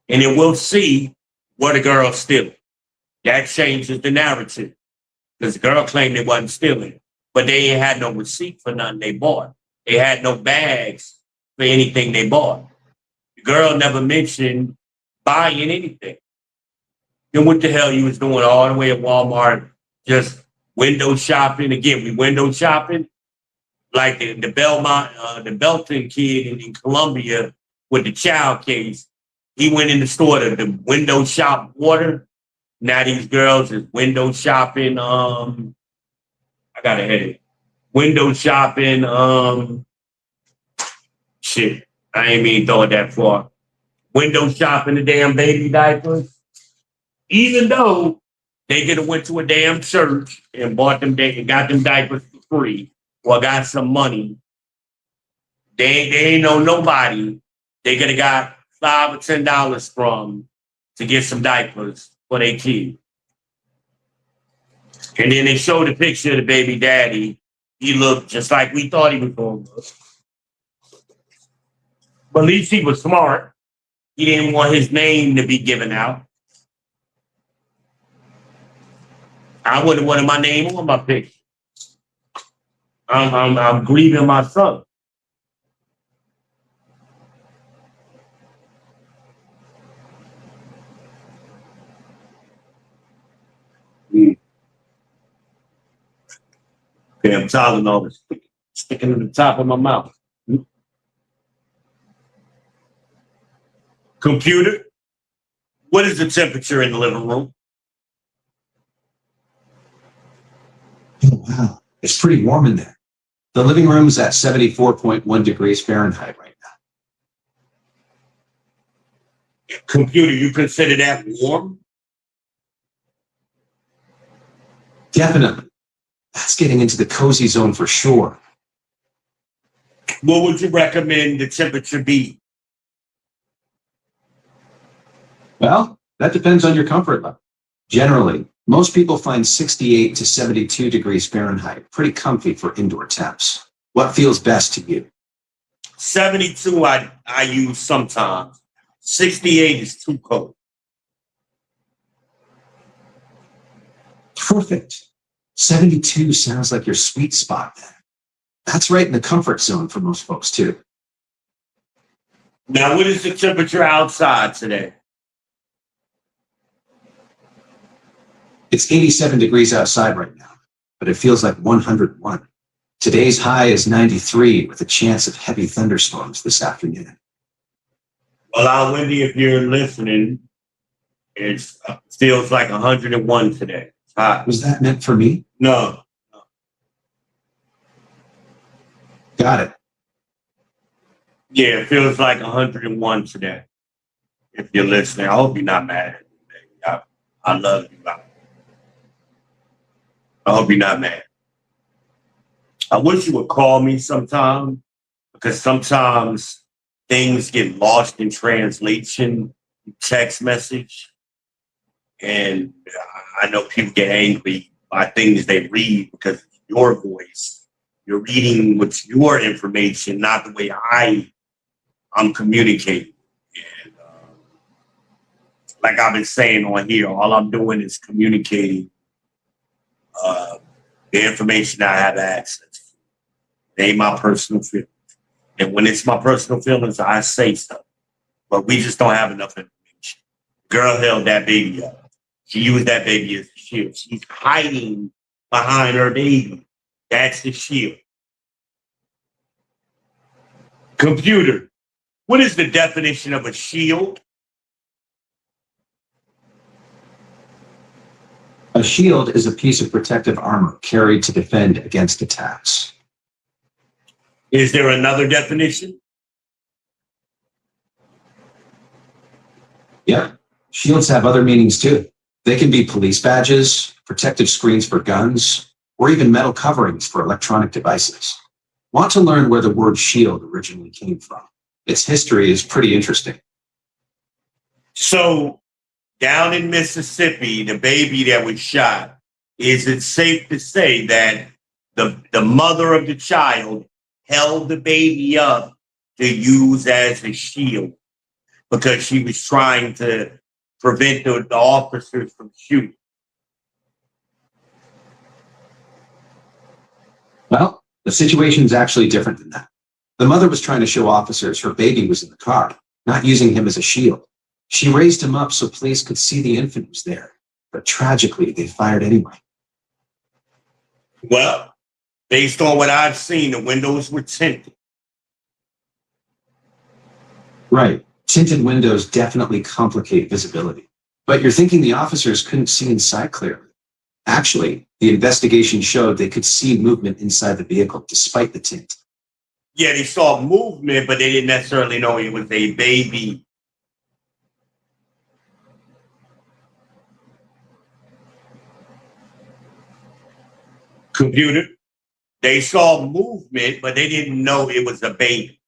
And then we'll see what the girl's stealing. That changes the narrative. Because the girl claimed they wasn't stealing. But they ain't had no receipt for nothing they bought. They had no bags for anything they bought. The girl never mentioned buying anything. Then what the hell you was doing all the way at Walmart, just window shopping? Again, we window shopping like the Belmont, the Belton kid in Columbia with the child case. He went in the store to the window shop water. Now these girls is window shopping. I got a headache. Window shopping. Shit, I ain't mean throw it that far. Window shopping the damn baby diapers. Even though they could have went to a damn church and bought them and got them diapers for free or got some money. They ain't know nobody they could have got $5 or $10 from to get some diapers for their kid. And then they showed a picture of the baby daddy. He looked just like we thought he was going to look. But at least he was smart. He didn't want his name to be given out. I wouldn't want my name on my picture. I'm grieving my son. Okay, I'm Tylenol is sticking to the top of my mouth. Computer, what is the temperature in the living room? Oh, wow. It's pretty warm in there. The living room is at 74.1 degrees Fahrenheit right now. Computer, you consider that warm? Definitely. That's getting into the cozy zone for sure. What would you recommend the temperature be? Well, that depends on your comfort level. Generally, most people find 68 to 72 degrees Fahrenheit pretty comfy for indoor temps. What feels best to you? 72 I use sometimes. 68 is too cold. Perfect. 72 sounds like your sweet spot then. That's right in the comfort zone for most folks too. Now, what is the temperature outside today? It's 87 degrees outside right now, but it feels like 101. Today's high is 93 with a chance of heavy thunderstorms this afternoon. Well, Wendy, if you're listening, it feels like 101 today. It's hot. Was that meant for me? No. Got it. Yeah, it feels like 101 today. If you're listening, I hope you're not mad at me, baby. I love you. I hope you're not mad. I wish you would call me sometime because sometimes things get lost in translation, text message. And I know people get angry by things they read because it's your voice. You're reading what's your information, not the way I'm communicating. And like I've been saying on here, all I'm doing is communicating the information I have access to. It ain't my personal feelings. And when it's my personal feelings, I say stuff. But we just don't have enough information. Girl held that baby up. She used that baby as a shield. She's hiding behind her baby. That's the shield. Computer, what is the definition of a shield? A shield is a piece of protective armor carried to defend against attacks. Is there another definition? Yeah, shields have other meanings too. They can be police badges, protective screens for guns, or even metal coverings for electronic devices. Want to learn where the word shield originally came from? Its history is pretty interesting. So, down in Mississippi, the baby that was shot, is it safe to say that the mother of the child held the baby up to use as a shield because she was trying to prevent the officers from shooting? Well, the situation's actually different than that. The mother was trying to show officers her baby was in the car, not using him as a shield. She raised him up so police could see the infant was there, but tragically, they fired anyway. Well, based on what I've seen, the windows were tinted. Right. Tinted windows definitely complicate visibility. But you're thinking the officers couldn't see inside clearly. Actually, the investigation showed they could see movement inside the vehicle despite the tint. Yeah, they saw movement, but they didn't necessarily know it was a baby. Computer. They saw movement, but they didn't know it was a baby.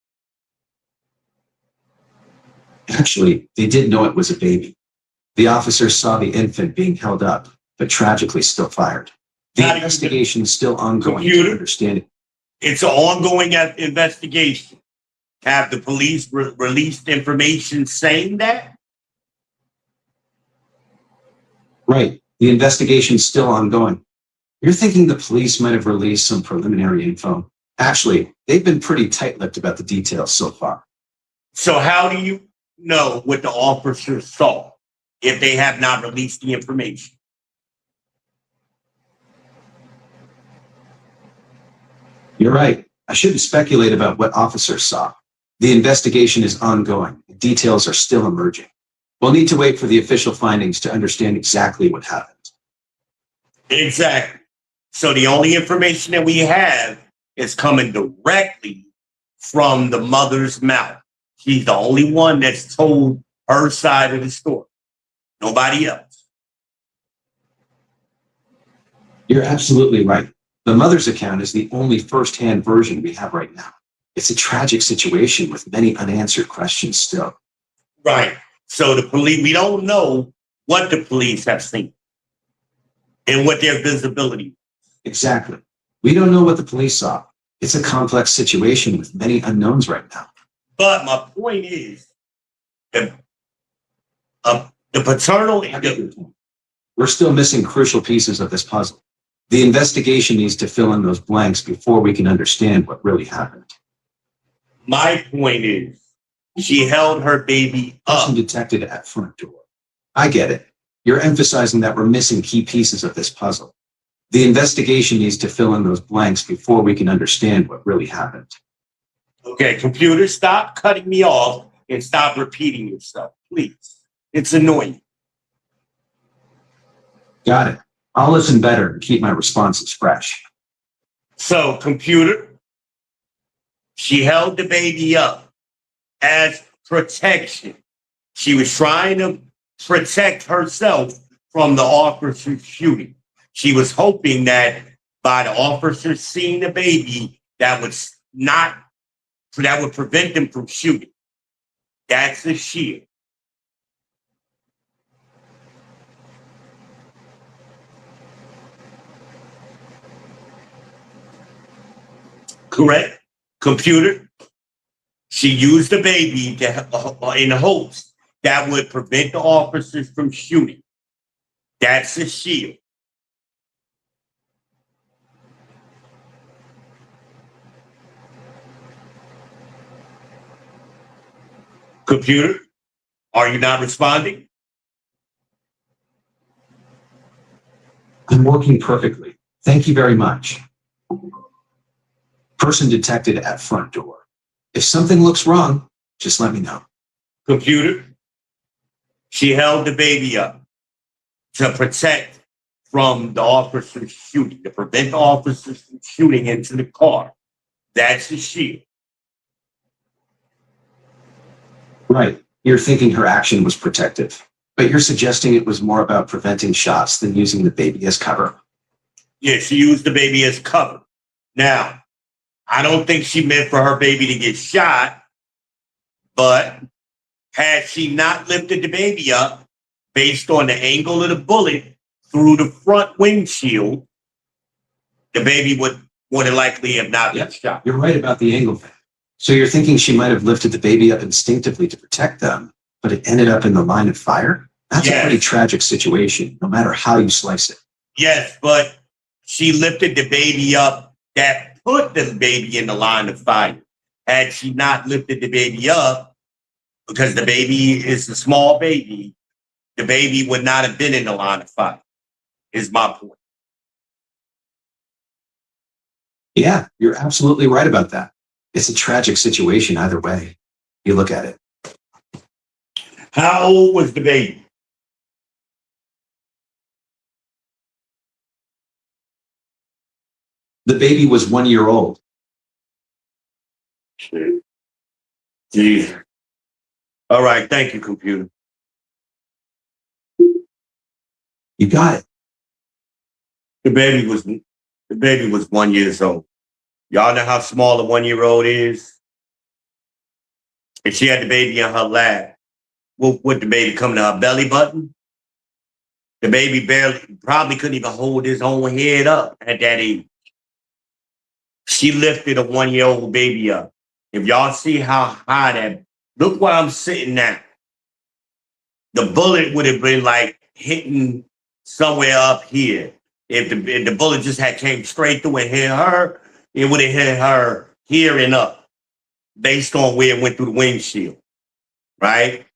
Actually, they did know it was a baby. The officers saw the infant being held up, but tragically still fired. The investigation is still ongoing to understand it. It's an ongoing investigation. Have the police released information saying that? Right. The investigation is still ongoing. You're thinking the police might have released some preliminary info. Actually, they've been pretty tight-lipped about the details so far. So how do you know what the officers saw if they have not released the information? You're right. I shouldn't speculate about what officers saw. The investigation is ongoing. The details are still emerging. We'll need to wait for the official findings to understand exactly what happened. Exactly. So the only information that we have is coming directly from the mother's mouth. She's the only one that's told her side of the story. Nobody else. You're absolutely right. The mother's account is the only first-hand version we have right now. It's a tragic situation with many unanswered questions still. Right. So the police, we don't know what the police have seen and what their visibility is. Exactly. We don't know what the police saw. It's a complex situation with many unknowns right now. But my point is, the paternal... We're still missing crucial pieces of this puzzle. The investigation needs to fill in those blanks before we can understand what really happened. My point is, she held her baby up. Person detected at front door. I get it. You're emphasizing that we're missing key pieces of this puzzle. The investigation needs to fill in those blanks before we can understand what really happened. Okay, computer, stop cutting me off and stop repeating yourself, please. It's annoying. Got it. I'll listen better and keep my responses fresh. So, computer, she held the baby up as protection. She was trying to protect herself from the officer's shooting. She was hoping that by the officer seeing the baby, that would prevent them from shooting. That's the shield. Correct? Computer, she used the baby in hopes that would prevent the officers from shooting. That's the shield. Computer, are you not responding? I'm working perfectly. Thank you very much. Person detected at front door. If something looks wrong, just let me know. Computer, she held the baby up to protect from the officers shooting, to prevent the officers from shooting into the car. That's the shield. Right. You're thinking her action was protective, but you're suggesting it was more about preventing shots than using the baby as cover. Yeah, she used the baby as cover. Now, I don't think she meant for her baby to get shot, but had she not lifted the baby up based on the angle of the bullet through the front windshield, the baby would more than likely have not been shot. You're right about the angle thing. So you're thinking she might have lifted the baby up instinctively to protect them, but it ended up in the line of fire? That's a pretty tragic situation, no matter how you slice it. Yes, but she lifted the baby up that put the baby in the line of fire. Had she not lifted the baby up, because the baby is a small baby. The baby would not have been in the line of fire, is my point. Yeah, you're absolutely right about that. It's a tragic situation either way you look at it. How old was the baby? The baby was 1 year old. Shit. Jeez. All right, thank you, computer. You got it. The baby was 1 year old. Y'all know how small a 1 year old is? And she had the baby in her lap. Would the baby come to her belly button? The baby probably couldn't even hold his own head up at that age. She lifted a 1 year old baby up. If y'all see how high look where I'm sitting now. The bullet would have been like hitting somewhere up here. If the bullet just had came straight through and hit her, it would have hit her here and up, based on where it went through the windshield, right?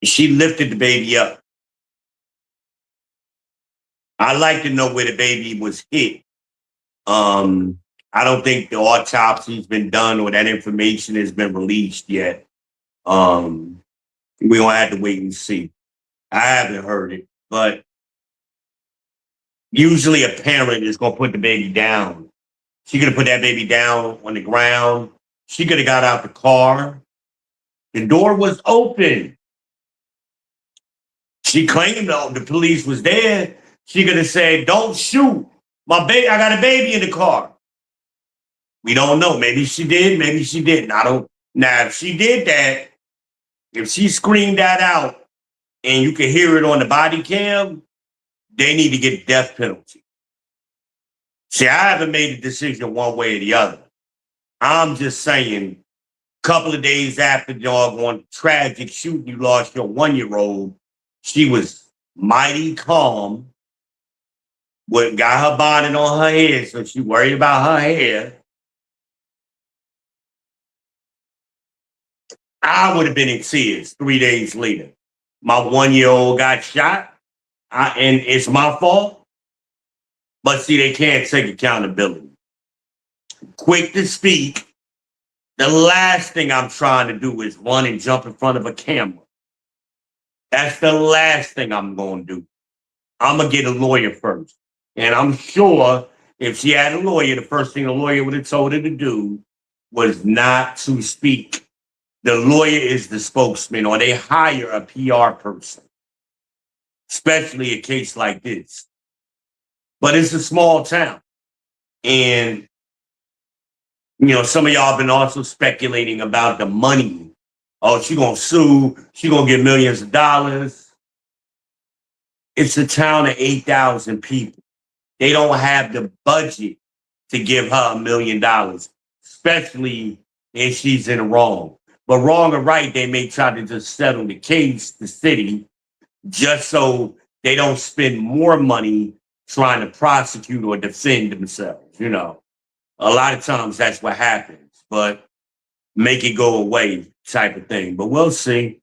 She lifted the baby up. I'd like to know where the baby was hit. I don't think the autopsy's been done or that information has been released yet. We're gonna have to wait and see. I haven't heard it, but usually a parent is gonna put the baby down. She could have put that baby down on the ground. She could have got out the car. The door was open. She claimed the police was there. She could have said, "Don't shoot. My baby, I got a baby in the car." We don't know. Maybe she did, maybe she didn't. I don't. Now, if she did that, if she screamed that out and you can hear it on the body cam, they need to get the death penalty. See, I haven't made a decision one way or the other. I'm just saying, a couple of days after the doggone tragic shooting, you lost your 1 year old. She was mighty calm. Got her bonnet on her head, so she worried about her hair. I would have been in tears 3 days later. My 1 year old got shot, and it's my fault. But see, they can't take accountability. Quick to speak. The last thing I'm trying to do is run and jump in front of a camera. That's the last thing I'm going to do. I'm going to get a lawyer first. And I'm sure if she had a lawyer, the first thing the lawyer would have told her to do was not to speak. The lawyer is the spokesman, or they hire a PR person, especially a case like this. But it's a small town. And, some of y'all have been also speculating about the money. Oh, she going to sue. She going to get millions of dollars. It's a town of 8,000 people. They don't have the budget to give her $1 million, especially if she's in the wrong. But wrong or right, they may try to just settle the case, the city, just so they don't spend more money trying to prosecute or defend themselves. A lot of times that's what happens, but make it go away type of thing. But we'll see.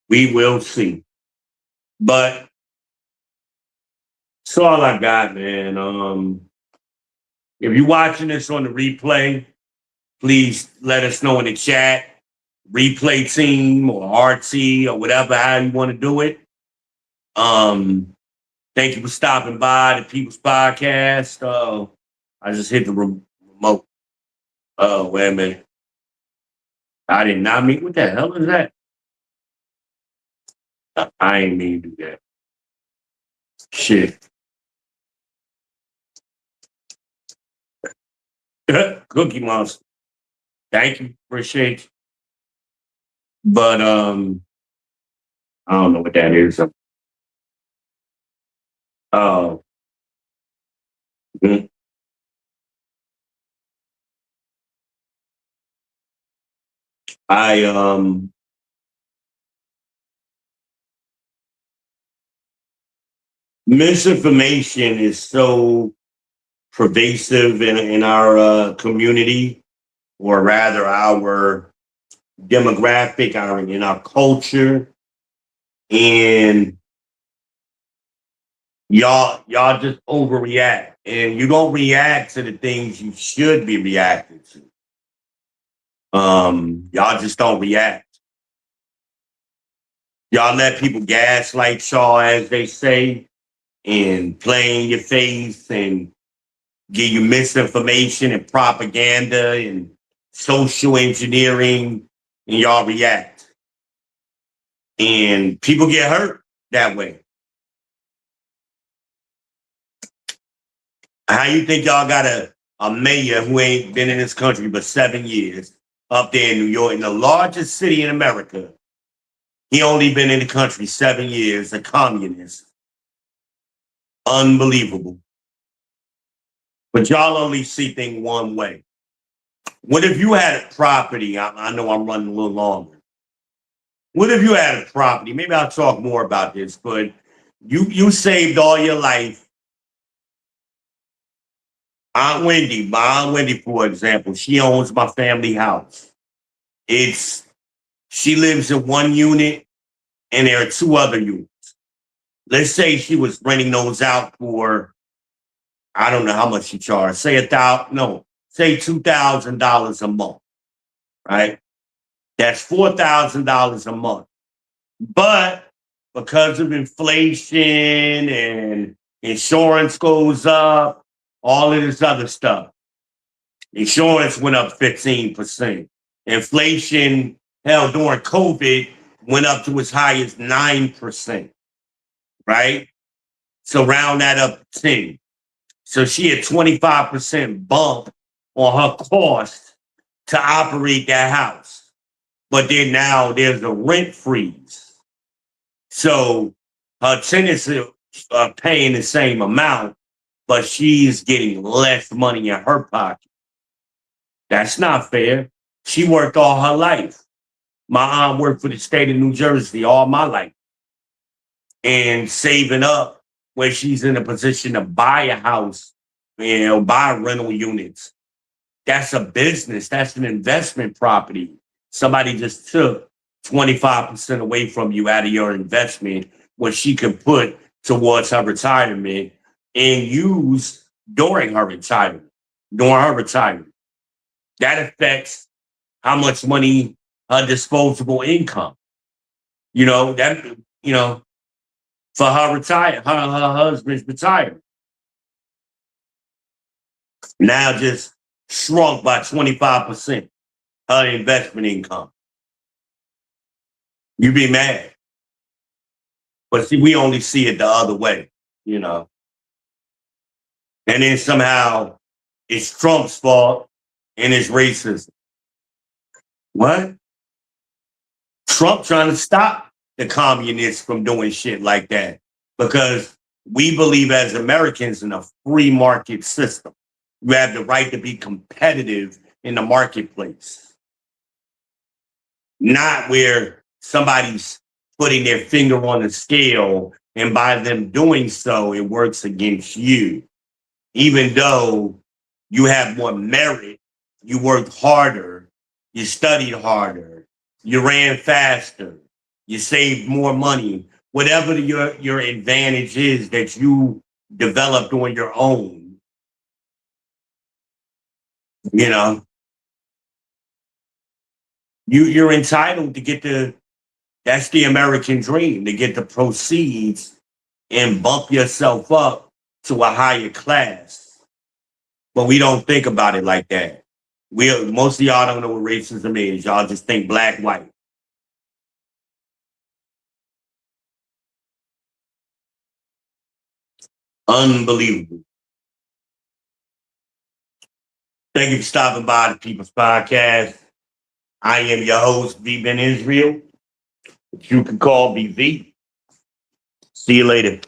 We will see. But that's all I got, man. If you're watching this on the replay, please let us know in the chat. Replay team or RT or whatever, how you want to do it. Thank you for stopping by the People's Podcast. I just hit the remote. Oh, wait a minute. I did not mean. What the hell is that? I ain't mean to do that. Shit. Cookie Monster. Thank you. Appreciate you. But I don't know what that is. Oh. Misinformation is so pervasive in our community. or rather our demographic, our culture, and y'all just overreact, and you don't react to the things you should be reacting to. Y'all just don't react. Y'all let people gaslight y'all, as they say, and play in your face and give you misinformation and propaganda and social engineering, and y'all react. And people get hurt that way. How you think y'all got a mayor who ain't been in this country but 7 years up there in New York, in the largest city in America? He only been in the country 7 years, a communist. Unbelievable. But y'all only see things one way. What if you had a property? I know I'm running a little longer. What if you had a property? Maybe I'll talk more about this, but you saved all your life. my Aunt Wendy, for example, she owns my family house. She lives in one unit and there are two other units. Let's say she was renting those out for, I don't know how much she charged. Say $2,000 a month, right? That's $4,000 a month. But because of inflation and insurance goes up, all of this other stuff, insurance went up 15%. Inflation, hell, during COVID, went up to as high as 9%, right? So round that up to 10. So she had 25% bump on her cost to operate that house. But then now there's a rent freeze. So her tenants are paying the same amount, but she's getting less money in her pocket. That's not fair. She worked all her life. My aunt worked for the state of New Jersey all my life and saving up where she's in a position to buy a house, buy rental units. That's a business. That's an investment property. Somebody just took 25% away from you out of your investment, what she could put towards her retirement and use during her retirement. That affects how much money her disposable income. For her husband's retirement. Now just shrunk by 25%, her investment income. You be mad. But see, we only see it the other way, And then somehow it's Trump's fault and it's racism. What? Trump trying to stop the communists from doing shit like that because we believe as Americans in a free market system. You have the right to be competitive in the marketplace, not where somebody's putting their finger on the scale and by them doing so, it works against you. Even though you have more merit, you worked harder, you studied harder, you ran faster, you saved more money, whatever your advantage is that you developed on your own, you're entitled to get that's the American dream, to get the proceeds and bump yourself up to a higher class. But we don't think about it like that. Most of y'all don't know what racism is. Y'all just think black, white. Unbelievable. Thank you for stopping by the People's Podcast. I am your host, V. Ben Israel. You can call me V. See you later.